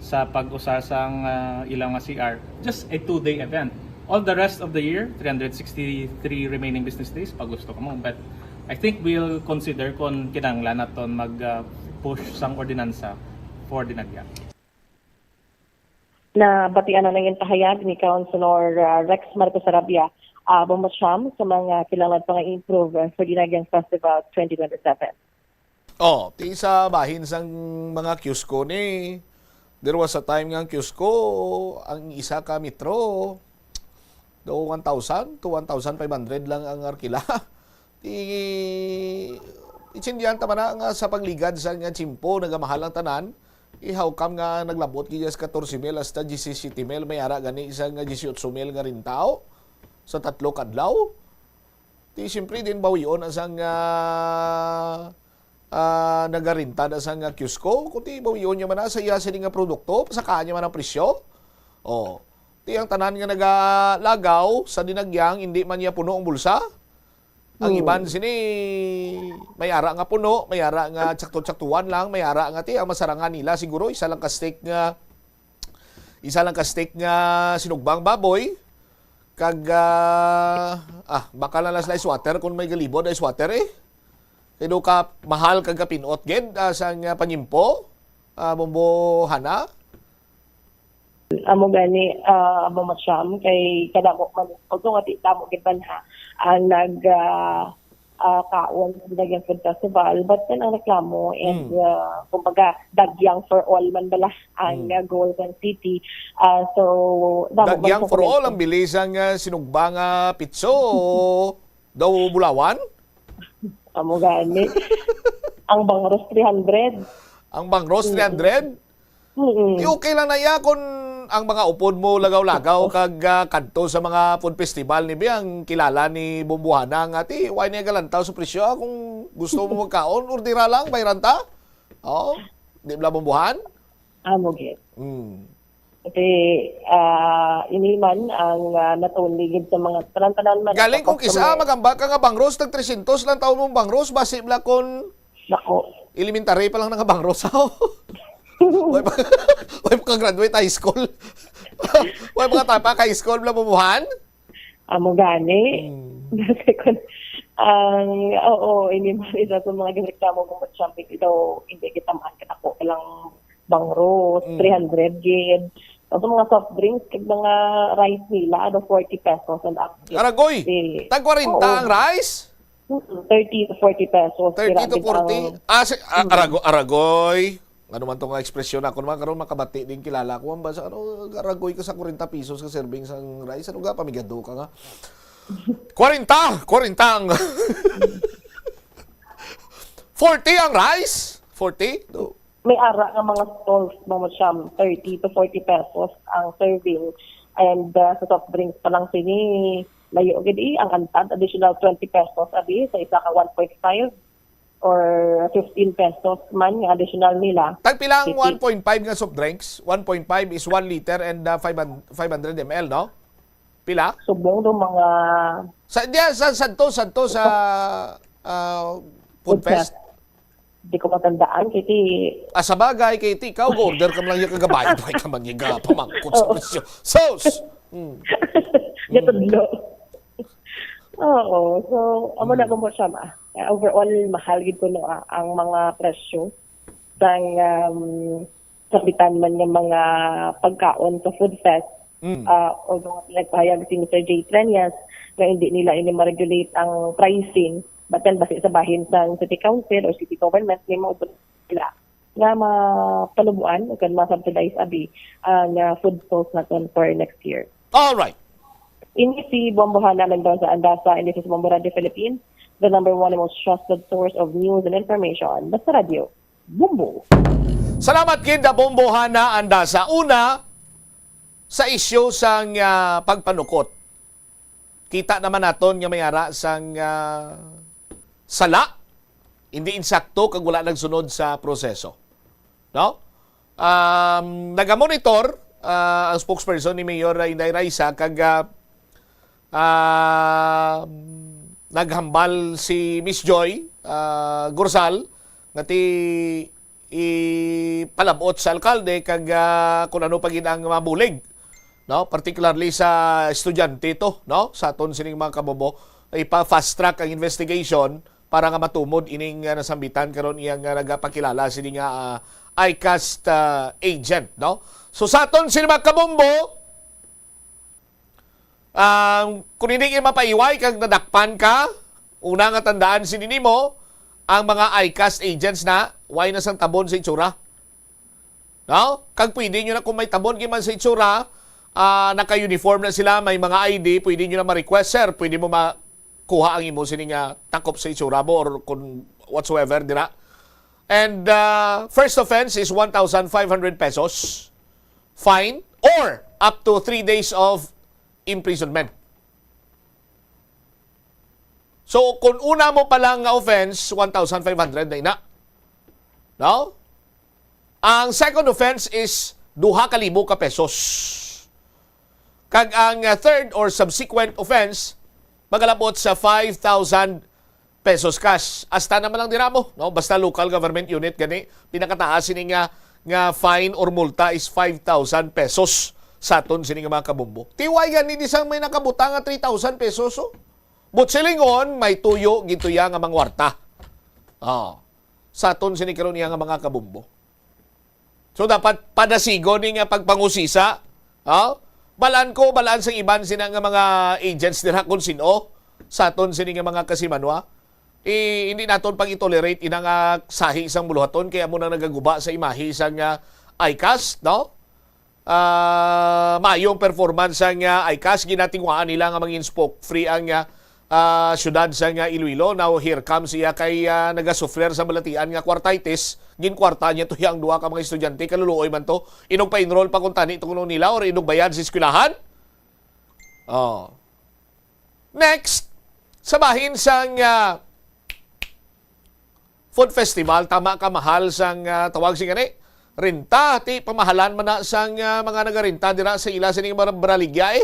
sa pag-usa sang ilang nga CR. Just a 2-day event. All the rest of the year, 363 remaining business days, pag gusto ko mo. But I think we'll consider kung kinahanglan naton mag-push sang ordinansa for dinagya. Na batian na ng tahayag ni Councilor Rex Marcos Arabia, bumasyam sa mga kailangan pang improve for Dinagyang Festival 2027. Ti sa bahin sang mga kiosko ni, there was a time nga ang kiosko, ang isa ka metro, do 1,000 to 1,500 lang ang arkila. Itsindihan tama na nga sa pagligad sa nga chimpo, nagamahal ang tanan. How come nga naglabot kiyas 14,000 hasta 17,000 may ara gani isang 18,000 nga rintao sa 3 kadlaw. Siyempre din bawion asang nagarinta na sa nga kiosko, kundi bawion niya man sa iya sining nga produkto, pasakaan niya man ang presyo. Ang tanan nga nagalagaw sa dinagyang, hindi man niya puno ang bulsa. Ang iban sini may ara nga puno, may ara nga tsakto-tsaktuan lang, may ara nga ang masarangan nila siguro isa lang ka steak nga sinugbang baboy kag baka lang las water kung may galibod ice water Kaya ka mahal kag pinot ged sang panyimpo bombohana. Amo gani amo masyam kay kadako man ug nga tamo gid banha ang kaon sa Dinagyang Food Festival, but then ang reklamo and kumbaga dagyang for all man bala ang Golden City. So dagyang for all ang bilis ang sinugbang pitso daw bulawan. Amo gani ang bangros 300. Ang bangros 300? Okay lang na iya kung ang mga upod mo lagaw-lagaw kag kanto sa mga food festival ni Biyang kilala ni Bumbuhana nga why niya galantaw sa presyo kung gusto mo magkaon ordira lang bayranta. Di bla Bumbuhan? Amo gid. Iniman ang natuligid sa mga tanan man. Galing kung kisa magamba ka nga bangros tag 300 lang taon mong bangros basi bla kon elementary pa lang nga bangros. Why pa graduate high school? Why pa tapa high school bla Bumbuhan? Amo gani. Ini man isa sa mga ginreklamo kung champion ito hindi kita makakita lang bangros 300 gid. Ang mga soft drinks kag mga rice nila 40 pesos and up. Aragoy. Tag 40 ang rice? 30 to 40 pesos. 30 to 40? Aragoy. Ano man itong ekspresyon ako naman, karon makabati din kilala ko. Ang basa, aragoy ka sa 40 pesos ka serving sa rice. Ano ga, pamigado ka nga. 40 ang 40 ang rice? 40? No. May ara ang mga stalls mo siyam, 30 to 40 pesos ang serving. And sa soft drinks pa lang sini, layo gidi ang antad, additional 20 pesos abi sa isa ka 1.5 or 15 pesos man yung additional nila. Tagpilang 1.5 nga soft drinks. 1.5 is 1 liter and 500 ml, no? Pila? Subong do mga santo sa food fest. Di ko matandaan kiti sa bagay kiti ikaw order ka man lang yung kagabay ka man yung pamangkot sa presyo. Sauce. Gatudlo. Oo, so amo na mo siya ma. Overall mahal gid ko no ang mga presyo sang kapitan man ng mga pagkaon sa food fest. Although nagpahayag si Mr. J. Trenyas na hindi nila ma-regulate ang pricing, but then base sa bahin sa city council or city government ni mo nila nga mapalubuan o kan ma-subsidize abi ang food stalls naton for next year. All right. Ini si Bombohana Mendoza Andasa, and this is Bombo Radio Philippines, the #1 and most trusted source of news and information. Basta Radio, Bombo. Salamat kinda Bombohana Andasa. Una, sa isyu sang pagpanukot. Kita naman naton nga may ara sang sala. Hindi insakto kag wala nagsunod sa proseso. No? Nagamonitor ang spokesperson ni Mayor Inday Raisa kag naghambal si Miss Joy Gursal nga ipalabot sa alkalde kag kung ano pagin ang mabulig, no, particularly sa estudyante to, no, sa aton sining mga kabobo, ipa-fast track ang investigation para nga matumod ining nasambitan karon iyang nagapakilala sini nga ICAST agent, no. So sa aton sining mga kabombo, kung hindi kayo mapaiway kag nadakpan ka, una nga tandaan sinini mo ang mga ICAST agents na why na sang tabon sa itsura. No? Kag pwede nyo na kung may tabon man sa itsura, naka-uniform na sila, may mga ID, pwede nyo na ma-request, sir, pwede mo makuha ang imo sining takop sa itsura mo or kung whatsoever, dira. And first offense is 1,500 pesos fine or up to 3 days of imprisonment. So, kung una mo palang offense, 1,500 na ina. No? Ang second offense is 2,000 ka pesos. Kag ang third or subsequent offense, magalabot sa 5,000 pesos cash. Hasta naman lang diramo, no? Basta local government unit gani, pinakataas ini nga fine or multa is 5,000 pesos sa aton sini nga mga kabumbo. Tiway gani di sang may nakabutang nga 3,000 pesos. Oh. But silingon may tuyo gituya nga mangwarta. Sa aton sini karon iya nga mga kabumbo. So dapat padasigon ni nga pagpangusisa, balaan sa iban sina nga mga agents nila kung sino sa aton sini nga mga kasimanwa. Hindi naton pag i-tolerate inang sahi isang buluhaton kaya mo na nagaguba sa imahe isang ICAST, no? Maayong performance ang ICAST, ginatingwaan nila nga mag-inspoke free ang syudad sa Iloilo. Now here comes siya kay nagasufler sa balatian nga kwartitis. Ginkwarta niya to yang duha ka mga estudyante, kaluluoy man to. Inog pa enroll pa kung tani itong nila or inog bayad sa eskwelahan. Next, sa bahin sang food festival, tama ka mahal sang tawag si gani. Renta, pamahalan man na sang mga nagarinta dira sa ila sining baraligya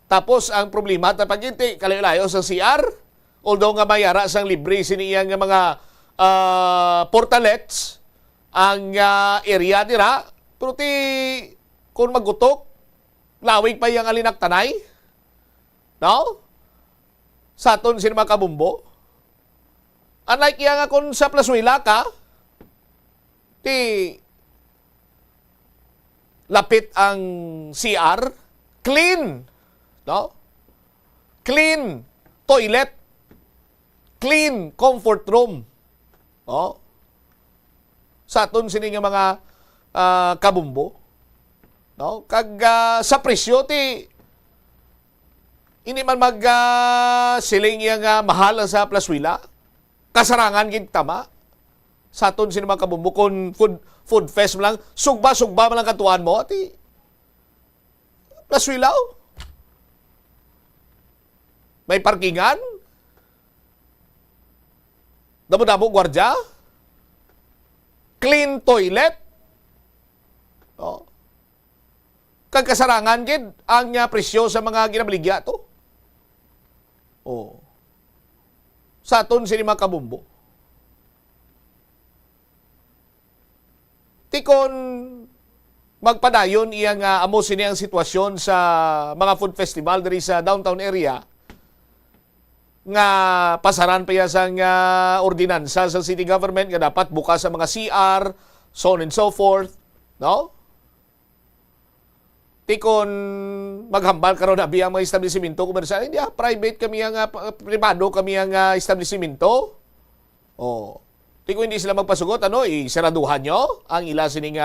Tapos ang problema tapag inti kalayo-layo sa CR. Although nga mayara sang libre siniyang mga portalets ang area dira, pero kung magutok, lawig pa yang alinaktanay. No? Sa aton sin mga kabumbo. Unlike yang kung sa Plazuela ka, lapit ang CR, clean, no? Clean toilet clean comfort room. Oh. Sa aton sini nga mga kabumbo. No? Kag sa presyo ti hindi man mag siling yang mahal sa plaswila. Kasarangan gid tama. Sa aton sini mga kabumbo kun food fest mo lang, sugba man lang katuan mo ti plaswila. May parkingan. Damo-damo gwardiya. Clean toilet. Oh. Kagkasarangan gid ang presyo sa mga ginabaligya to. Oh. Sa aton sini mga kabumbo. Tikon magpadayon iyang amo sini ang sitwasyon sa mga food festival diri sa downtown area nga pasaran pa sa ordinansa sa city government nga dapat bukas sa mga CR, so on and so forth, no? Tikon maghambal karon na biya mga establishmento komersyal, hindi private kami ang pribado kami ang establishmento. Oh. Tikon hindi sila magpasugot, isaraduhan nyo ang ila sining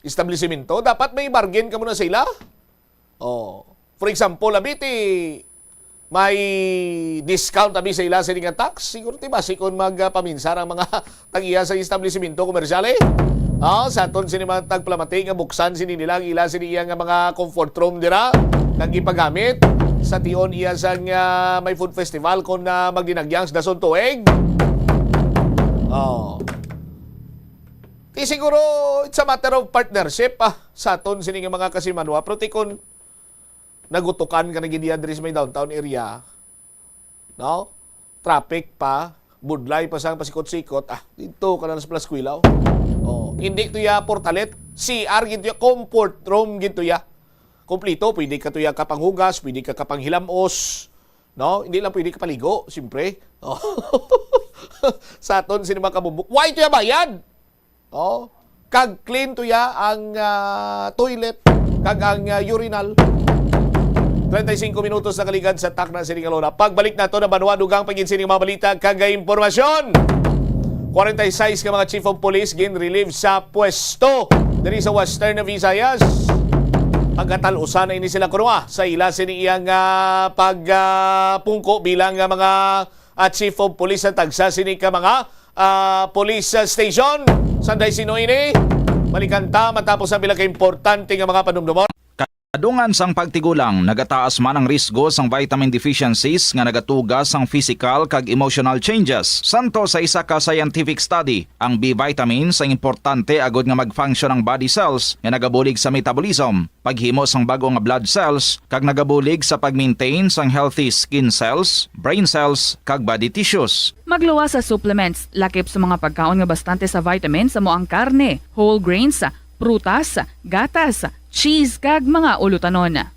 establishmento. Dapat may bargain ka muna sa ila. Oh. For example, may discount abi sa ila sa nga tax. Siguro ti basi kung magpaminsar ang mga tag-iya sa establishmento komersyal sa aton sini mga tagplamati nga buksan sini nila ila sini nga mga comfort room dira nang ipagamit sa tion iya sa may food festival kung magdinagyang sa dason tuig. Oh. Ti siguro it's a matter of partnership sa aton sini nga mga kasimanwa pero ti kon nagutukan ka na gidiyan diri sa may downtown area. No? Traffic pa, budlay pa sang pasikot-sikot. Dito ka na sa Plasquilaw. Oh, hindi to ya portalet, CR gito ya, comfort room gito ya. Kompleto, pwede ka to ya kapanghugas, pwede ka kapanghilamos. No? Hindi lang pwede ka paligo, siyempre. Oh. Sa aton sino mga kabubuk. Why to ya bayad? Oh, kag clean to ya ang toilet, kag ang urinal. 35 minutos na kaligad sa Tacna City Calona. Pagbalik nato na Banwa dugang paginsining mga balita kag impormasyon. 46 ka mga chief of police gin-relieve sa pwesto diri sa Western Visayas. Pagkatalusan na ini sila kuno sa ila sini iyang pagpungko bilang mga chief of police sa tagsa sini ka mga police station. Sanday sino ini? Balikan ta matapos ang pila ka importante nga mga panumdumon. Kadungan sang pagtigulang, nagataas man ang risgo sang vitamin deficiencies nga nagatugas sang physical kag emotional changes. Santo sa isa ka scientific study, ang B vitamins ang importante agod nga mag-function ang body cells nga nagabulig sa metabolism, paghimo sang bago nga blood cells kag nagabulig sa pag-maintain sang healthy skin cells, brain cells kag body tissues. Magluwas sa supplements, lakip sa mga pagkaon nga bastante sa vitamins sa moang karne, whole grains, prutas, gatas, cheese kag mga ulutanon.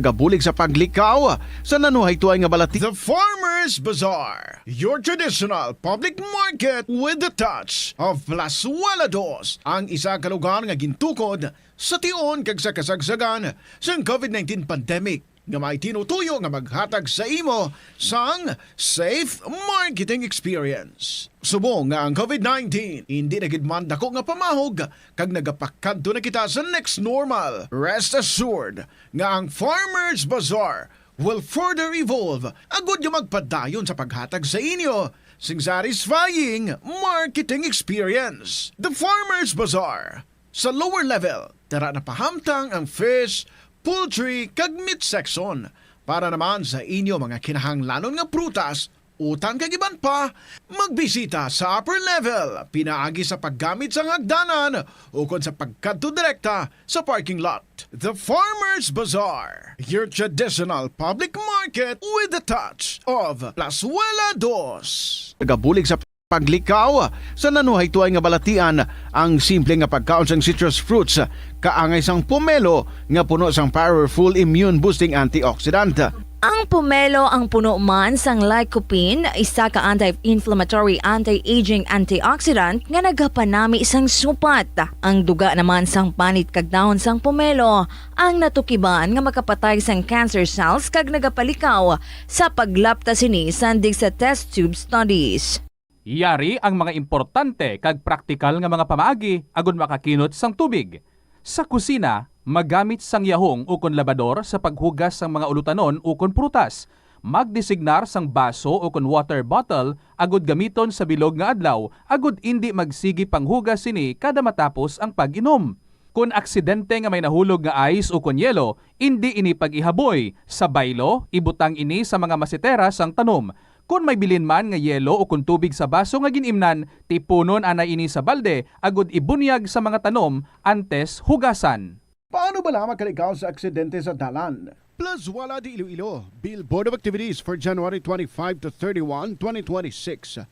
Nagabulig sa paglikaw sa nanuhay tuay nga balati. The Farmers Bazaar, your traditional public market with the touch of Plazuela Dos, ang isa ka lugar nga gintukod sa tion kag sa kasagsagan sa COVID-19 pandemic nga may tinutuyo nga maghatag sa imo sang safe marketing experience. Subong nga ang COVID-19 hindi nagidman dako nga pamahog kag nagapakadto na kita sa next normal. Rest assured nga ang Farmers Bazaar will further evolve agud nga magpadayon sa paghatag sa inyo sing satisfying marketing experience. The Farmers Bazaar sa lower level tara na pahamtang ang fish, poultry kag meat section para naman sa inyo mga kinahanglanon nga prutas, utang kag iban pa, magbisita sa upper level, pinaagi sa paggamit sa hagdanan o kon sa pagkadto direkta sa parking lot. The Farmers Bazaar, your traditional public market with the touch of Plazuela Dos. Nagabulig sa paglikaw sa nanuhay tuay nga balatian ang simple nga pagkaon sang citrus fruits kaangay sang pomelo nga puno sang powerful immune boosting antioxidant. Ang pomelo ang puno man sang lycopene, isa ka anti-inflammatory, anti-aging antioxidant nga nagapanami sang supat. Ang duga naman sang panit kag dahon sang pomelo ang natukiban nga makapatay sang cancer cells kag nagapalikaw sa paglapta sini sandig sa test tube studies. Yari ang mga importante kag praktikal nga mga pamaagi agon makakinot sang tubig. Sa kusina, magamit sang yahong ukon labador sa paghugas sang mga ulutanon ukon prutas. Magdesignar sang baso ukon water bottle agud gamiton sa bilog nga adlaw agud indi magsigi panghugas sini kada matapos ang pag-inom. Kung aksidente nga may nahulog nga ice ukon yelo, indi ini pag-ihaboy. Sa baylo, ibutang ini sa mga masitera sang tanom. Kung may bilin man nga yelo o kung tubig sa baso nga ginimnan, tipunon ana ini sa balde agud ibunyag sa mga tanom antes hugasan. Paano ba lamang kalikaw sa aksidente sa dalan? Plus Wala di Iloilo, Billboard of Activities for January 25 to 31, 2026.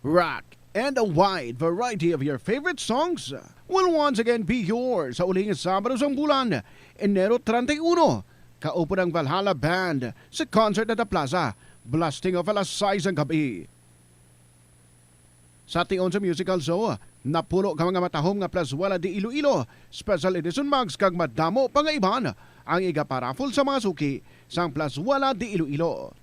Rock and a wide variety of your favorite songs will once again be yours sa uling Sabado sang bulan, Enero 31. Kaupo ng Valhalla Band sa concert at the Plaza, blasting of alas 6 ang gabi. Sa tion sa musical show, napulo ka mga matahom nga Plus Wala di Iloilo, special edition mugs kag madamo pangaiban ang igaparafol sa mga suki sang Plus Wala di Iloilo.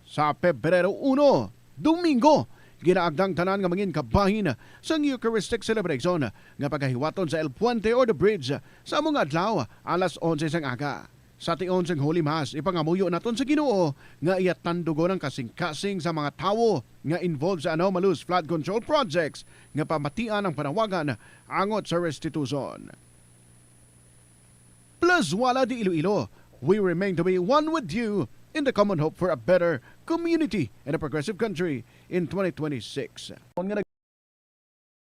Sa Pebrero 1, Domingo, ginaagdang tanan nga mangin kabahin sa Eucharistic celebration nga pagkahiwaton sa El Puente or the Bridge sa mga adlaw alas 11 sang aga. Sa tion sang Holy Mass, ipangamuyo naton sa Ginoo nga iyatandugo ng kasing-kasing sa mga tawo nga involved sa anomalous flood control projects nga pamatian ang panawagan angot sa restitution. Plus Wala di Iloilo, we remain to be one with you in the common hope for a better community and a progressive country in 2026.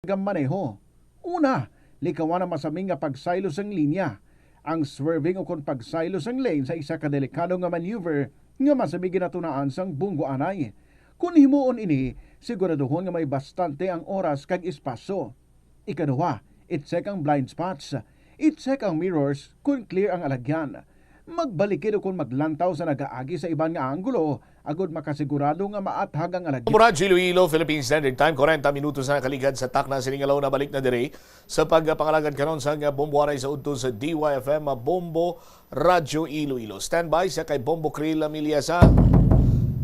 Maneho. Una, likawan ang masaming nga pagsaylo sang linya. Ang swerving o kung pagsaylo sang lane sa isa ka delikado nga maneuver nga masamig ginatunaan sang bunggo anay. Kung himuon ini, siguraduhon nga may bastante ang oras kag espasyo. Ikaduha, i-check ang blind spots. I-check ang mirrors kung clear ang alagyan. Magbalikin o kung maglantaw sa nagaagi sa ibang nga anggulo agud makasigurado nga maathag ang alagyan. Murad Iloilo, Philippine Standard Time, 40 minutos na nakaligad sa takna siningalaw na balik na dire sa pagpangalagan karon sa Bombo Aray sa udto sa DYFM Bombo Radyo Iloilo. Standby sa kay Bombo Krill Amiliasa.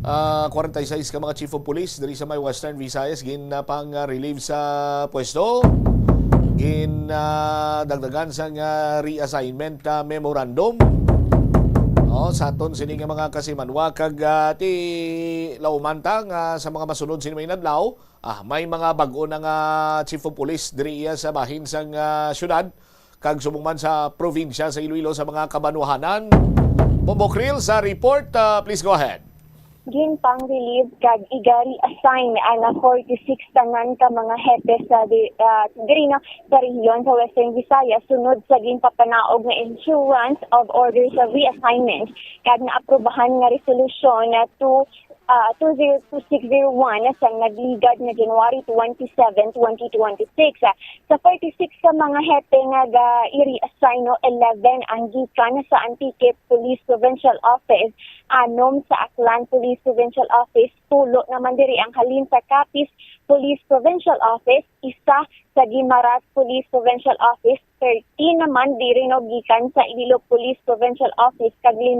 46 ka mga Chief of Police diri sa may Western Visayas pang relieve sa pwesto. Dagdagan sa reassignment memorandum. Sa aton sini nga mga kasimanwa kag ti laumantang sa mga masunod sini may nadlaw, may mga bag-o na nga Chief of Police diri sa bahin sang syudad kag sumungman sa probinsya sa Iloilo sa mga kabanuhanan. Bombo Krill sa report, please go ahead. Ginpang relieve kag igari assign ana 46 tanan ka mga hepe sa diri na sa rehiyon sa Western Visayas sunod sa ginpapanaog nga issuance of orders of reassignment kag naaprubahan nga resolution na 202601 sa nagligad na January 27, 2026. Sa 46 ka mga hepe nga i-reassign 11 ang gikan sa Antique Police Provincial Office, anom sa Aklan Police Provincial Office, tulo naman diri ang halin sa Capiz Police Provincial Office, isa sa Guimaras Police Provincial Office, 13 naman diri no gikan sa Iloilo Police Provincial Office, kag 5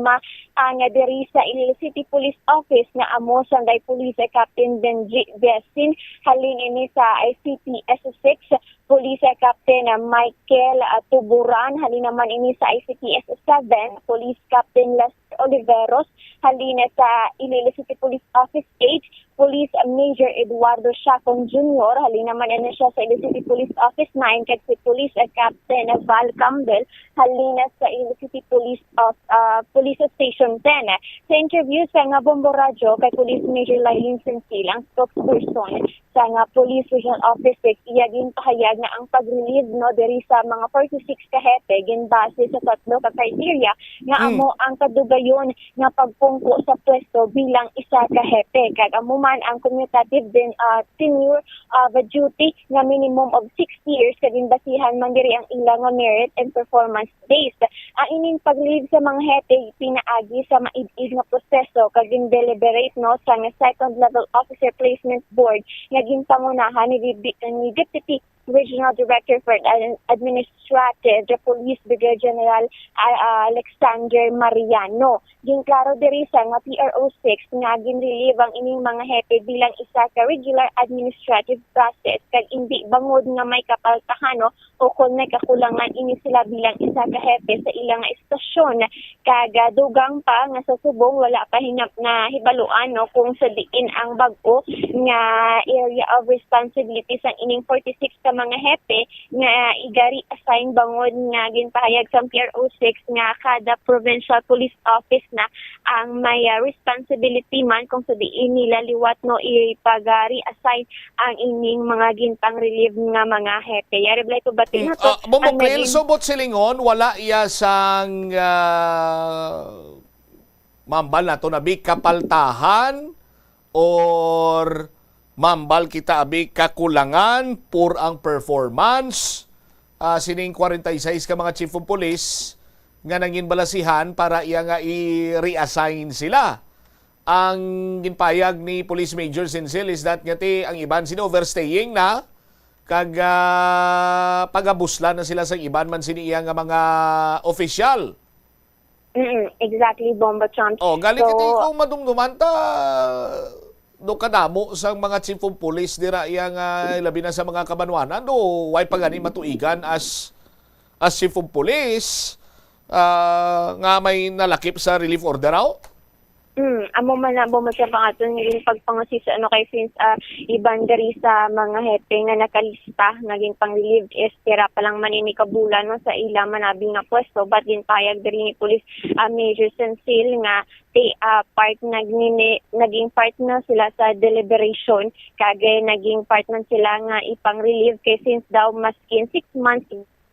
nga diri sa Iloilo City Police Office na amo Sanday Police Captain Benji Vesin, halin ini sa ICPS 6 Police Captain Michael Tuburan, halin naman ini sa ICPS 7 Police Captain Les Oliveros, halin sa Iloilo City Police Office 8 Police Major Eduardo Chacon Jr., halin naman ini siya sa Iloilo City Police Office 9 kag si Police Captain Val Campbell, halin sa Iloilo City Police Station 10. Sa interview sa nga Bombo Radyo kay Police Major Lailin Sensilang, spokesperson sa nga Police Regional Office 6, iya ginpahayag na ang pag-relieve diri sa mga 46 ka hepe ginbase sa tatlo ka criteria nga amo ang kadugayon nga pagpungko sa pwesto bilang isa ka hepe kag amo man ang cumulative tenure of duty nga minimum of 6 years kadin basihan man diri ang ilang merit and performance based. Ang ining pag-leave sa mga hepe pinaagi sa maid-id nga proseso kadin deliberate no sa second level officer placement board nga ginpangunahan ni Deputy Regional Director for Administrative, the Police Brigadier General Alexander Mariano. Ginklaro diri sa nga PRO6 nga ginrelieve ang ining mga hepe bilang isa ka regular administrative process kag hindi bangod nga may kapaltahan o kung may kakulangan ini sila bilang isa ka hepe sa ilang istasyon. Kag dugang pa nga sa subong wala pa hinap na hibaluan kung sa diin ang bag-o nga area of responsibilities ang ining 46 ka mga hepe nga igari assign bangod nga ginpahayag sa PRO6 nga kada provincial police office na ang may responsibility man kung sa diin nila liwat ipagari assign ang ining mga gintang relieve nga mga hepe. Yari blay to batin na to. Bumukil, subot silingon, wala iya sang mambal na to nabi kapaltahan or mambal kita abi kakulangan por ang performance sining 46 ka mga chief of police nga nangin balasihan para iya nga i-reassign sila. Ang ginpayag ni Police Major Sincel is that ngati ang iban sino overstaying na kag pagabusla na sila sa iban man siniya nga mga opisyal. Exactly, Bomba Chomp. Galing kiti kung madumduman ta do kadamo sang mga chief of police dira yang labi na sa mga kabanwanan do way pagani matuigan as chief of police nga may nalakip sa relief order raw. Amo man na bumasa pa aton yung pagpangusi sa kay since iban diri sa mga hepe nga nakalista naging pang-relieved estera pa lang man ini kabulan sa ila manabing nga pwesto but din payag diri ni Police Major Sensil nga naging part na sila sa deliberation kagay naging part man sila nga ipang-relieve kay since daw maskin 6 months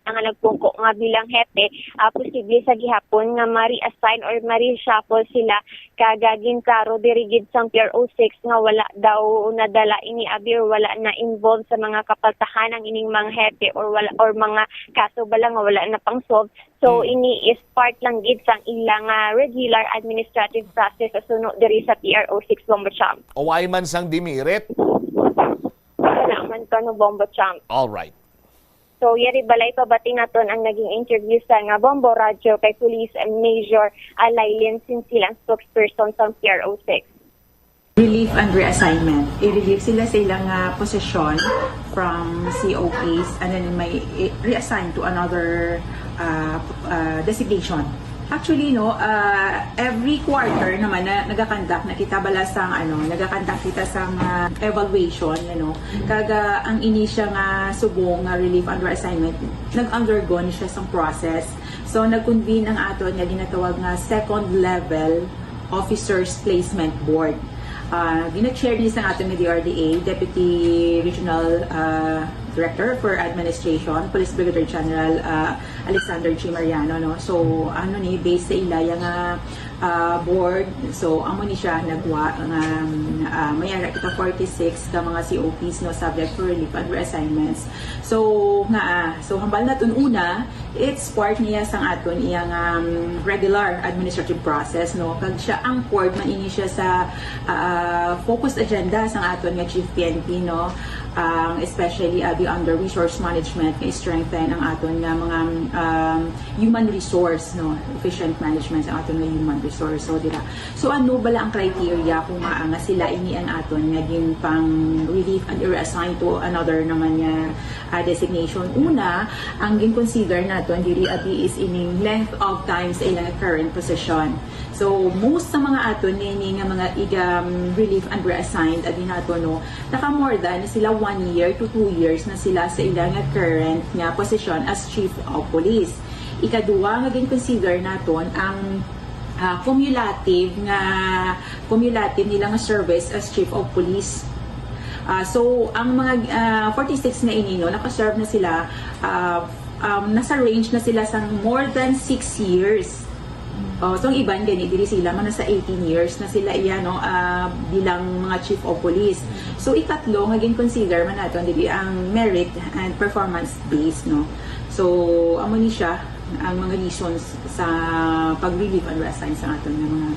nga nagpungko nga bilang hepe, posible sa gihapon nga ma-reassign or ma-reshuffle sila kagagin klaro dirigid sa PRO6 nga wala daw nadala ini abi or wala na involved sa mga kapaltahan ang ining mga hepe or mga kaso bala nga wala na pang solve. So ini is part lang gid sang ilang regular administrative process sa suno diri sa PRO6 Bomba Champ. O way man sang dimirit. Wala man kano Bomba Champ. All right. So, yari balay pabati naton ang naging interview sa nga Bombo Radio kay Police Major Alailin Sinsilang spokesperson sa PRO6. Relief and reassignment. I-relieve sila sa ilang posisyon from COPs and then may reassign to another designation. Actually, every quarter naman na nagakandak, nakita bala sang nagakandak kita sang evaluation, kaga ang ini siya nga subong nga relief under assignment, nag-undergo ni siya sang process. So, nag-convene ang aton nga ginatawag nga second level officers placement board. Gina-chair niya sa aton ni DRDA, Deputy Regional Director for Administration, Police Brigadier General Alexander G. Mariano. So, based sa ilaya nga board, so, amo ni siya nagwa may ara kita 46 ka mga COPs subject for relief and reassignments. So, hambal naton una, it's part niya sang aton iyang regular administrative process, kag siya ang court man ini siya sa focused agenda sang aton nga Chief PNP, especially under resource management nga strengthen ang aton nga mga human resource, efficient management sa aton nga human resource. So ano bala ang criteria kung maanga sila ini ang aton nga gin pang relief and reassign to another naman nga designation. Una, ang gin-consider naton diri abi is ining length of time sa ilang current position. So most sa mga aton nini nga mga relief and reassigned abi naton naka more than sila 1 year to 2 years na sila sa ilang current nga position as Chief of Police. Ikaduwa nga gin-consider naton ang cumulative nila nga service as Chief of Police. So ang mga 46 na ini naka-serve na sila nasa range na sila sa more than 6 years. So ang iban gani diri sila man sa 18 years na sila iya no bilang mga chief of police. So ikatlo nga gin-consider man naton diri ang merit and performance based no. So amo ni siya ang mga reasons sa pag-relieve and reassign sa aton nga mga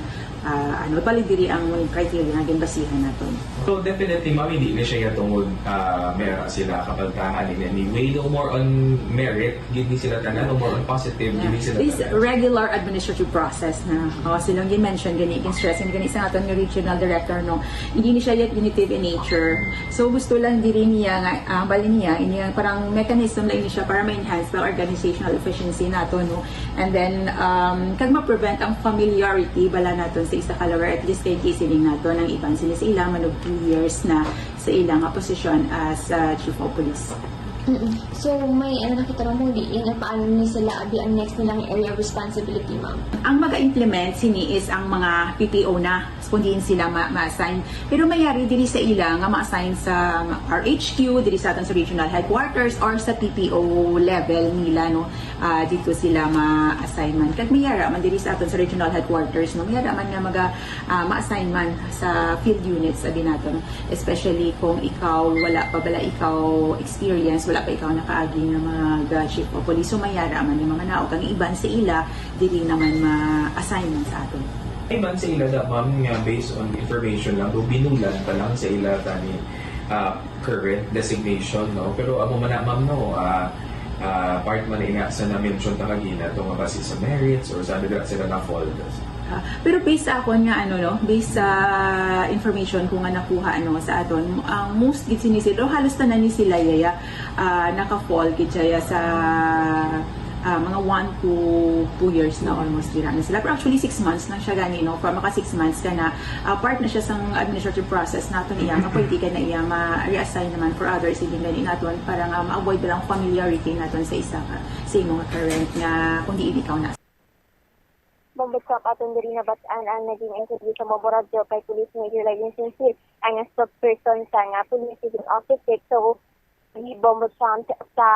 palit diri ang criteria nga ginbasihan naton. So definitely ma'am, hindi na siya tungod meron sila kapag ni way no more on merit, hindi sila tanan, no more on positive, hindi sila This tanan. regular administrative process na silang gin-mention gani stress gani sa aton nga regional director no. Hindi ni siya yet unitive in nature. So gusto lang diri niya nga ang bali niya ini parang mechanism lang siya para ma-enhance the organizational efficiency nato no. And then kag ma-prevent ang familiarity bala naton sa isa ka lugar, at least kay kisiling nato ng iban sila sa ilang manog 2 years na sa ilang posisyon as chief of police. So, may nakita mo diin at paano ni sila abi ang next nilang area of responsibility, ma'am? Ang mag-implement sini is ang mga PPO na kung diin sila ma-assign. Pero mayari diri sa ila nga ma-assign sa RHQ, diri sa aton sa regional headquarters or sa PPO level nila no. Dito sila ma-assign man. Kag mayara man diri sa aton sa regional headquarters no. Mayara man nga ma-assign man sa field units abi naton. Especially kung ikaw wala pa bala ikaw experience, wala pa ikaw nakaagi nga mga chief of police. So mayara man yung mga naog ang iban sa ila diri naman ma-assign man sa aton. Iban sa ila da ma'am nga based on information lang, do binulan pa lang sa ila tani current designation no. Pero amo man na ma'am no part man ina sa na-mention ta kagina to nga base sa merits or sa dira sila na fall. Pero based sa akon nga based sa information ko nga nakuha sa aton, ang most gid sinisilo halos tanan ni sila yaya naka-fall gid siya sa mga 1 to 2 years na almost dira na sila. Pero actually 6 months na siya gani no, for maka 6 months ka na part na siya sa administrative process naton iya nga pwede ka na iya ma-reassign naman for others hindi gani naton para nga ma-avoid lang familiarity naton sa isa ka sa imong current nga kundi ikaw na. Bombachop aton diri na bataan ang naging interview sa Moboradyo kay Police Major Laging Sincere ang spokesperson sa nga Police Civil Office. So Bombachop sa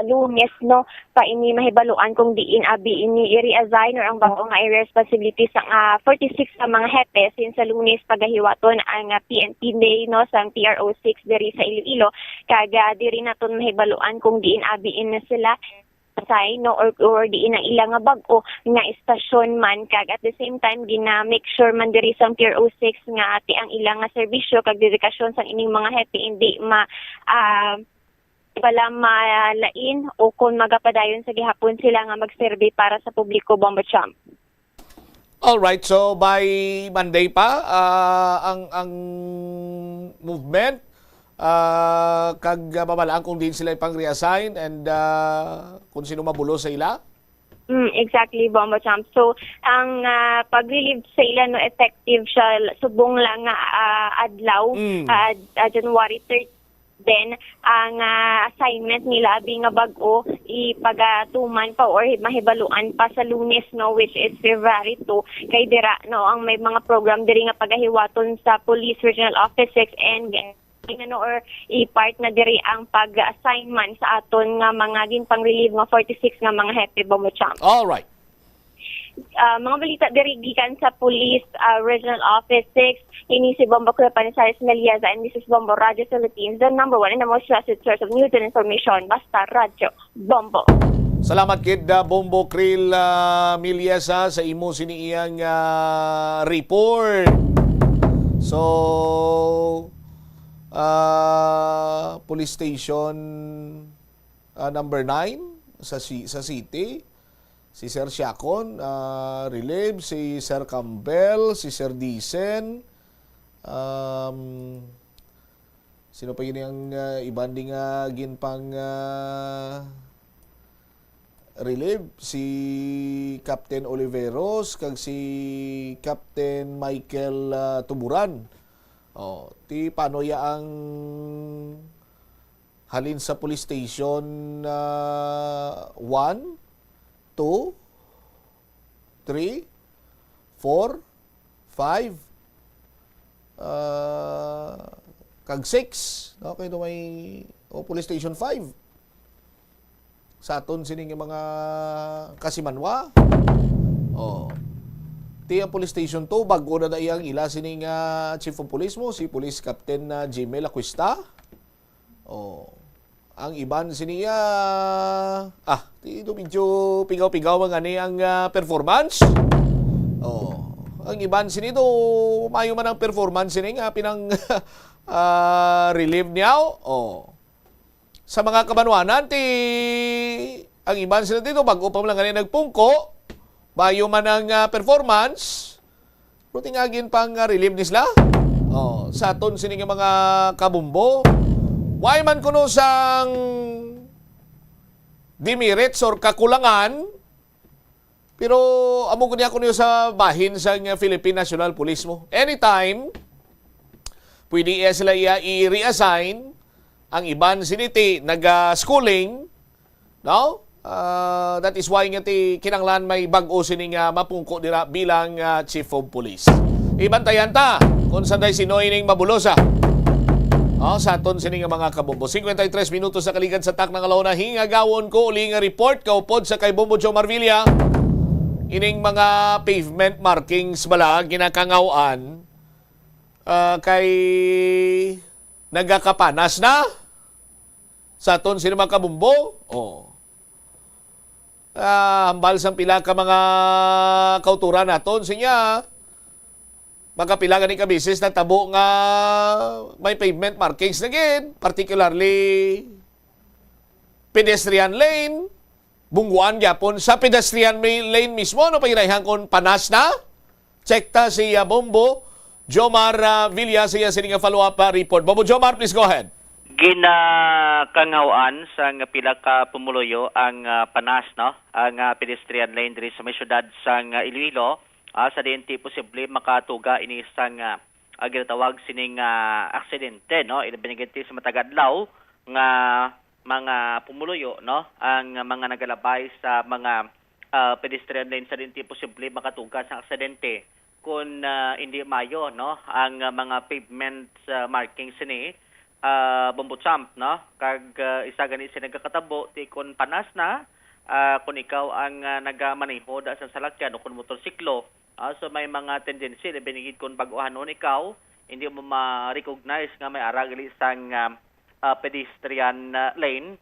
Lunes no pa ini mahibaluan kung diin abi ini i-reassign or ang bago nga area responsibility sa 46 sa mga hepe since sa Lunes pagahiwaton ang PNP Day no sa PRO 6 diri sa Iloilo kaga diri naton mahibaluan kung diin abi ini sila sign no or diin ang ilang nga bag-o nga istasyon man kag at the same time gina-make sure man diri sa PRO 6 nga ati ang ilang nga serbisyo kag dedikasyon sa ining mga hepe hindi wala malain o kung magapadayon sa gihapon sila nga magserbi para sa publiko. Bombachop. Alright, so by Monday pa ang movement kag mabalaan kung din sila ipang reassign and kung sino mabulo sa ila? Exactly, Bombachop. So, ang pag-relieve sa ila no effective siya subong lang adlaw January 30. Then, ang assignment nila abi nga bag-o ipagatuman pa or mahibaluan pa sa Lunes no which is February 2 kay dira no ang may mga program diri nga pagahiwaton sa Police Regional Office 6 and or i-part na diri ang pag-assignment sa aton nga mga ginpang-relieve nga 46 nga mga hepe. Bombachop. All right. Mga balita diri gikan sa Police Regional Office 6 ini si Bombo Crepanisares Meliaza and this is Bombo Radio Philippines, the number 1 and the most trusted source of news and information. Basta Radio Bombo. Salamat kid Bombo Krill Meliaza sa imo siniiyang report. So police station number 9 sa city. Si Sir Siakon, relieve, si Sir Campbell, si Sir Dicen, sino pa yun yung ibanding ginpang relieve, si Captain Oliveros, kag si Captain Michael Tuburan. Ti paano ang halin sa police station 1, 2, 3, 4, 5, kag 6. Okay, no, may police station 5. Sa aton sining mga kasimanwa. Ti ang police station to bago na iyang ila sining chief of police mo si Police Captain Jimmy Lacuesta. Oh. Ang iban siniya ti medyo pigaw-pigaw mga ni ang performance. Oh. Ang iban sinito mayo man ang performance sini nga pinang relieve niya. Oh. Sa mga kabanwanan ang iban sila dito bago pa lang ganyan nagpungko. Bayo man ang performance, pero tingagin pang relieve nisla. Oh, sa aton sini nga mga kabumbo, why man kuno sang demerits or kakulangan, pero amo ko niya kuno sa bahin sang Philippine National Police mo. Anytime, pwede sila i-reassign ang iban siniti nag-schooling, no? That is why nga kinanglan may bag-o sining mapungko dira bilang Chief of Police. Ibantayan ta kung saan sinoy ning mabulosa. Sa aton sining mga kabombo. 53 minutos sa kaligan sa tak ng alauna. Hingagawon ko uli nga report kaupod sa kay Bombo Jomar Villa. Ining mga pavement markings bala ginakangawaan kay nagakapanas na sa aton sining mga kabombo. Hambal sang pila ka mga kauturan naton sinya magkapila ka ni kabisis na tabo nga may pavement markings na gid, particularly pedestrian lane, bungguan gyapon sa pedestrian lane mismo no pagirahan kon panas na. Check ta si Bombo Jomar Villa siya sining follow-up report. Bombo Jomar, please go ahead. Ginakangawaan sa pila ka pumuluyo ang panas no ang pedestrian lane diri sa may syudad sa Iloilo sa DNT posible makatuga ini sang ginatawag sining aksidente no ibinigiti sa matagadlaw nga mga pumuluyo no ang mga nagalabay sa mga pedestrian lane sa DNT posible makatuga sa aksidente kung hindi mayo no ang mga pavement markings ni Bombo-champ, no? Kag isa gani si nagkakatabo, ti kon panas na, kung ikaw ang nagamaneho da sa salakyan o kung motorsiklo, so may mga tendency na binigid kung baguhanon ikaw, hindi mo ma-recognize nga may aragali sang pedestrian lane,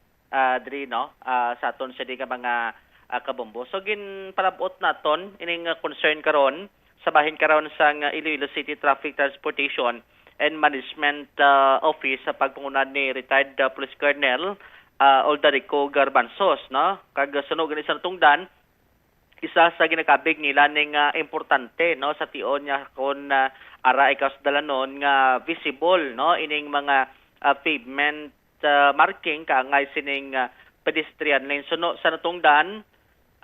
diri, no? Sa aton sa di ka mga kabombo. So, ginparabot naton, ining concern karon sa bahin karon sang Iloilo City Traffic Transportation and Management Office sa pagpungunan ni retired Police Colonel Oldarico Garbanzos, no? Kag sunog ni sa tungdan, isa sa ginakabig nila ning importante no sa tion niya kon ara ikas dalanon nga visible no ining mga pavement marking kaangay sining pedestrian lane suno sa natungdan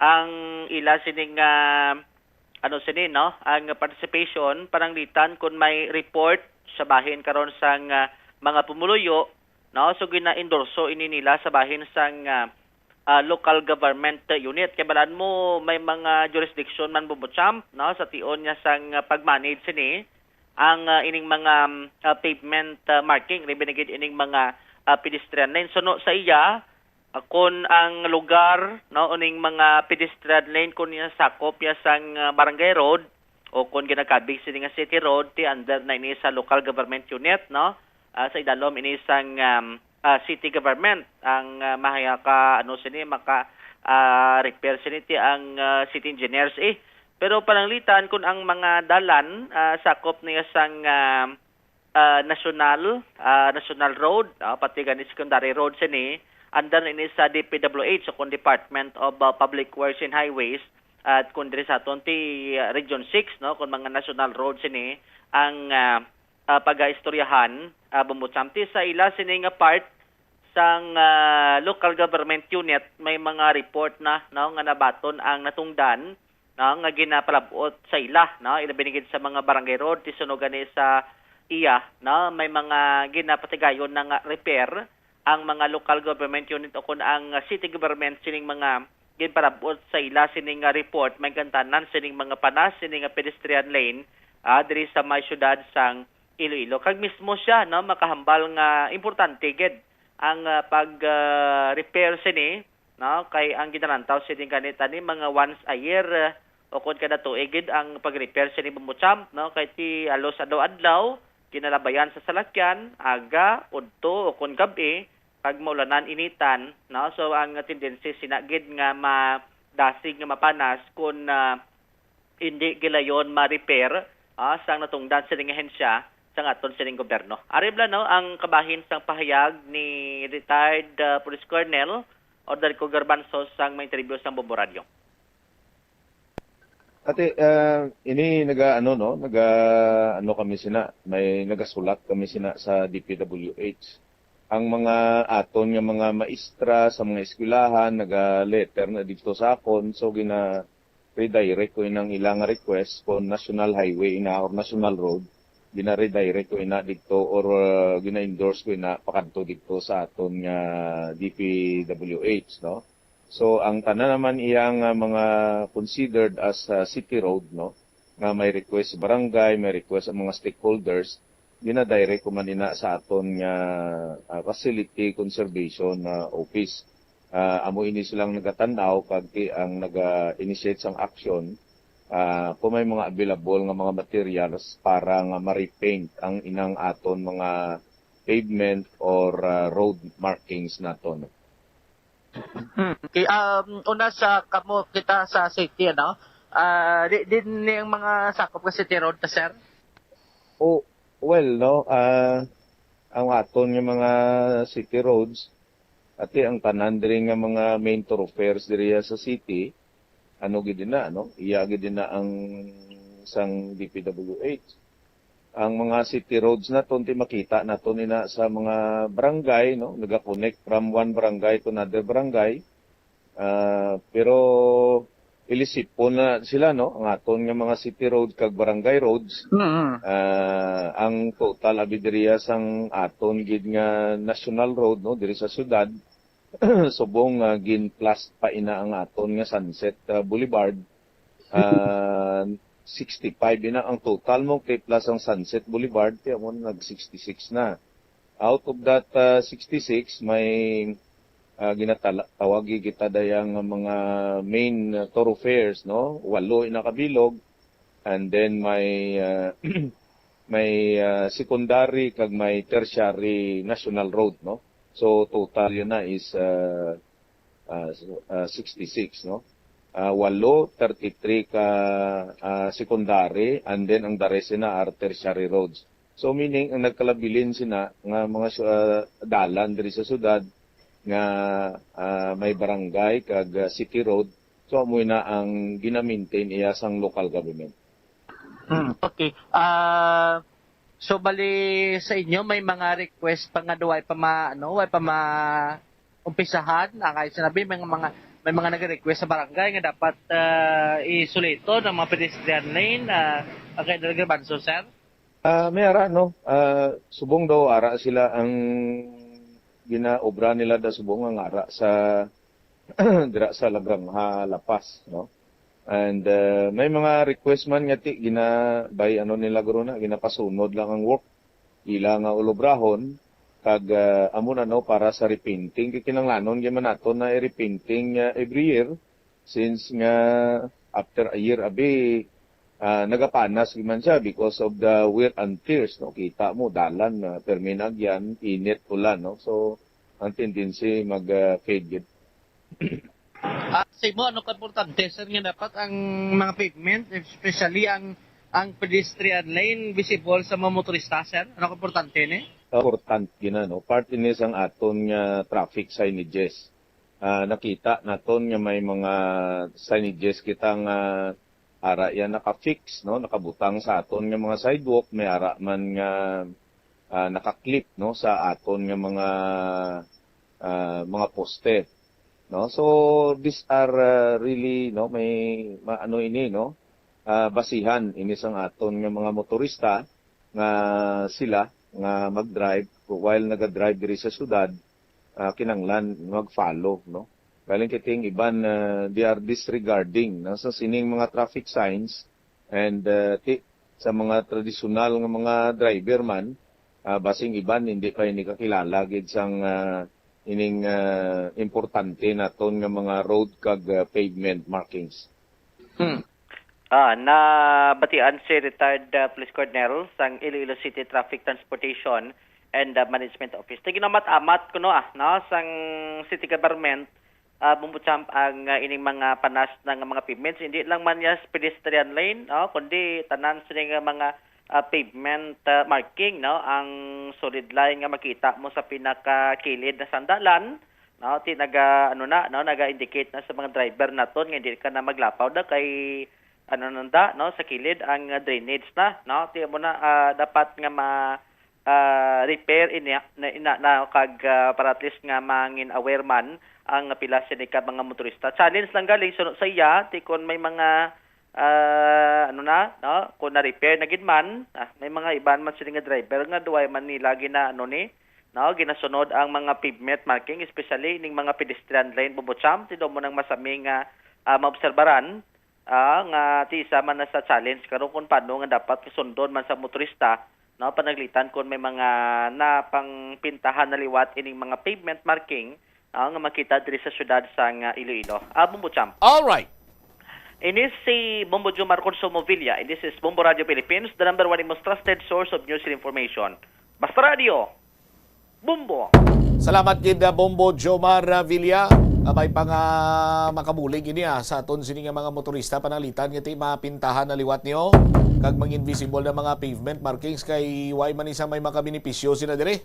ang ila sining sini no ang participation pananglitan kung may report sa bahin karon sang mga pumuluyo no so gina-endorso ini nila sa bahin sang local government unit kay balan mo may mga jurisdiction man Bombo-champ no sa tion niya sang pag-manage sini ang ining mga pavement marking binigid ining mga pedestrian lane so no sa iya kung ang lugar no uning mga pedestrian lane kun niya sakop ya sang barangay road o kung ginakabig sini nga city road ti under na ini sa local government unit no sa idalom ini sang city government ang mahayaka sini maka repair sini ti ang city engineers pero pananglitan kung ang mga dalan sakop niya sang national road pati gani secondary road sini under ini sa DPWH so kung Department of Public Works and Highways at kung diri sa aton ti Region 6 no kung mga national roads sini ang pagaistoryahan Bombo-champ ti sa ila sini nga part sang local government unit may mga report na no nga nabaton ang natungdan no nga ginapalabot sa ila no ila binigid sa mga barangay road ti sunugan ni sa iya no may mga ginapatigayon na nga repair ang mga local government unit o kung ang city government sining mga ginparabot sa ila sining report may kantanan sining mga panas sining pedestrian lane diri sa may syudad sang Iloilo kag mismo siya no makahambal nga importante gid ang pag repair sini no kay ang ginalantaw sining kanita ni mga once a year o kung kada tuigid ang pag-repair sa ni Bumuchamp, no? Kay ti alos adlaw-adlaw, kinalabayan sa salakyan, aga, udto, o kung gabi, pag maulanan initan, no? So ang tendency sinagid nga madasig nga mapanas kung hindi gilayon ma-repair sang natungdan sa ning ahensya sa aton sa ning gobyerno. Aribla no ang kabahin sang pahayag ni retired Police Colonel Orderico Garbanzo sang may interview sang Bombo Radio. Ate, ini kami sina, may nagasulat kami sina sa DPWH. Ang mga aton nga mga maestra sa mga eskwelahan naga-letter na dito sa akon, so redirect ko inang ilang request kung national highway ina or national road, gina-redirect ko ina dito or gina-endorse ko ina pakanto dito sa aton nga DPWH, no? So ang tanan naman iyang mga considered as city road, no, nga may request barangay, may request ang mga stakeholders, gina-direct ko man ina sa aton nga facility conservation office. Amo ini silang nagatanaw kag ang naga-initiate sang action kung may mga available nga mga materials para nga ma-repaint ang inang aton mga pavement or road markings naton. Okay, una sa kamo kita sa city, ano? Din yung mga sakop ka city road na, sir? Oh, well, no, ang aton nga mga city roads, ati ang tanan diri nga mga main thoroughfares diri sa city, ano gid na, no? Iya gid na ang sang DPWH. Ang mga city roads naton ti makita naton ina sa mga barangay, no, naga-connect from one barangay to another barangay. Pero ilisip po na sila, no, ang aton nga mga city roads kag barangay roads. Ang total abidiriya sang aton gid nga national road, no, diri sa syudad, subong gin-plus pa ina ang aton nga Sunset Boulevard. 65 ina ang total mo kay plus ang Sunset Boulevard, kaya mo nag-66 na. Out of that 66, may ginatawagi kita dayang mga main thoroughfares, no? 8 ina kabilog, and then may secondary kag may tertiary national road, no? So total yun na is 66, no? 33 ka secondary, and then ang the rest na are tertiary roads. So meaning ang nagkalabilin sina nga mga dalan diri sa syudad nga may barangay kag city road, so amo na ang gina-maintain iya sang local government. Okay. So bali sa inyo may mga request pa nga way pa umpisahan, kahit sinabi may mga nag-request sa barangay nga dapat isulito ng mga pedestrian lane kay Dr. Garbanzo, sir? May ara, no? Subong daw ara sila ang ginaobra nila da subong ang ara sa dira sa Lagrangha, Lapas, no? And may mga request man nga ti ginabay nila guro na ginapasunod lang ang work ila nga ulobrahon kag amo na, no, para sa repainting kinanglanon gyud man naton na i-repainting every year since nga after a year abi nagapanas man siya because of the wear and tears, no? Kita mo dalan terminag yan, init ulan, no? So ang tendency mag-fade. Sa mo, ano ka-importante, sir, nga dapat ang mga pavement, especially ang pedestrian lane, visible sa mga motorista, sir? Ano ka-importante ni? Important gina, no? Part ini sang aton nga traffic signages. Nakita naton nga may mga signages kita nga ara yan naka-fix, no? Nakabutang sa aton nga mga sidewalk, may ara man nga naka-clip, no, sa aton nga mga poste, no? So these are really, no, may ini, no, basihan ini sang aton nga mga motorista nga sila nga mag-drive while naga-drive diri sa syudad, kinanglan mag-follow, no? Galing kiting iban they are disregarding sa sining mga traffic signs, and sa mga tradisyonal nga mga driver man, basing iban hindi pa ini kakilala gid sang ining importante naton nga mga road kag pavement markings. Nabatian si retired Police Colonel sang Iloilo City Traffic Transportation and Management Office. Tiginamat-amat kuno sang city government bumutsamp ang ining mga panas ng mga pavements. Hindi lang man ya pedestrian lane, kundi tanan sila mga pavement marking, ang solid line nga makita mo sa pinakakilid na sandalan. Naga-indicate na sa mga driver naton nga hindi ka na maglapaw da kay sa kilid ang drainage na, Tiyo mo na dapat nga repair na kag para at least nga mangin aware man ang pila sinika mga motorista. Challenge lang galing sunod sa iya, ti kon may mga kung na repair na gid man, may mga iban man sila nga driver nga duway man nila ginasunod ang mga pavement marking, especially ning mga pedestrian lane bubutsamp, ti do mo nang masami nga maobserbaran nga ti isa man na sa challenge karon kung paano nga dapat kasundon man sa motorista panaglitan kung may mga napangpintahan na liwat ining mga pavement marking nga makita diri sa syudad sang Iloilo. Bombo Champ. All right. Ini si Bombo Jomar Consumo Villa. This is Bombo Radio Philippines, the number one most trusted source of news and information. Basta Radio. Bombo. Salamat gid Bombo Jomar Villa. May pang makabulig ini sa aton sini nga mga motorista panalitan nga ti mapintahan na liwat niyo kag mga invisible na mga pavement markings kay way man isa may makabenepisyo sila dire.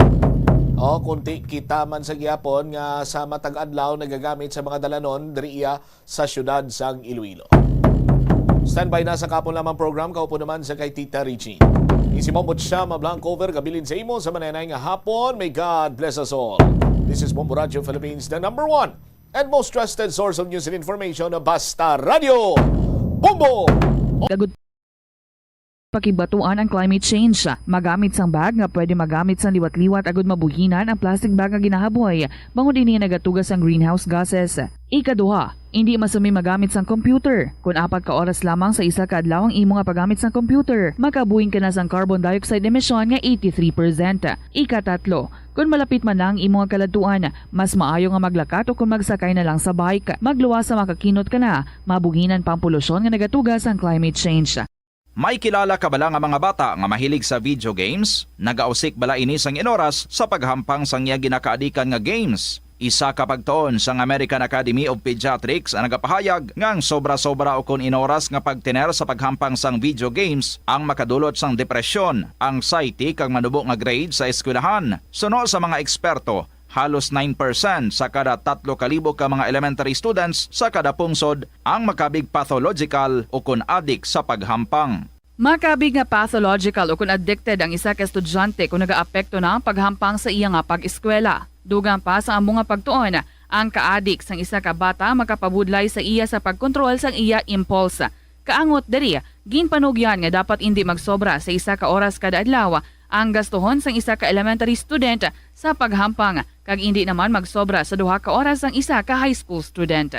Kunti kita man sa gihapon nga sa matag adlaw nagagamit sa mga dalanon diri sa syudad sang Iloilo. Standby na sa kapon lamang program kaupo naman sa kay Tita Richie. Isimobot siya Blancover gabilin sa imo sa mananay nga hapon. May God bless us all. This is Bombo Radio Philippines, the number one and most trusted source of news and information, Basta Radio. Bombo! Pakibatuan ang climate change. Magamit sang bag nga pwede magamit sang liwat-liwat agud mabuhinan ang plastic bag nga ginahaboy. Bangod din nagatugas ang greenhouse gases. Ikaduha, hindi masumi magamit sang computer. Kung 4 ka oras lamang sa isa ka adlaw ang imo nga paggamit sang computer, makabuhing ka na sang carbon dioxide emission nga 83%. Ikatatlo, kung malapit man lang imo nga kaladuan, mas maayo nga maglakat o kung magsakay na lang sa bike. Magluwas sa makakinot ka na, mabuhinan pang polusyon nga nagatugas ang climate change. May kilala ka bala nga mga bata nga mahilig sa video games? Nagausik bala ini sang inoras sa paghampang sang iya ginakaadikan nga games? Isa ka pagtuon sang American Academy of Pediatrics ang nagapahayag ngang sobra-sobra o kun inoras nga pagtiner sa paghampang sang video games ang makadulot sang depresyon, anxiety kag manubo nga grade sa eskwelahan. Suno sa mga eksperto, halos 9% sa kada 3,000 ka mga elementary students sa kada pungsod ang makabig pathological o kun addict sa paghampang. Makabig nga pathological o kun addicted ang isa ka estudyante kung nagaapekto na ang paghampang sa iya nga pag-eskwela. Dugang pa sa among nga pagtuon, ang ka-addict sang isa ka bata makapabudlay sa iya sa pagkontrol sang iya impulse. Kaangot diri, ginpanugyan nga dapat hindi magsobra sa isa ka oras kada adlaw ang gastuhon sang isa ka elementary student sa paghampang kag hindi naman magsobra sa 2 ka oras ang isa ka high school student.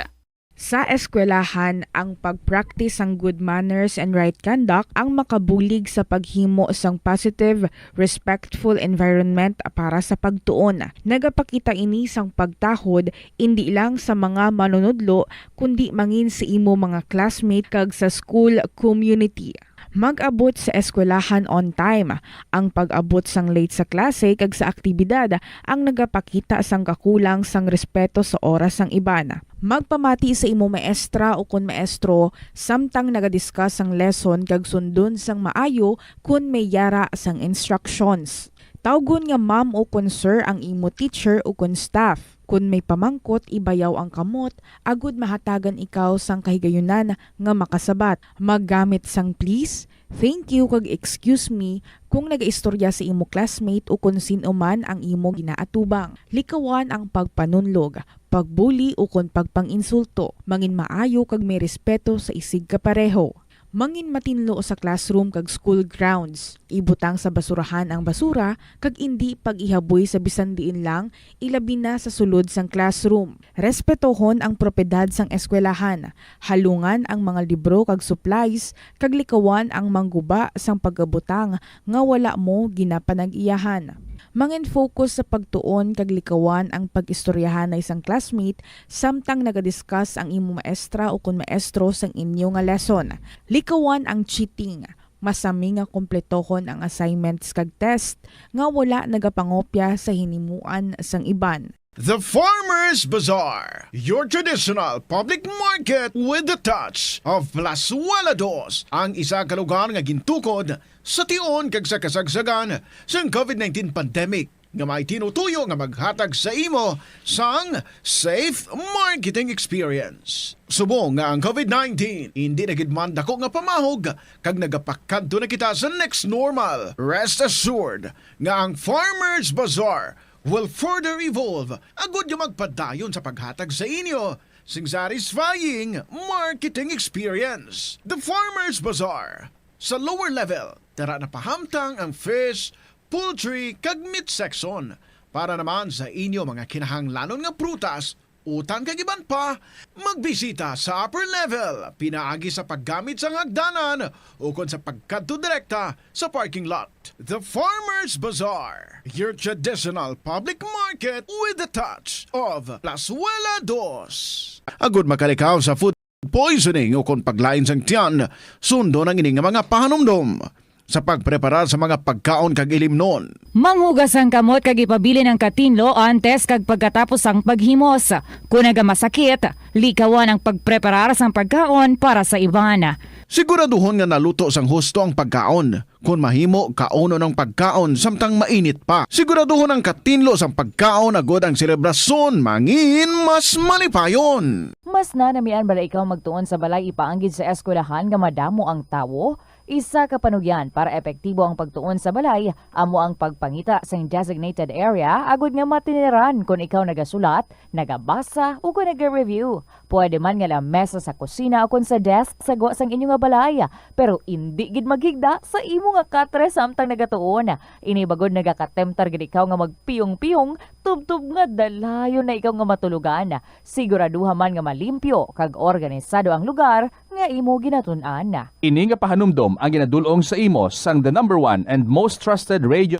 Sa eskwelahan, ang pag-practice ang good manners and right conduct ang makabulig sa paghimo sang positive, respectful environment para sa pagtuon. Nagapakita ini sang pagtahod hindi lang sa mga manunudlo kundi mangin sa imo mga classmate kag sa school community. Mag-abot sa eskwelahan on time. Ang pag-abot sang late sa klase kag sa aktibidad ang nagapakita sang kakulang sang respeto sa oras sang iban. Magpamati sa imo maestra o kun maestro samtang nagadiscuss sang lesson kag sundon sang maayo kun may yara sang instructions. Tawgon nga ma'am o kun sir ang imo teacher o kun staff. Kung may pamangkot, ibayaw ang kamot, agud mahatagan ikaw sang kahigayunan nga makasabat. Maggamit sang please, thank you kag excuse me kung nagaistorya sa imo classmate o kung sino man ang imo ginaatubang. Likawan ang pagpanunlog, pagbuli o kung pagpanginsulto. Mangin maayo kag may respeto sa isig kapareho. Mangin matinlo sa classroom kag school grounds. Ibutang sa basurahan ang basura kag indi pag-ihaboy sa bisan diin lang, ilabi na sa sulod sang classroom. Respetohon ang propiedad sang eskwelahan. Halungan ang mga libro kag supplies kag likawan ang mangguba sang pagabutang nga wala mo ginapanag-iyahan. Mangin focus sa pagtuon kag likawan ang pag-istoryahan na isang classmate samtang nagadiscuss ang imo maestra o kun maestro sang inyo nga lesson. Likawan ang cheating. Masami nga kompletohon ang assignments kag test nga wala nagapangopya sa hinimuan sang iban. The Farmers Bazaar, your traditional public market with the touch of Plazuela Dos, ang isa ka lugar nga gintukod sa tion kag sa kasagsagan sa COVID-19 pandemic nga may tinutuyo nga maghatag sa imo sang safe marketing experience. Subong nga ang COVID-19 hindi nagidman dako nga pamahog kag nagapakadto na kita sa next normal. Rest assured nga ang Farmers Bazaar will further evolve agud yung magpadayon sa paghatag sa inyo sing satisfying marketing experience. The Farmers Bazaar. Sa lower level, tara na pahamtang ang fish, poultry, kag meat section para naman sa inyo mga kinahanglanon nga prutas, utang kag iban pa, magbisita sa upper level, pinaagi sa paggamit sa hagdanan o kon sa pagkadto direkta sa parking lot. The Farmers Bazaar, your traditional public market with the touch of Plazuela Dos. Agud makalikaw sa food poisoning o kon paglain sang tiyan, sundo ng ining mga pahanumdom sa pagpreparar sa mga pagkaon kag ilimnon. Manghugas ang kamot kag ipabili ng katinlo antes kag pagkatapos ang paghimos. Kung masakit, likawan ang pagpreparar sang pagkaon para sa iban. Siguraduhon nga naluto sang husto ang pagkaon. Kung mahimo, kauno ng pagkaon samtang mainit pa. Siguraduhon ang katinlo sang pagkaon agod ang selebrasyon mangin mas malipayon. Mas nanamian bala ikaw magtuon sa balay ipaanggid sa eskwelahan nga madamo ang tawo? Isa ka panugyan para epektibo ang pagtuon sa balay, amo ang pagpangita sa designated area agud nga matiniran kung ikaw nagasulat, nagabasa o kung nag-review. Pwede man nga lamesa sa kusina o kung sa desk sa sang inyo nga balay, pero hindi gid maghigda sa imo nga katre samtang nagatuon. Inibagod nagakatemtar gid ikaw nga magpiyong-piyong, tubtub nga dalayon na ikaw nga matulugan. Siguraduha man nga malimpyo kag organisado ang lugar nga imo ginatun-an. Ini nga pahanumdom ang ginadulong sa imo sang the #1 and most trusted radio.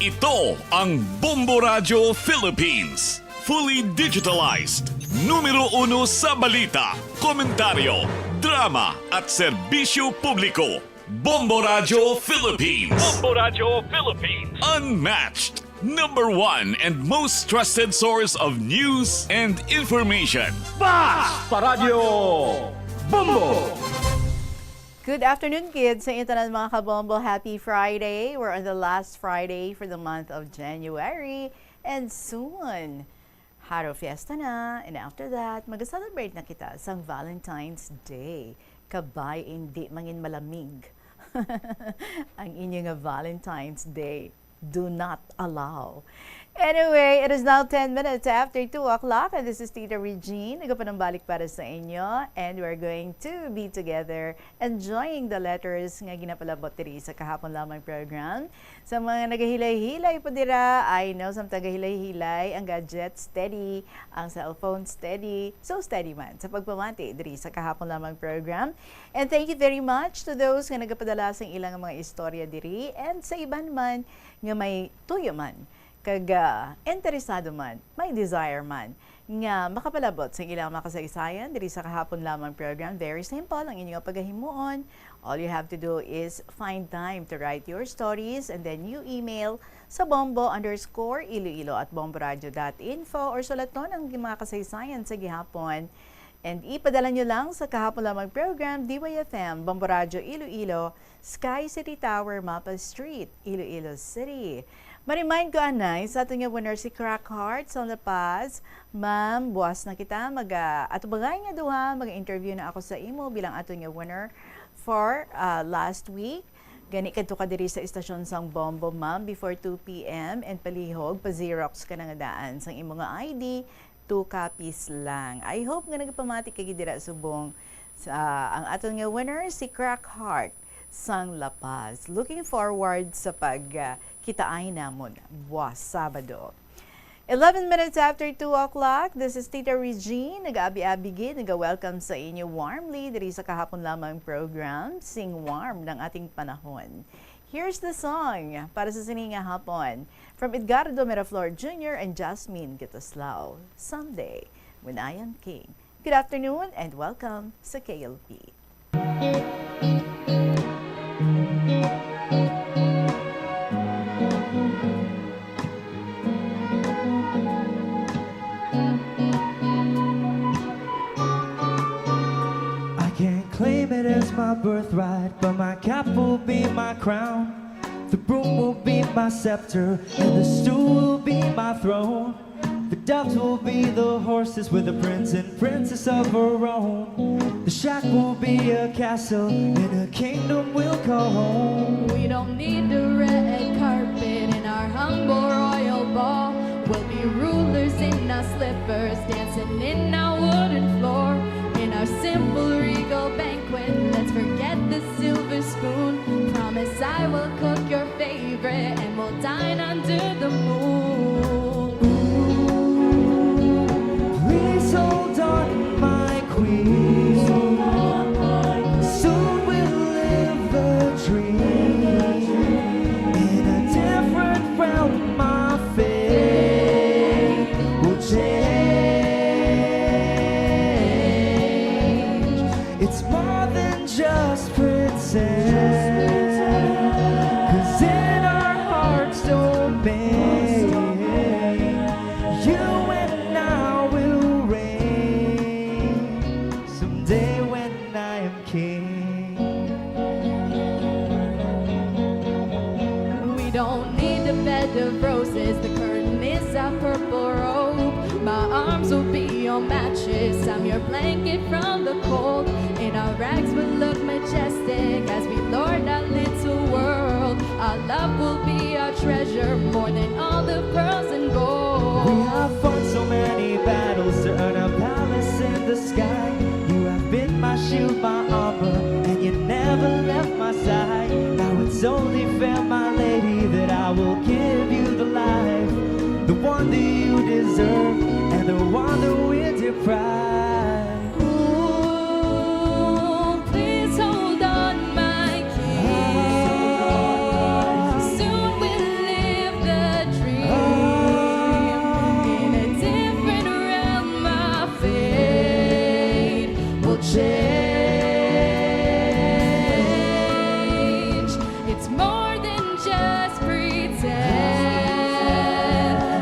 Ito ang Bombo Radio Philippines. Fully digitalized. Numero 1 sa balita, komentaryo, drama at serbisyo publiko. Bombo Radio Philippines. Bombo Radio Philippines. Unmatched. #1 and most trusted source of news and information. Basta Radio Bombo! Good afternoon, kids. Sa internet mga kabombo, happy Friday. We're on the last Friday for the month of January. And soon, Haro Fiesta na. And after that, mag-celebrate na kita sa Valentine's Day. Kabay, hindi mangin malamig. Ang inyong Valentine's Day. Do not allow. Anyway, it is now 10 minutes after 2 o'clock and this is Tita Regine. Nagpapanambalik para sa inyo and we're going to be together enjoying the letters nga ginapalabot diri sa kahapon lamang program. Sa mga nagahilay-hilay po dira, I know some tagahilay-hilay, ang gadget steady, ang cellphone steady, so steady man sa pagpamati diri sa kahapon lamang program. And thank you very much to those nga nagapadala sa ilang mga istorya diri and sa iban man nga may tuyo man kag interesado man, may desire man nga makapalabot sa ilang makasaysayan diri sa kahapon lamang program. Very simple ang inyong paghahimuon. All you have to do is find time to write your stories and then you email sa bombo_iloilo@bomboradio.info or sulaton ang mga kasaysayan sa gihapon. And ipadala nyo lang sa kahapon lamang program, DYFM, Bombo Radio Iloilo, Sky City Tower, Mapa Street, Iloilo City. Ma-remind ko, anay, sa ato nga winner si Crack Heart sa La Paz. Ma'am, buwas na kita. Ato bagay nga duha, mag-interview na ako sa imo bilang ato nga winner for last week. Gani kadto ka diri sa istasyon sang Bombo, ma'am, before 2 p.m. and palihog, pa-Xerox ka na nga daan sang imo nga ID. 2 copies lang. I hope nga nagpamati kay dira subong ang aton nga winner si Crack Heart sang La Paz. Looking forward sa pagkitaay namon buwas Sabado. 11 minutes after 2 o'clock, this is Tita Regine. Nag-abi-abigid, nag-welcome sa inyo warmly diri sa kahapon lamang program, Sing Warm ng ating panahon. Here's the song para sa sininga hapon from Edgardo Miraflor Jr. and Jasmine Gitaslao, Someday When I Am King. Good afternoon and welcome sa KLP. Claim it as my birthright, but my cap will be my crown. The broom will be my scepter, and the stool will be my throne. The doves will be the horses with the prince and princess of her own. The shack will be a castle, and a kingdom we'll call home. We don't need the red carpet in our humble royal ball. We'll be rulers in our slippers, dancing in our wooden floor. In our simple regal banquet, let's forget the silver spoon. Promise I will cook your favorite and we'll dine under the moon. Please hold on, my queen. Soon we'll live the dream. In a different realm, my fate will change. It's more than just pretend, 'cause in our hearts don't bend. You and I will reign someday when I am king. We don't need a bed of roses, the curtain is a purple robe. My arms will be your mattress, I'm your blanket from the cold. And our rags will look majestic as we lord our little world. Our love will be our treasure, more than all the pearls and gold. We have fought so many battles to earn a palace in the sky. You have been my shield, my armor, and you never left my side. Now it's only fair, my lady, that I will give you the life, the one that you deserve, and the one that we're deprived. Ooh, please hold on, my king. Soon we'll live the dream. In a different realm, my fate will change. It's more than just pretend,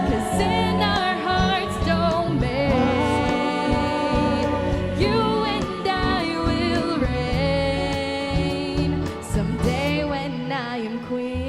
'cause in our hearts don't mend. You and I will reign someday when I am queen.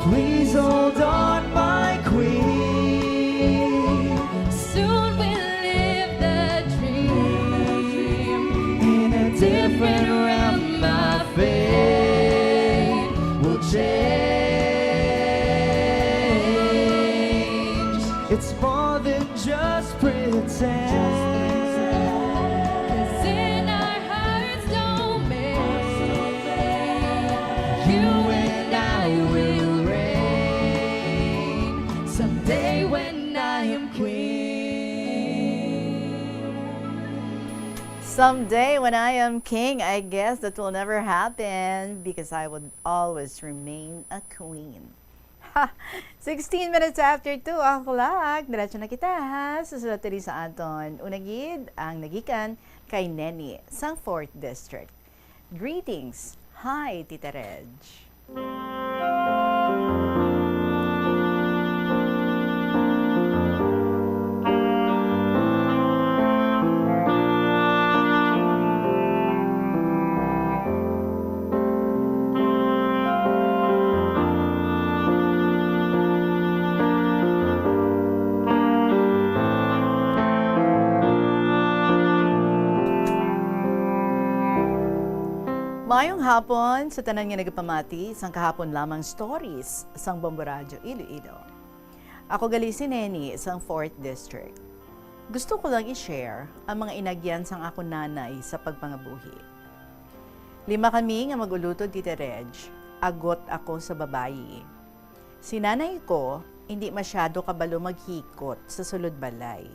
Please hold on, my queen. Soon we'll live the dream. In a different realm, my fate will change. It's more than just pretend. 'Cause in our hearts don't mend. You and I will reign someday when I am queen. Someday when I am king, I guess that will never happen because I would always remain a queen. Ha! 16 minutes after 2 o'clock. Diretso na kita ha. Susunod din sa aton. Unagid ang nagikan kay Neni sa 4th District. Greetings. Hi, Tita Reg. Mayong hapon sa tanan nga nagapamati sang kahapon lamang stories sang Bombo Radyo Iloilo. Ako gali si Neni sang 4th District. Gusto ko lang i-share ang mga inagyan sang ako nanay sa pagpangabuhi. 5 kami nga magulutod Tita Reg, agot ako sa babayi. Si nanay ko hindi masyado kabalo maghikot sa sulod balay.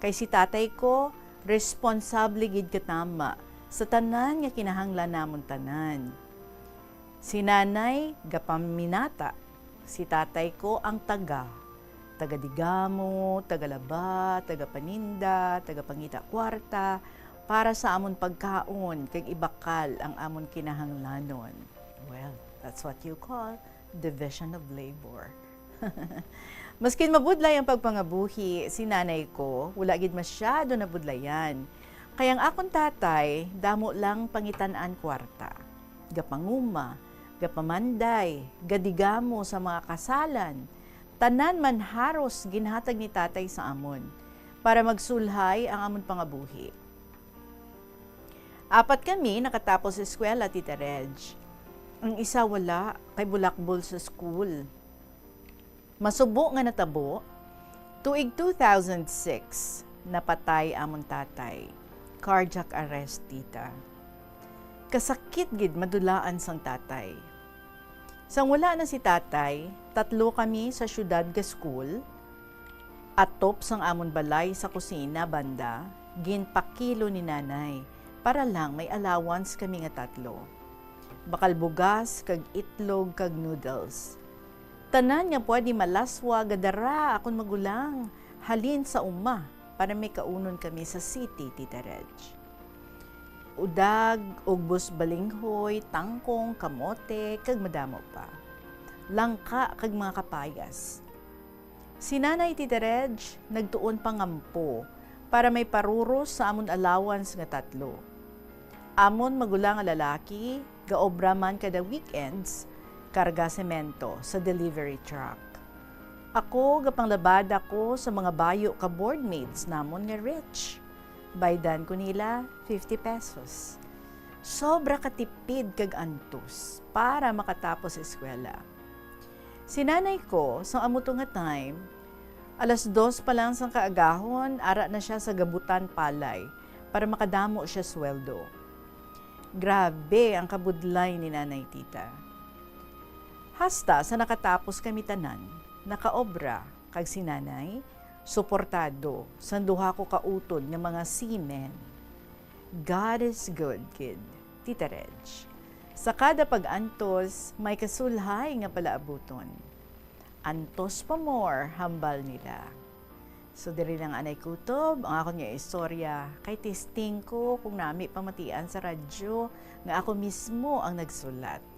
Kay si tatay ko responsable gid katama sa tanan nga kinahanglan namon tanan. Si nanay gapaminata, si tatay ko ang taga-digamo, taga-laba, taga-paninda, taga-pangita kwarta, para sa amon pagkaon, kag ibakal ang amon kinahanglanon. Well, that's what you call division of labor. Maskin mabudlay ang pagpangabuhi, si nanay ko, wala gid masyado na budlayan. Kaya ang akong tatay, damo lang pangitan-an kwarta. Gapanguma, gapamanday, gadigamo sa mga kasalan, tanan man haros ginhatag ni tatay sa amon para magsulhay ang amon pangabuhi. 4 kami nakatapos sa eskwela, Tita Reg. Ang isa wala, kay bulakbol sa school. Masubo nga natabo, tuig 2006, napatay amon tatay. Cardiac arrest, tita. Kasakit gid madulaan sang tatay. Sang wala na si tatay, 3 kami sa syudad ga school, atop sang amon balay sa kusina banda, ginpakilo ni nanay, para lang may allowance kami nga 3. Bakal bugas, kag itlog, kag noodles. Tanan nga pwede malaswa, gadara, akong magulang, halin sa uma, para may kaunon kami sa city, Tita Reg. Udag, ugbos balinghoy, tangkong, kamote, kag madamo pa. Langka, kag mga kapayas. Si nanay, Tita Reg, nagtuon pangampo para may paruros sa amon allowance nga 3. Amon magulang nga lalaki, gaobra man kada weekends, karga semento sa delivery truck. Ako, gapanglabad ako sa mga bayo ka boardmates namon nga rich. Baydan ko nila 50 pesos. Sobra katipid kag antos para makatapos sa eskwela. Si nanay ko, sa amuto nga time, 2:00 pa lang sang kaagahon, ara na siya sa gabutan palay para makadamo siya sweldo. Grabe ang kabudlay ni nanay, tita. Hasta sa nakatapos kami tanan, nakaobra kag si nanay, suportado sa duha ko kautod nga mga seamen. God is good, kid, Tita Reg. Sa kada pag-antos, may kasulhay nga palaabuton. Antos pa more, hambal nila. So, diri lang anay kutob, ang akong nga istorya, kay testing ko kung nami pamatian sa radyo, nga ako mismo ang nagsulat.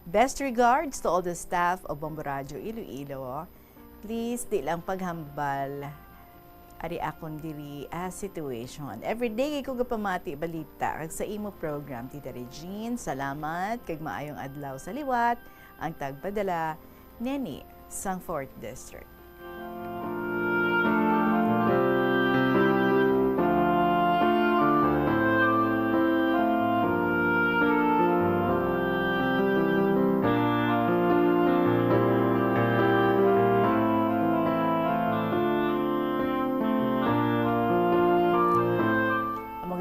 Best regards to all the staff of Bombo Radyo Iloilo. Please, di lang paghambal. Ari akong diri situation. Everyday ko gapamati balita kag sa imo program, Tita Regine. Salamat kag maayong adlaw sa liwat. Ang tagpadala, Neni, sang 4th District.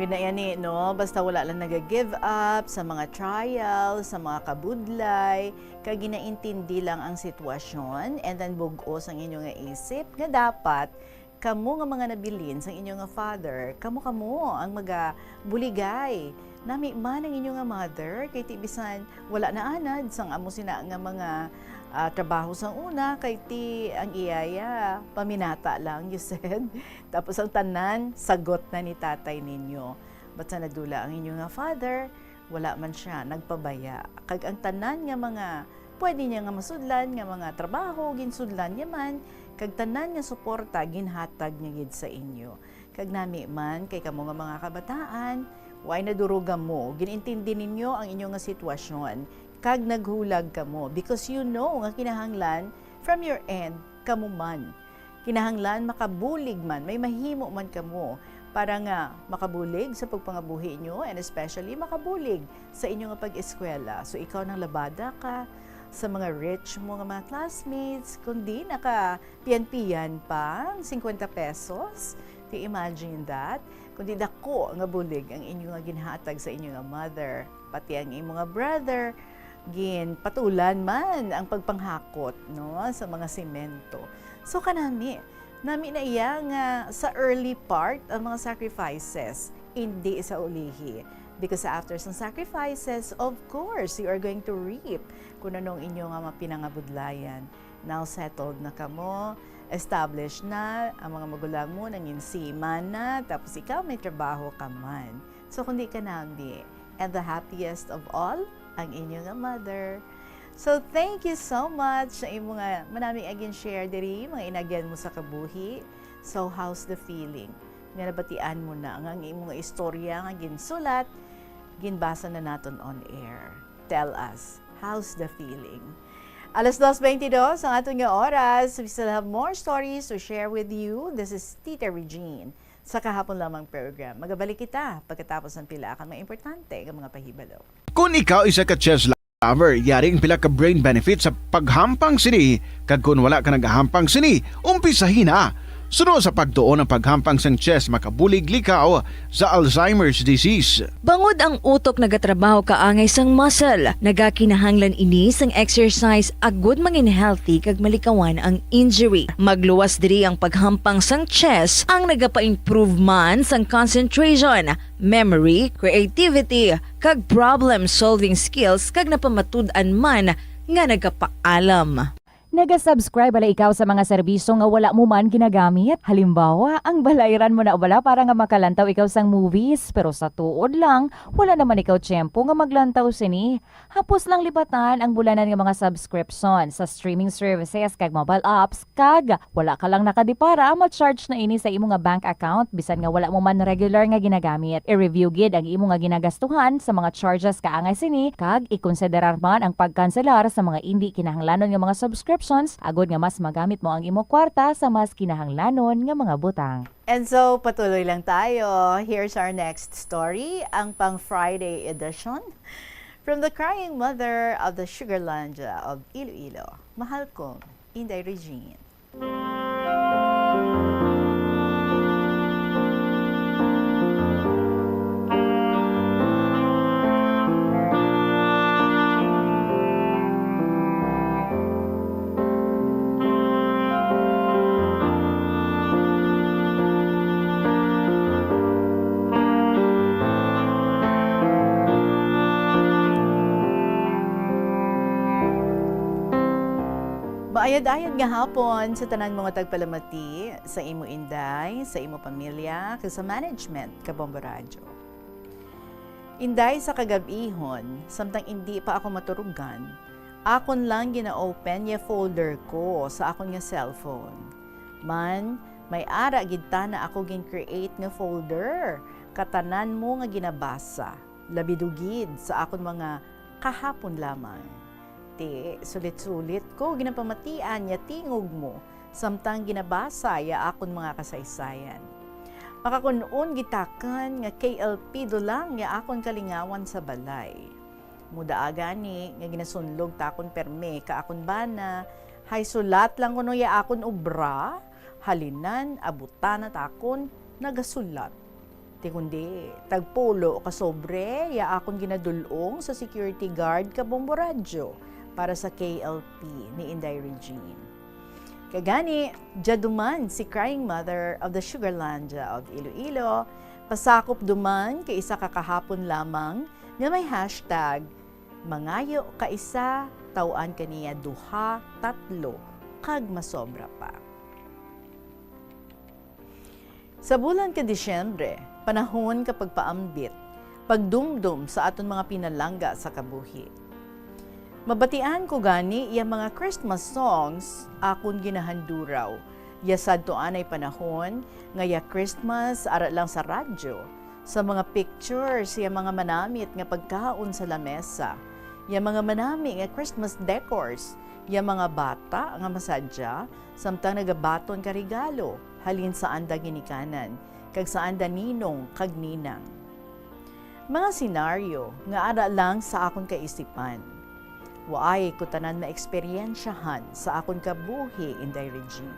Na yan no? Basta wala lang nag-give up sa mga trials, sa mga kabudlay, kag ginaintindi lang ang sitwasyon, and then bugos ang inyong nga isip nga dapat kamo nga mga nabilin sa inyong nga father, kamo ang magabuligay. Nami man ang inyong nga mother, kay tibisan wala na anad sang amo sina nga mga trabaho sang una, kay ti ang iyaya, paminata lang, you said. Tapos ang tanan, sagot na ni tatay ninyo. Ba't sa nadula ang inyong nga father, wala man siya, nagpabaya. Kag ang tanan nga mga, pwede niya nga masudlan, nga mga trabaho, ginsudlan niya man, kag tanan nga suporta, ginhatag niya gid sa inyo. Kag nami man, kay kamo nga mga kabataan, why nadurugan mo, ginintindi ninyo ang inyong nga sitwasyon, kag naghulag kamo because you know nga kinahanglan from your end kamo man. Kinahanglan makabulig man, may mahimo man kamo para nga makabulig sa pagpangabuhi nyo and especially makabulig sa inyong pag-eskwela. So ikaw nang labada ka sa mga rich mo nga mga classmates, kundi naka-piyan-piyan pa, 50 pesos. Do you imagine that? Kundi dako nga bulig ang inyong nga ginhatag sa inyong nga mother, pati ang inyong nga brother, patulan man ang pagpanghakot no sa mga semento. So kanami na iya nga sa early part ang mga sacrifices, hindi sa ulihi. Because after some sacrifices, of course, you are going to reap kung anong inyong nga mapinangabudlayan. Now settled na kamo, established na ang mga magulang mo, nanginsima na, tapos ikaw may trabaho ka man. So kundi ka nami. And the happiest of all, ang inyong nga mother. So thank you so much sa imo nga manaming again share diri mga inagyan mo sa kabuhi. So how's the feeling? Nga nabatian mo na ang imo nga istorya nga ginsulat, ginbasa na naton on air. Tell us, how's the feeling? 2:22 ang aton nga oras. We still have more stories to share with you. This is Tita Regine sa Kahapon Lamang program. Magabalik kita pagkatapos ng pila ka mga importante ng mga pahibalo. Kung ikaw isa ka chess lover, yaring pila ka brain benefit sa paghampang sini. Kag kung wala ka nagahampang sini, umpisahin na. Sunod sa pagtuon ng paghampang sang chess, makabulig likaw sa Alzheimer's disease. Bangod ang utok nagatrabaho kaangay sang muscle, nagakinahanglan ini sang exercise agud mangin healthy kag malikawan ang injury. Magluwas diri ang paghampang sang chess ang nagapa-improve man sang concentration, memory, creativity, kag problem-solving skills kag napamatud-an man nga nagapaalam. Naga-subscribe bala ikaw sa mga serbisyo nga wala mo man ginagamit. Halimbawa, ang balayran mo na bala para nga makalantaw ikaw sang movies, pero sa tuod lang, wala naman ikaw tiyempo nga maglantaw sini. Hapos lang libatan ang bulanan nga mga subscription sa streaming services kag mobile apps, kag wala ka lang nakadipara, ma-charge na ini sa imo nga bank account bisan nga wala mo man regular nga ginagamit. I-review gid ang imo nga ginagastuhan sa mga charges kaangay sini, kag ikonsiderar man ang pagkanselar sa mga hindi kinahanglanon nga mga subscription agod nga mas magamit mo ang imo kwarta sa mas kinahanglanon nga mga butang. And so, patuloy lang tayo. Here's our next story, ang pang Friday edition. From the crying mother of the Sugarlandia of Iloilo, mahal kong Inday Regine. Maayad-ayad nga hapon sa tanan mga tagpalamati, sa imo Inday, sa imo pamilya, kag sa management Kabombo Radyo. Inday sa kagabihon, samtang hindi pa ako maturugan, akon lang gina-open ya folder ko sa akon nga cellphone. Man, may ara gid ta na ako gin-create nga folder, katanan mo nga ginabasa, labidugid sa akon mga kahapon lamang. Sulit-sulit ko ginapamatian ya tingog mo samtang ginabasa ya akon mga kasaysayan. Makakunoon gitakan nga KLP do lang ya akon kalingawan sa balay. Muda agani nga ginasunlog takon perme ka akon bana, hay sulat lang kuno ya akon obra, halinan abutan na takon nagasulat. Ti kundi tagpulo ka sobre ya akon ginadulong sa security guard Kabombo Radyo para sa KLP ni Inday Regine. Kagani, jaduman si crying mother of the Sugarlandia of Iloilo, pasakop duman kay isa kakahapon lamang nga may hashtag, mangayo ka isa, tawaan kaniya duha, tatlo, kag masobra pa. Sa bulan ka Disyembre, panahon kapag paambit, pagdumdum sa aton mga pinalangga sa kabuhi. Mabatian ko gani iya mga Christmas songs akon ginahanduraw. Ya sadtoan ay panahon nga ya Christmas ara lang sa radyo. Sa mga pictures ya mga manamit nga pagkaon sa lamesa. Ya mga manami nga Christmas decors. Ya mga bata nga masadya samtang nagabaton ka regalo halin sa anda ginikanan. kag saan daninong kag ninang. Mga senaryo nga ara lang sa akon kaisipan. Waay ko tanan na eksperyensyahan sa akon kabuhi inday regime.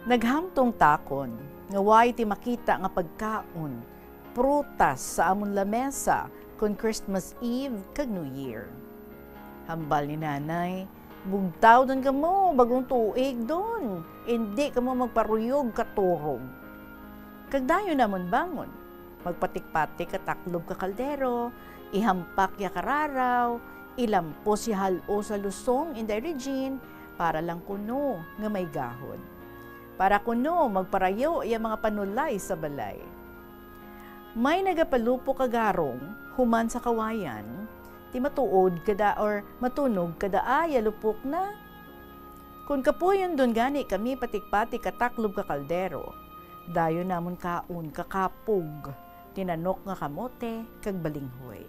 Naghamtong takon nga waay ti makita nga pagkaon, prutas sa amon lamesa kon Christmas Eve kag New Year. Hambal ni nanay, bugtaw doon ka mo, bagong tuig doon. Hindi ka mo magparuyog katurog. Kagdayo namon bangon, magpatik-patik kataklob ka kaldero, ihampak ya kararaw, ilampos ya halo sa lusong inday regine, para lang kuno nga may gahod. Para kuno magparayo ya mga panulay sa balay. May nagapalupo kagarong, human sa kawayan, ti matuod kada or matunog kada ay lupok na. Kung kapuyon doon gani kami patik-patik kataklob ka kaldero, dayo namon kaun kakapog, tinanok nga kamote kag balinghoy.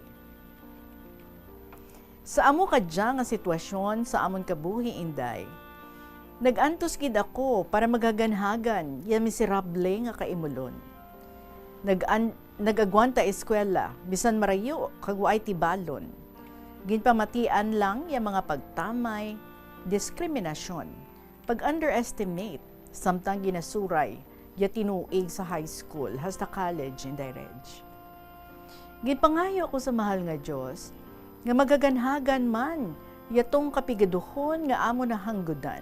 Sa amo kadya nga sitwasyon sa amon kabuhi inday, nagantos gid ako para magaganhagan ya miserable nga kaimulon. Nagagwanta eskwela bisan marayo kag waay tibalon. Ginpamatian lang ya mga pagtamay, diskriminasyon, pag-underestimate, samtang ginasuray ya tinuig sa high school hasta college inday reg. Ginpangayo ko sa mahal nga Dios nga magaganhagan man yatong kapigaduhon nga amo na hanggudan,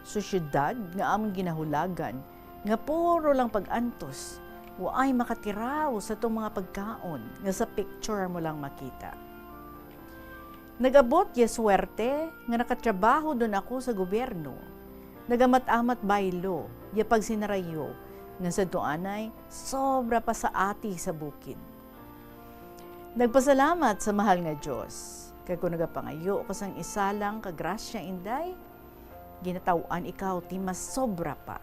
sosyedad nga among ginahulagan, nga puro lang pag-antos, waay makatiraw sa itong mga pagkaon nga sa picture mo lang makita. Nagabot ya swerte nga nakatrabaho doon ako sa gobyerno. Nagamat-amat baylo, ya pagsinarayo, nga sa doanay, sobra pa sa ati sa bukid. Nagpasalamat sa mahal nga Diyos. Kaya kung nagapangayo ko sang isa lang kagrasya inday, ginatawan ikaw ti mas sobra pa.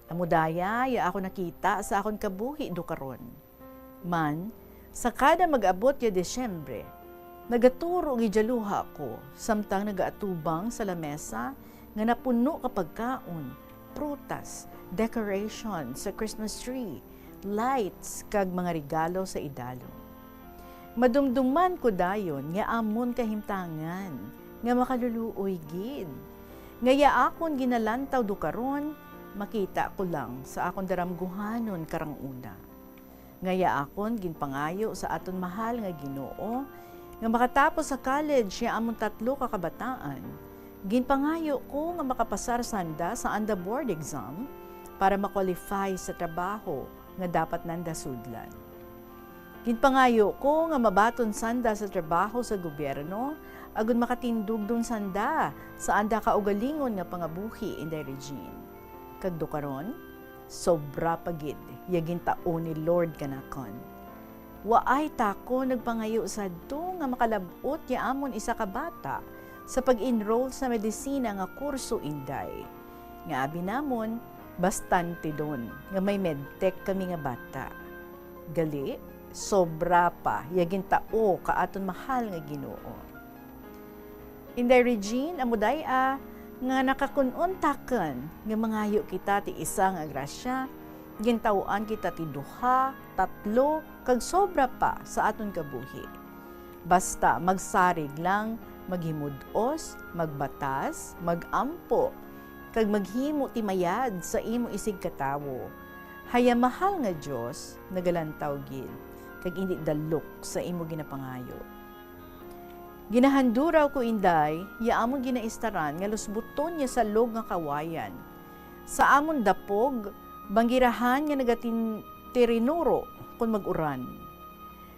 Amudaya, ya ako nakita sa akon kabuhi do karon. Man, sa kada mag-abot ya Desyembre, nagaturo gijaluha ko, samtang nagaatubang sa lamesa, nga napuno ka pagkaon, prutas, decoration sa Christmas tree, lights, kag mga regalo sa idalo. Madumduman ko dayon nga amon kahimtangan, nga makaluluoy gid. Ngaya akon ginalantaw do karon, makita ko lang sa akon daramguhanon karang una. Ngaya akon ginpangayo sa aton mahal nga Ginoo, nga makatapos sa college ya amon 3 ka kabataan. Ginpangayo ko nga makapasar sanda sa anda board exam para makwalify sa trabaho nga dapat nanda sudlan. Ginpangayo ko nga mabaton sanda sa trabaho sa gobyerno agud makatindog dun sanda sa anda kaugalingon nga pangabuhi inday regine. Kagdo karon, sobra pagid yagin taon ni Lord kanakon. Waay tako nagpangayo sadto nga makalabot ya amon isa ka bata sa pag-enroll sa medisina nga kurso inday. Nga abi namon bastante don nga may medtech kami nga bata. Gali, sobra pa yagin tao kaaton mahal nga Ginoo. Inday Regine amuday nga nakakununtaken nga mangayo kita ti isa nga grasya, gintawaan kita ti 2, 3 kag sobra pa sa aton kabuhi. Basta magsarig lang, maghimudos, magbatas, magampo, kag maghimo ti mayad sa imo isig katawo. Haya mahal nga Dios nagalantaw gid, kag indi dalok sa imo ginapangayo. Ginahanduraw ko inday, ya amon ginaistaran nga lusbuton niya sa log nga kawayan. Sa amon dapog, banggirahan nga nagatintirinuro kung mag-uran.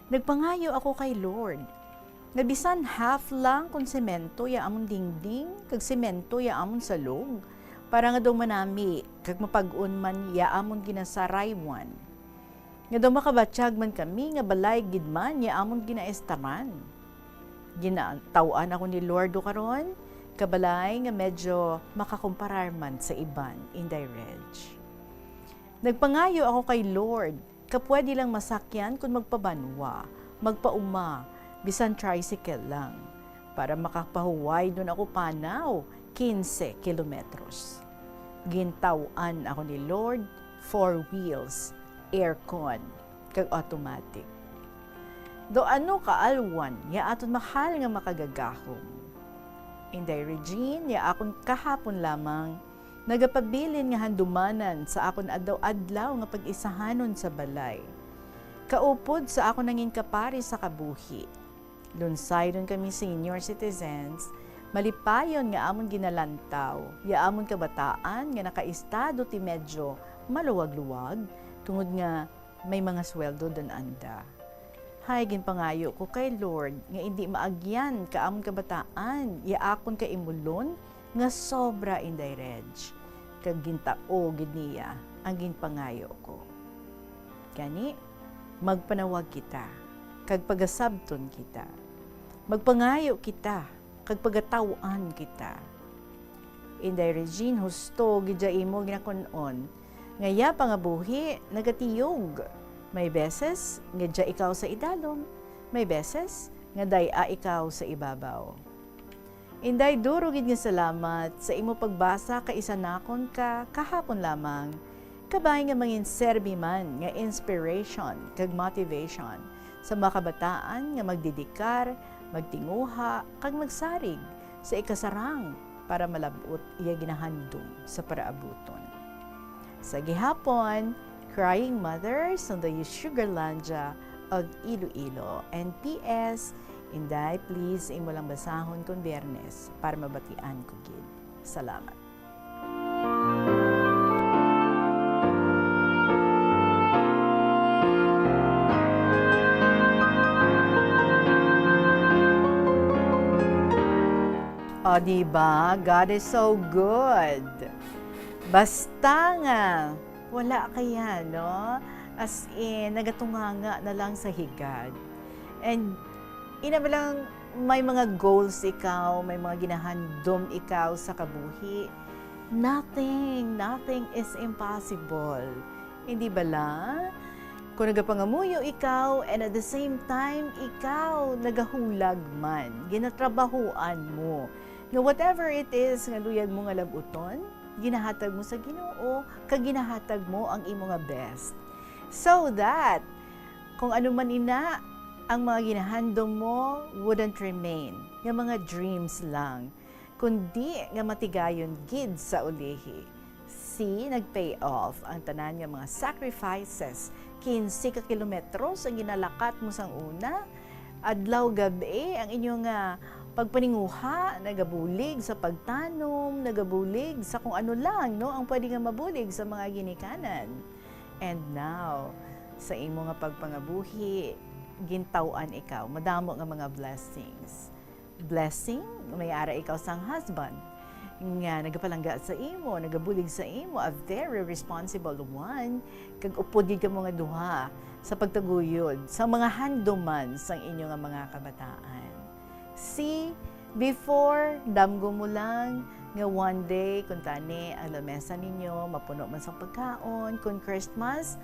Nagpangayo ako kay Lord, nga bisan half lang kung semento ya amon dingding, kag semento ya amon sa log, para nga daw manami, kag mapag-un man ya amon ginasaraywan. Nga daw makabatsyag man kami, nga balay gidman ya amon ginaistaran. Ginatawaan ako ni Lord do karon, kabalay nga medyo makakumparar man sa iban inday reg. Nagpangayo ako kay Lord, kapwede lang masakyan kung magpabanwa, magpauma, bisan tricycle lang, para makapahuway doon ako panaw, 15 kilometros. Gintawan ako ni Lord, 4 wheels, aircon, kag automatic. Do ano kaalwan, ya aton mahal nga makagagahom. Inday Regine, ya akon kahapon lamang, nagapabilin nga handumanan sa akon adlaw-adlaw nga pag-isahanon sa balay. Kaupod sa akon nanging kapari sa kabuhi. Lunsaydon kami senior citizens, malipayon nga amon ginalantaw, ya amon kabataan nga nakaistado ti medyo maluwag-luwag, tungod nga may mga sweldo dan anda. Haygin pangayo ko kay Lord nga hindi maagyan ka amon kabataan, yaakon ka imulon nga sobra inday reg. Kag gintao gid niya ang ginpangayo ko. Gani magpanawag kita, kag pagasabton kita. Magpangayo kita, kag pagatawan kita. Inday Regine husto gidya imo ginakunon, ngaya pangabuhi nagatiyog. May beses nga dya ikaw sa idalom, may beses nga daya ikaw sa ibabaw. Inday duro gid nga salamat sa imo pagbasa ka isa nakon ka kahapon lamang. Kabay nga mangin serbi man nga inspiration kag motivation sa mga kabataan nga magdidikar, magtinguha kag magsarig sa ikasarang para malabot iya ginahandom sa paraabuton. Sa gihapon, Crying Mothers on the Sugarlandia of Iloilo. And P.S. Inday, please, imo lang basahon kung Biyernes para mabatian ko gid. Salamat. O, diba? God is so good. Basta nga, wala kaya, no? As in, nagatunganga na lang sa higad. And, inabalang may mga goals ikaw, may mga ginahandom ikaw sa kabuhi. Nothing is impossible. Hindi bala? Kung nagapangamuyo ikaw, and at the same time, ikaw nagahulag man, ginatrabahuan mo. Nga whatever it is, nga luyag mo nga labuton, ginahatag mo sa Ginoo, kag ginahatag mo ang imo nga best. So that, kung ano man ina, ang mga ginahandom mo wouldn't remain, nga mga dreams lang, kundi nga matigayon gid sa ulihi. See, nag-pay off ang tanan nga mga sacrifices, 15 ka kilometros ang ginalakat mo sang una, adlaw gabi ang inyong pagpaninguha, nagabulig sa pagtanom, nagabulig sa kung ano lang, no, ang pwede nga mabulig sa mga ginikanan. And now, sa imo nga pagpangabuhi, gintawan ikaw, madamo nga mga blessings. Blessing, may ara ikaw sang husband, nga nagapalangga sa imo, nagabulig sa imo, a very responsible one, kag upod ka mga duha sa pagtaguyod, sa mga handuman sang inyo nga mga kabataan. See, before, damgo mo lang nga one day, kung tani, ang lamesa ninyo, mapuno man sa pagkaon, kung Christmas,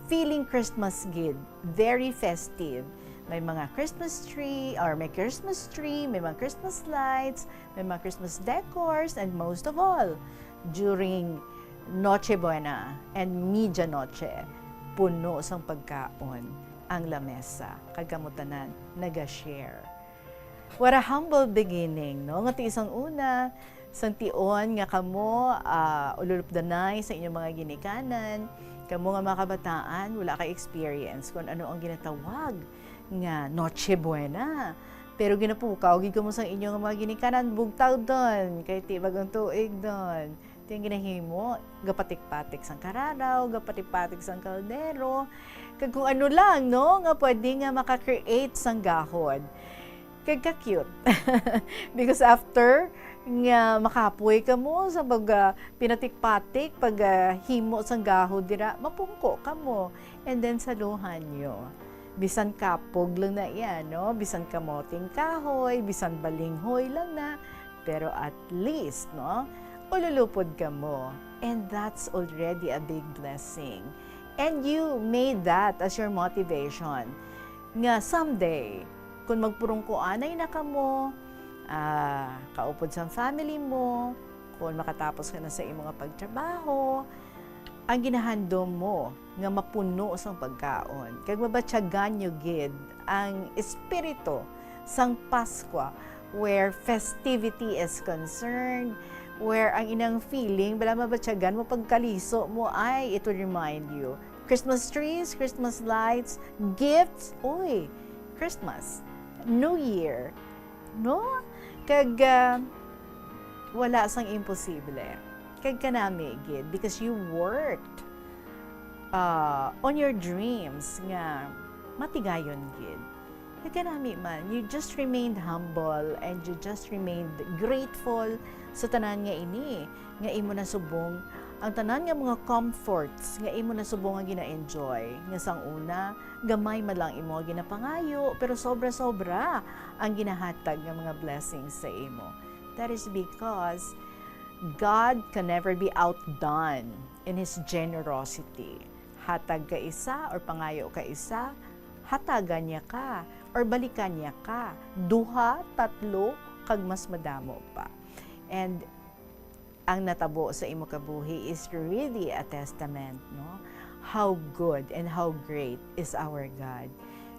feeling Christmas gid, very festive. May mga Christmas tree, or may Christmas tree, may mga Christmas lights, may mga Christmas decors, and most of all, during Noche Buena and Media Noche, puno sang pagkaon ang lamesa, kagamutanan, naga-share. What a humble beginning, no? Nga isang una, sang tion nga kamo, ululupdanay sa inyong mga ginikanan, kamo nga mga kabataan, wala kay experience kung ano ang ginatawag nga Noche Buena. Pero ginapukaw, gid mo sa inyong mga ginikanan, bugtaw doon, kay tibag ang tuig doon. Ito yung ginahimo, gapatik-patik sang kararaw, gapatik-patik sang kaldero, kag kung ano lang, no? Nga pwede nga makakreate sang gahod. Kag ka-cute. Because after nga makapoy ka mo sa pag pinatik-patik, pag himo sang gahod dira, mapungko ka mo. And then saluhan nyo. Bisan kapog lang na yan, no? Bisan kamoting kahoy, bisan balinghoy lang na. Pero at least, no? Ululupod ka mo. And that's already a big blessing. And you made that as your motivation. Nga someday, kung magpurungkuanay na ka mo, kaupod sa family mo, kung makatapos ka na sa imong pagtrabaho, ang ginahandom mo nga mapuno sang pagkaon. Kag mabatyagan nyo gid ang espiritu sang Pasko where festivity is concerned, where ang inang feeling, bala mabatyagan mo pagkaliso mo ay it will remind you. Christmas trees, Christmas lights, gifts, uy, Christmas, New Year, no? Kag wala sang imposible. Kag kanami gid because you worked on your dreams nga matigayon gid. Kag kanami man, you just remained humble and you just remained grateful sa tanan nga ini nga imo na subong ang tanan nga mga comforts nga imo na subong nga gina-enjoy nga sang una gamay man lang imo ginapangayo pero sobra-sobra ang ginahatag nga mga blessings sa imo. That is because God can never be outdone in His generosity. Hatag ka isa or pangayo ka isa, hatagan niya ka or balikan niya ka. Duha, tatlo, kag mas madamo pa. And ang natabo sa imo kabuhi is really a testament, no? How good and how great is our God.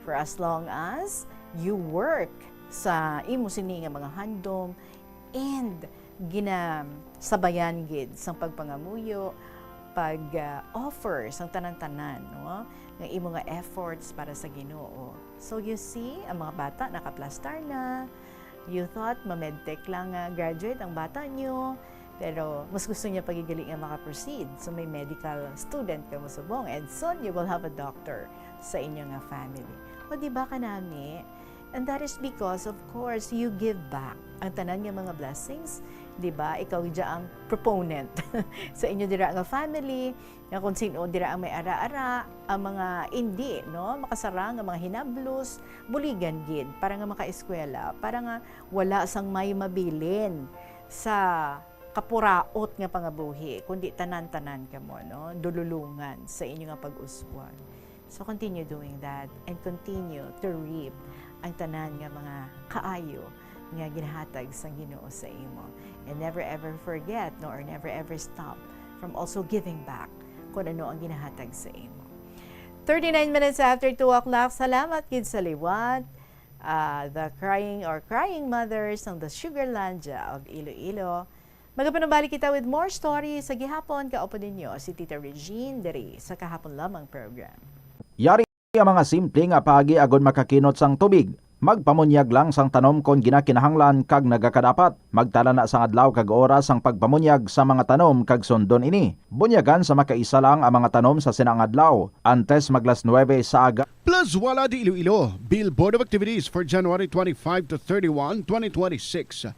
For as long as you work sa imo sini nga mga handom and ginasabayan gid sang pagpangamuyo, pag-offer sang tanan-tanan, no? Nga imo nga efforts para sa Ginoo. So you see, ang mga bata nakaplastar na. You thought ma-medtech lang graduate ang bata nyo, pero mas gusto niya pagigaling nga makaproceed. So may medical student ka mo subong, and soon you will have a doctor sa inyong nga family. O di ba kanami? And that is because, of course, you give back ang tanan nga mga blessings. Di ba? Ikaw dya ang proponent sa inyo dira nga family, nga kung sino dira ang may ara-ara, ang mga hindi, no? Makasara nga mga hinablos, buligan gid, para nga maka-eskwela, para nga wala sang may mabilin sa kapuraot nga pangabuhi, kundi tanan-tanan ka mo, no? Dululungan sa inyo nga pag-uswan. So continue doing that and continue to reap ang tanan nga mga kaayo nga ginahatag sa Ginoo sa imo. And never ever forget, no, or never ever stop from also giving back kung ano ang ginahatag sa imo. 39 minutes after 2 o'clock, salamat gid sa liwat. The crying mothers ng the Sugarlandia of Iloilo. Magapanabalik kita with more stories sa gihapon. Kaupo ninyo si Tita Regine diri sa Kahapon Lamang program. Yari ang mga simple nga paagi agon makakinot sang tubig. Magpamunyag lang sang tanom kon ginakinahanglan kag nagakadapat. Magtala na sang adlaw kag oras sang pagpamunyag sa mga tanom kag sundon ini. Bunyagan sa makaisa lang ang mga tanom sa sinang adlaw. Antes maglas 9 sa aga. Plus Wala di Iloilo, Billboard of Activities for January 25 to 31, 2026.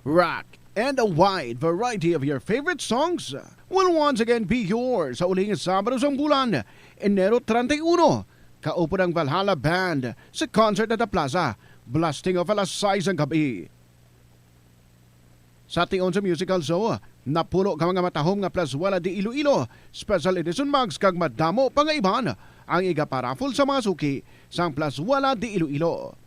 Rock and a wide variety of your favorite songs will once again be yours sa uling Sabado sang bulan, Enero 31. Kaupo ng Valhalla Band sa concert at the Plaza, blasting off alas 6 ang gabi. Sa tion sa musical show, napulo ka mga matahom nga Plus Wala di Iloilo, special edition mugs kag madamo pangaiban ang igaparafol sa mga suki sang Plus Wala di Iloilo.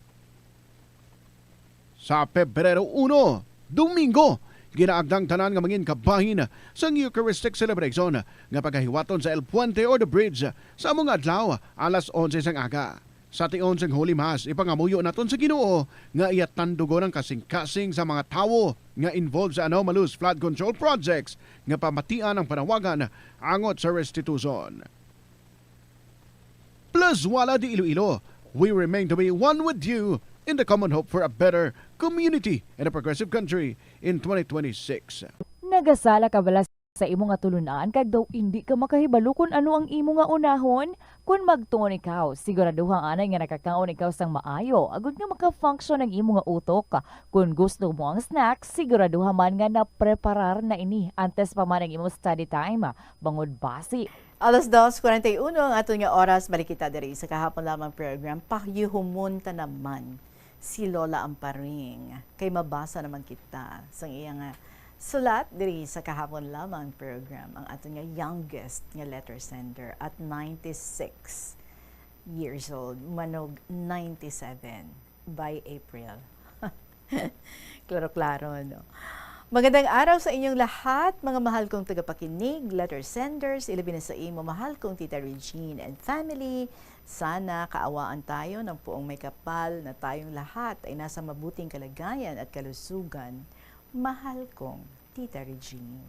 Sa Pebrero 1, Domingo, ginaagdang tanan nga mangin kabahin sa Eucharistic celebration nga pagkahiwaton sa El Puente or the Bridge sa mga adlaw alas 11 sang aga. Sa tion sang Holy Mass, ipangamuyo naton sa Ginoo nga iatandugon ang kasing-kasing sa mga tawo nga involved sa anomalous flood control projects nga pamatian ang panawagan angot sa restitution. Plus Wala di Iloilo, we remain to be one with you in the common hope for a better community and a progressive country in 2026. Nagasala ka bala sa imo nga tulunan kag daw hindi ka makahibalo kung ano ang imo nga unahon? Kung magtuon ikaw, siguraduhang anay nga nakakaon ikaw sang maayo, agud nga maka-function ang imo nga utok. Kung gusto mo ang snacks, siguraduhan man nga na-preparar na ini antes pa man ang imo study time, bangod basi. Alas 2:41 ang ato nga oras, balik kita diri sa Kahapon Lamang program. Pahyuhumon ta naman si Lola Amparing. Kay mabasa naman kita sang iyang sulat diri sa Kahapon Lamang program. Ang ato nga youngest nga letter sender at 96 years old. Manog 97 by April. Klaro-klaro, no? Magandang araw sa inyong lahat, mga mahal kong tagapakinig, letter senders, ilabi na sa imo, mahal kong Tita Regine and family. Sana kaawaan tayo ng puong may kapal na tayong lahat ay nasa mabuting kalagayan at kalusugan. Mahal kong Tita Regine.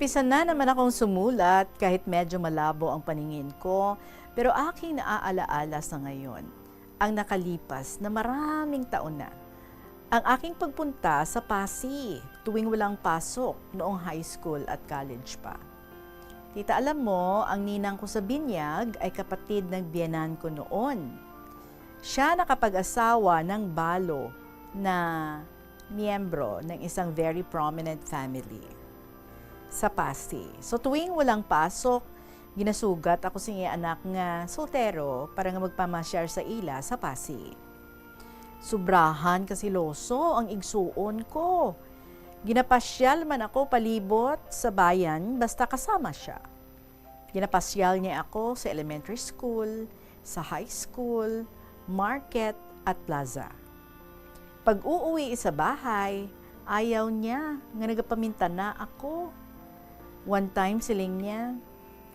Napisan na naman akong sumulat kahit medyo malabo ang paningin ko, pero aking naaalaala sa ngayon ang nakalipas na maraming taon na. Ang aking pagpunta sa Pasig tuwing walang pasok noong high school at college pa. Tita, alam mo, ang ninang ko sa binyag ay kapatid ng biyenan ko noon. Siya nakapag-asawa ng balo na miyembro ng isang very prominent family sa Pasig. So tuwing walang pasok, ginasugat ako sa anak nga soltero para nga magpamasyar sa ila sa Pasig. Subrahan kasi loso ang igsuon ko. Ginapasyal man ako palibot sa bayan basta kasama siya. Ginapasyal niya ako sa elementary school, sa high school, market at plaza. Pag uuwi sa bahay, ayaw niya nga nagapaminta na ako. One time siling niya,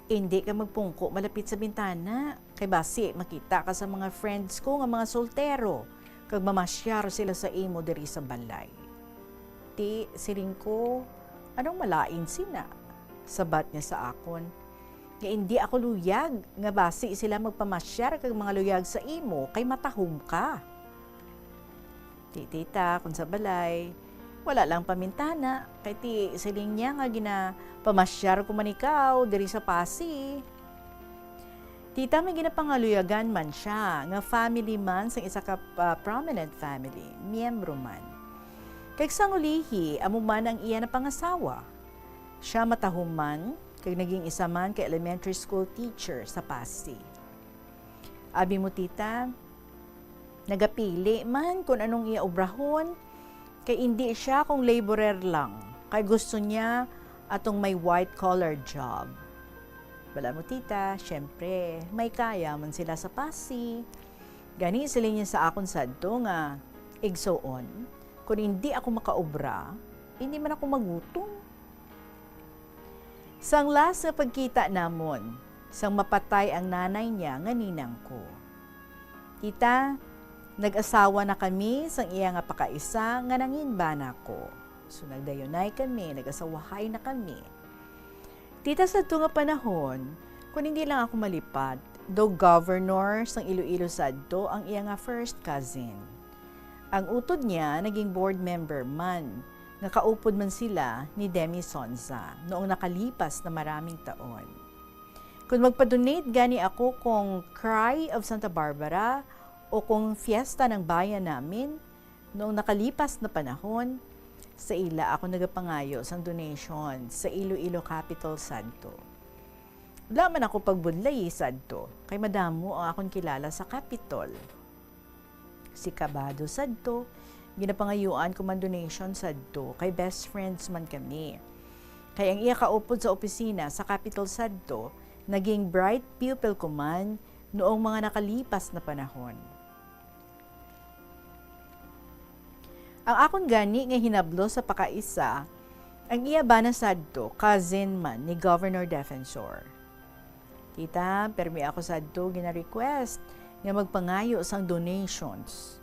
hindi ka magpungko malapit sa bintana. Kay basi makita ka sa mga friends ko nga mga soltero. Kag mamasyar sila sa imo diri sa balay. Ti siling ko, anong malain sina? Sabat niya sa akon. Nga hindi ako luyag, nga basi sila magpamasyar kag mga luyag sa imo kay matahom ka. Tita, kung sa balay, wala lang pamintana, kay ti siling niya nga ginapamasyar ko man ikaw diri sa Pasig. Tita, may ginapangaluyagan man siya, nga family man sa isa ka prominent family, miyembro man. Kay sang ulihi, amo man ang iya na pangasawa. Siya matahom man, kay naging isa man kay elementary school teacher sa Pasig. Abi mo tita, nagapili man kung anong iya obrahon, kay hindi siya kung laborer lang. Kay gusto niya atong may white-collar job. Wala mo tita, syempre, may kaya man sila sa Pasig. Gani sila niya sa akon sadto nga, igsoon, kung hindi ako makaobra, hindi man ako magutom. Sang last na pagkita namon, sang mapatay ang nanay niya nga ninang ko. Tita, nag-asawa na kami sang iya nga pakaisa nga nanginbana ko. So nagdayunay kami, nag-asawahay na kami. Tita, sa ito nga panahon, kung hindi lang ako malipad, do governor sang Iloilo sadto ang iya nga first cousin. Ang utod niya naging board member man, nga kaupod man sila ni Demi Sonza noong nakalipas na maraming taon. Kung magpa-donate gani ako kung Cry of Santa Barbara o kung fiesta ng bayan namin, noong nakalipas na panahon, sa ila ako nagapangayo sang donation sa Iloilo Capital sadto. Wala man ako pagbudlay sadto, kay madamo ang akong kilala sa Capitol. Si Cabado sadto, ginapangayuan ko man donation sadto, kay best friends man kami. Kay ang iya kaupod sa opisina sa Capitol sadto, naging bright pupil ko man noong mga nakalipas na panahon. Ang akon gani nga hinablo sa pakaisa, ang iya bana sadto, cousin man ni Governor Defensor. Tita, permi ako sadto gina-request nga magpangayo sang donations.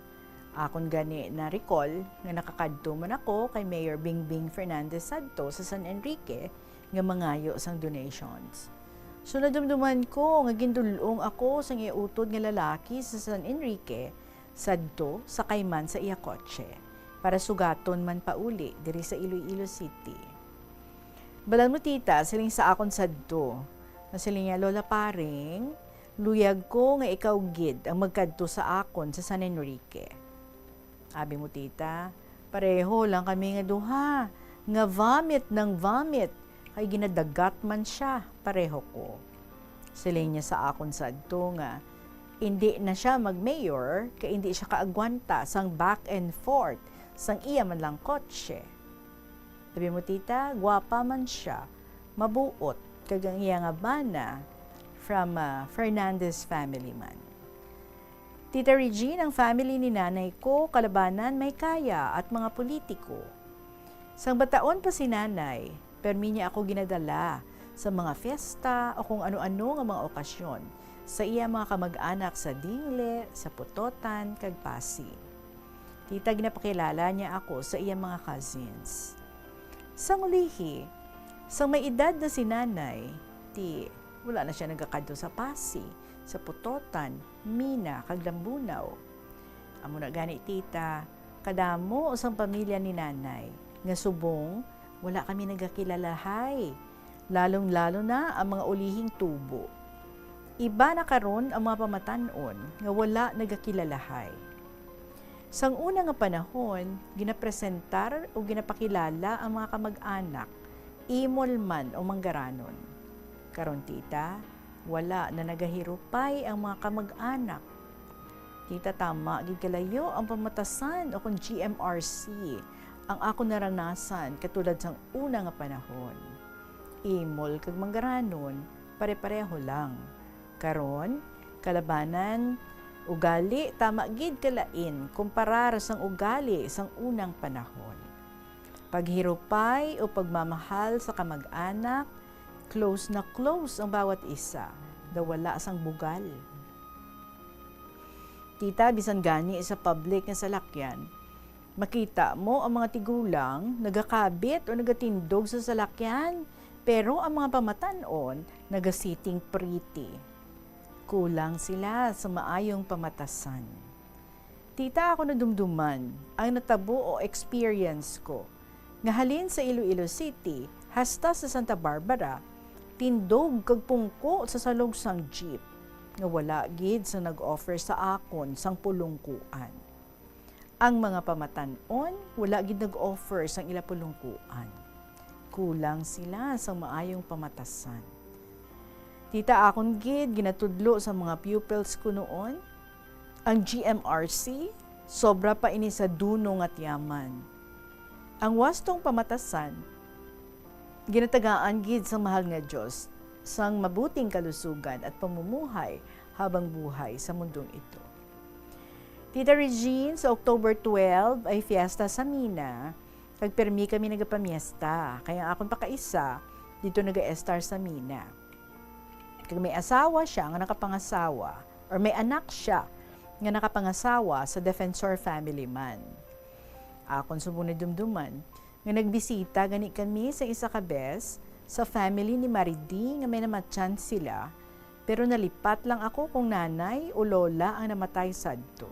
Akon gani na recall nga nakakadto man ako kay Mayor Bingbing Fernandez sadto sa San Enrique nga mangayo sang donations. So nadumduman ko nga gindulong ako sang iya utod nga lalaki sa San Enrique sadto sa kayman sa iya kotse para sugaton man pauli diri sa Iloilo City. Balan mo tita, siling sa akon sadto. Na siling niya, Lola Paring, luyag ko nga ikaw gid ang magkadto sa akon sa San Enrique. Abi mo tita, pareho lang kami nga duha, nga vomit ng vomit kay ginadagat man siya pareho ko. Siling niya sa akon sa adto nga, hindi na siya mag-mayor kay hindi siya kaagwanta sang back and forth sang iya man lang kotse. Sabi mo tita, gwapa man siya, mabuot kagang iya nga bana from Fernandez family man. Tita Regine, ang family ni nanay ko, kalabanan may kaya at mga politiko. Sang bataon pa si nanay, permi niya ako ginadala sa mga fiesta o kung ano-ano nga mga okasyon sa iya mga kamag-anak sa Dingle, sa Putotan, kag Pasig. Tita, ginapakilala niya ako sa iya mga cousins. Sang ulihi, sang may edad na si nanay, wala na siya nagakadto sa Pasig, sa Putotan, Mina, kag Lambunaw. Amo na gani tita, kadamo sang pamilya ni nanay, nga subong, wala kami nagakilalahay. Lalong-lalo na ang mga ulihing tubo. Iba na karon ang mga pamatanon nga wala nagakilalahay. Sang una nga panahon, ginapresentar o ginapakilala ang mga kamag-anak, imol man o manggaranon. Karon tita, wala na nagahirupay ang mga kamag-anak. Tita, tama, gid kalayo ang pamatasan o kung GMRC ang ako naranasan katulad sang una nga panahon. Imol kag manggaranon, pare-pareho lang. Karon, kalabanan, ugali, tama gid kalain, kumparar sang ugali sang unang panahon. Paghirupay o pagmamahal sa kamag-anak, close na close ang bawat isa, wala sang bugal. Tita, bisan gani sa public nga salakyan, makita mo ang mga tigulang nagakabit o nagatindog sa salakyan, pero ang mga pamatanon nagasiting pretty. Kulang sila sa maayong pamatasan. Tita, ako nadumduman ang natabo o experience ko. Nga halin sa Iloilo City, hasta sa Santa Barbara, tindog kag pungko sa salog sang jeep. Nga wala gid sa nag-offer sa akon sang pulungkuan. Ang mga pamatanon, wala gid nag-offer sang ila pulungkuan. Kulang sila sa maayong pamatasan. Tita, akon gid ginatudlo sa mga pupils ko noon. Ang GMRC, sobra pa ini sa dunong at yaman. Ang wastong pamatasan, ginatagaan gid sa mahal nga Diyos, sang mabuting kalusugan at pamumuhay habang buhay sa mundong ito. Tita Regine, sa October 12 ay fiesta sa Mina. Kagpermi kami nagapamiesta, kaya akong pakaisa, dito naga-estar sa Mina. Kag may asawa siya nga nakapangasawa, or may anak siya nga nakapangasawa sa Defensor family man. Akon subunay dumduman, nga nagbisita gani kami sa isa ka bes, sa family ni Maridi nga may namatyan sila, pero nalipat lang ako kung nanay o lola ang namatay sadto.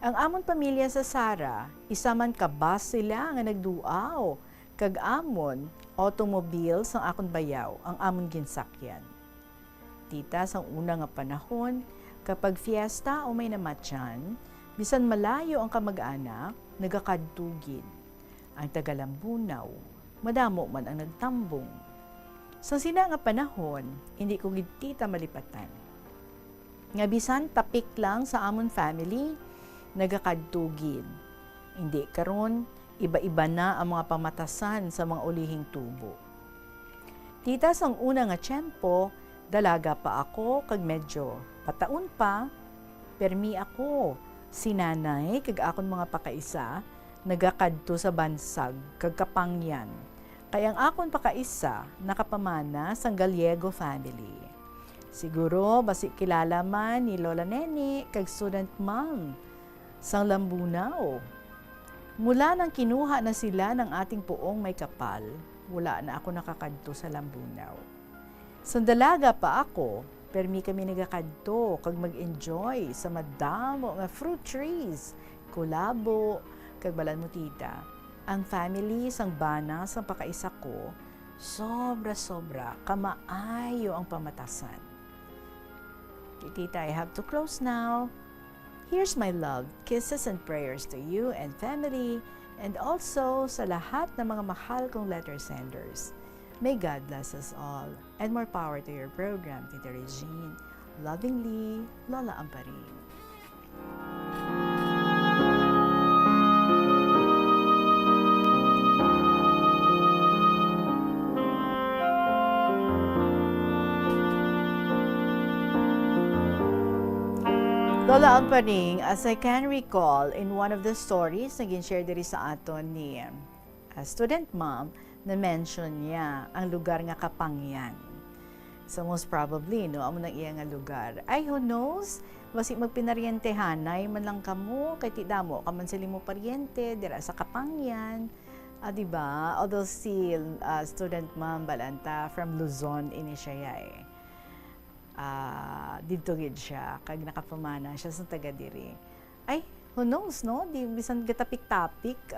Ang amon pamilya sa Sara, isa man kabas sila nga nagduaw, kag amon, automobile sang akon bayaw, ang amon ginsakyan. Tita, sang una nga panahon, kapag fiesta o may namatyan, bisan malayo ang kamag-anak, nagakadtugid. Ang Tagalambunaw, madamo man ang nagtambong. Sa sina nga panahon, hindi ko gid tita malipatan. Nga bisan tapik lang sa amon family, nagakadtugid. Hindi karon, iba-iba na ang mga pamatasan sa mga ulihing tubo. Tita, sang una nga tiyempo, dalaga pa ako kag medyo pataon pa, permi ako, si nanay kag akon mga pakaisa, nagakadto sa bansag kag Kapangyan. Kaya ang akon pakaisa, nakapamana sang Gallego family. Siguro, basi kilala man ni Lola Nene kag student mom, sang Lambunaw. Mula nang kinuha na sila ng ating puong may kapal, wala na ako nakakadto sa Lambunaw. Sandalaga pa ako, permi kami nagakadto kag mag-enjoy sa madamo nga fruit trees, kulabo, kag balan mo tita. Ang family sang bana sang pakaisa ko, sobra-sobra kamaayo ang pamatasan. Tita, I have to close now. Here's my love, kisses and prayers to you and family, and also sa lahat ng mga mahal kong letter senders. May God bless us all. And more power to your program, Tita Regine. Lovingly, Lola Amparin. Lola Amparing, as I can recall, in one of the stories na gin-share diri sa aton ni student mom, na-mention niya ang lugar nga Kapangyan. So most probably, no, amo nang iya nga lugar. Ay, who knows? Basi magpinaryentehanay man lang kamo, kay ti damo, kaman sila mo paryente, dira sa Kapangyan. Diba? Although still, student mom Balanta from Luzon, ini siya dito gid siya kag nakapamana siya sa taga diri. Ay, who knows, no? Di bisan katapik-tapik,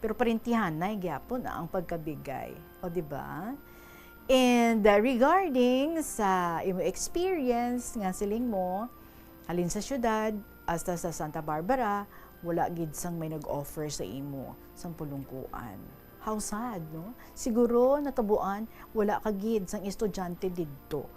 pero parintihan na gyapon ang pagkabigay. O di ba? And regarding sa imo experience nga siling mo halin sa syudad hasta sa Santa Barbara, wala gid sang may nag-offer sa imo sang pulungkuan. How sad, no? Siguro natabuan wala ka gid sang estudyante didto.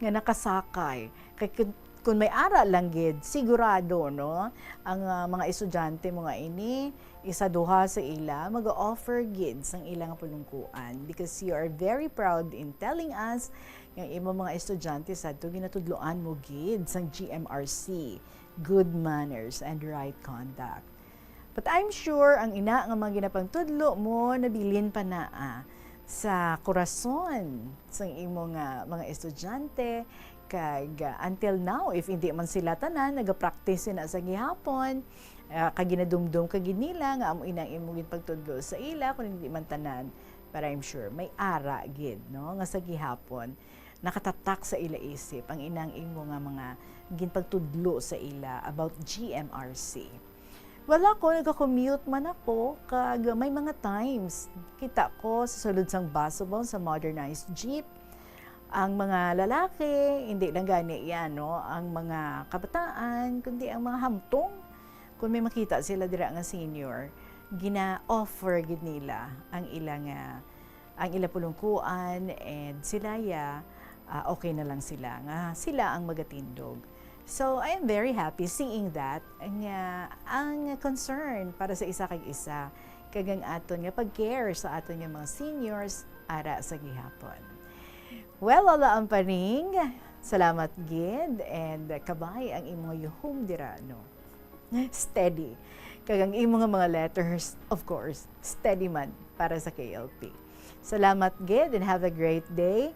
Nga nakasakay. Kaya kung may ara lang gid, sigurado, no? Ang mga estudyante mo nga ini, isa duha sa ila, mag-offer gid sang ilang pulungkuan. Because you are very proud in telling us yung imo mga estudyante sa ito, ginatudloan mo gid sang GMRC, good manners and right conduct. But I'm sure ang ina nga mga ginapangtudlo mo, nabilin pa naa sa korason sa imo nga mga estudyante kag until now if hindi man sila tanan nagapractice na sa gihapon kag ginadumdum kag nila nga amo inang imo gid pagtudlo sa ila kun hindi man tanan, but I'm sure may ara gid, no, nga sa gihapon nakatatak sa ila isip ang inang imo nga mga ginpagtudlo sa ila about GMRC. Wala ko, nagka-commute man ako, kag may mga times, kita ko sa sulod sang Basubon sa modernized jeep, ang mga lalaki, hindi lang gani yan, no? Ang mga kabataan, kundi ang mga hamtong, kung may makita sila dira nga senior, gina-offer gid nila ang ilang pulungkuan, and sila okay na lang sila, nga sila ang magatindog. So, I am very happy seeing that ang concern para sa isa kag isa kagang aton nga pag-care sa aton nga mga seniors ara sa gihapon. Well, Lola Amparing, salamat gid and kabay ang imong yuhom dira, no. Steady. Kagang imong mga letters, of course, steady man para sa KLP. Salamat gid and have a great day.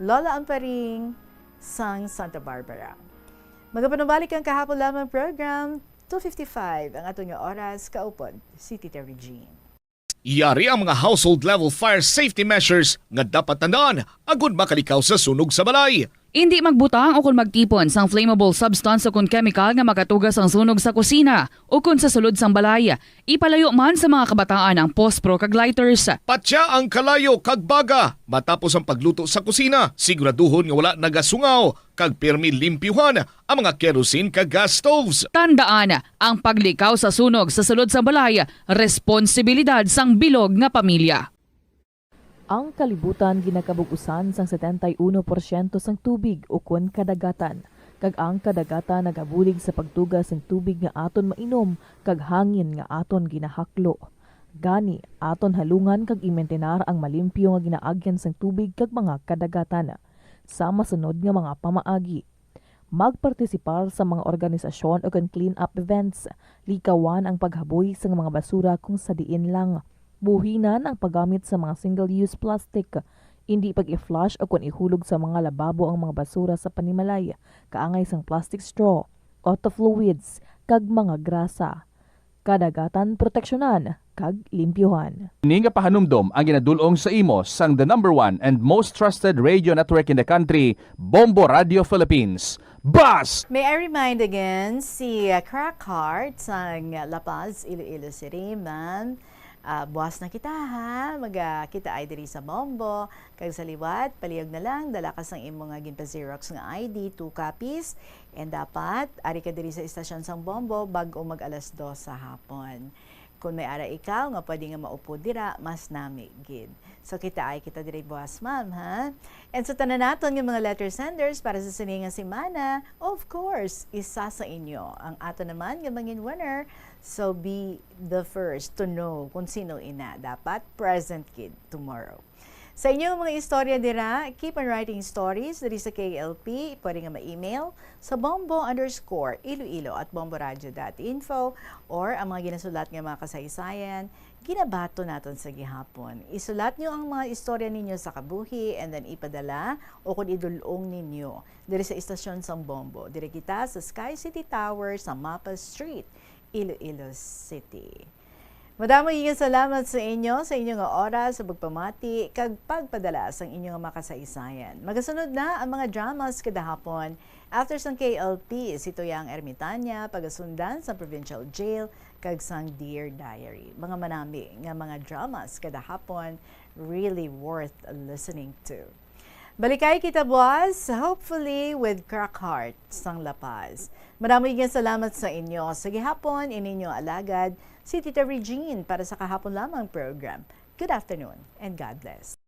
Lola Amparing, sang Santa Barbara. Magapanubalik ang kahapon lamang program, 2:55 ang ato nga oras, kaupod, si Tita Regine. Iyari ang mga household level fire safety measures nga dapat tandaan agud makalikaw sa sunog sa balay. Hindi magbutang o kung magtipon sang flammable substance o kung chemical nga makatugas ang sunog sa kusina o kung sa sulod sang balay. Ipalayo man sa mga kabataan ang pospro kag lighters. Patya ang kalayo kag baga matapos ang pagluto sa kusina. Siguraduhon nga wala nagasungaw kag pirmi limpyuhan ang mga kerosene kag gas stoves. Tandaan, ang paglikaw sa sunog sa sulod sang balay, responsibilidad sang bilog nga pamilya. Ang kalibutan ginakabugusan sang 71% sang tubig o kun kadagatan. Kag ang kadagatan nagabulig sa pagtugas sang tubig nga aton mainom kag hangin nga aton ginahaklo. Gani aton halungan kag imentenar ang malimpyo nga ginaagyan sang tubig kag mga kadagatan. Sa masunod nga mga pamaagi. Magpartisipar sa mga organisasyon o clean up events. Likawan ang paghaboy sa mga basura kung sa diin lang. Buhinan ang paggamit sa mga single-use plastic, hindi pag-i-flush o kung ihulog sa mga lababo ang mga basura sa panimalay, kaangay sang plastic straw, auto fluids, kag mga grasa. Kadagatan proteksyonan, kag limpyuhan. Ini nga pahanumdom ang ginadulong sa imo sang the #1 and most trusted radio network in the country, Bombo Radio Philippines. Bus! May I remind again si Crack Heart sang La Paz, Iloilo City, ma'am. Buwas na kita ha, kita ay diri sa Bombo, kag sa liwat, palihog na lang, dala ka sang imo nga ginpa-Xerox nga ID, 2 copies, and dapat, ari ka diri sa istasyon sang Bombo, bago mag-2:00 sa hapon. Kung may ara ikaw nga pwede nga maupo dira, mas nami gid. So kita diri buwas ma'am ha. And sa tanan naton nga mga letter senders para sa siningang semana, of course, isa sa inyo ang ato naman nga mangin winner. So be the first to know kung sino ina dapat present kid tomorrow. Sa inyong mga istorya dira, keep on writing stories diri sa KLP. Pwede nga ma-email sa bombo_iloilo@bomboradio.info or ang mga ginasulat nga mga kasaysayan, ginabato naton sa gihapon. Isulat nyo ang mga istorya ninyo sa kabuhi and then ipadala o kung idulong ninyo diri sa istasyon sa Bombo. Diri kita sa Sky City Tower sa Mapa Street, Iloilo City. Madaming salamat sa inyo, sa inyong oras, sa pagpamati, kag pagpadala sa inyong makasaysayan. Magasunod na ang mga dramas kada hapon. After sang KLP, si Tuyang Ermitanya, pagasundan sa Provincial Jail, kag sang Dear Diary. Mga manami nga mga dramas kada hapon, really worth listening to. Balikay kita boss, hopefully with crack heart sang lapas. Maraming salamat sa inyo. Sa gihapon, ininyo alagad si Tita Regine para sa kahapon lamang program. Good afternoon and God bless.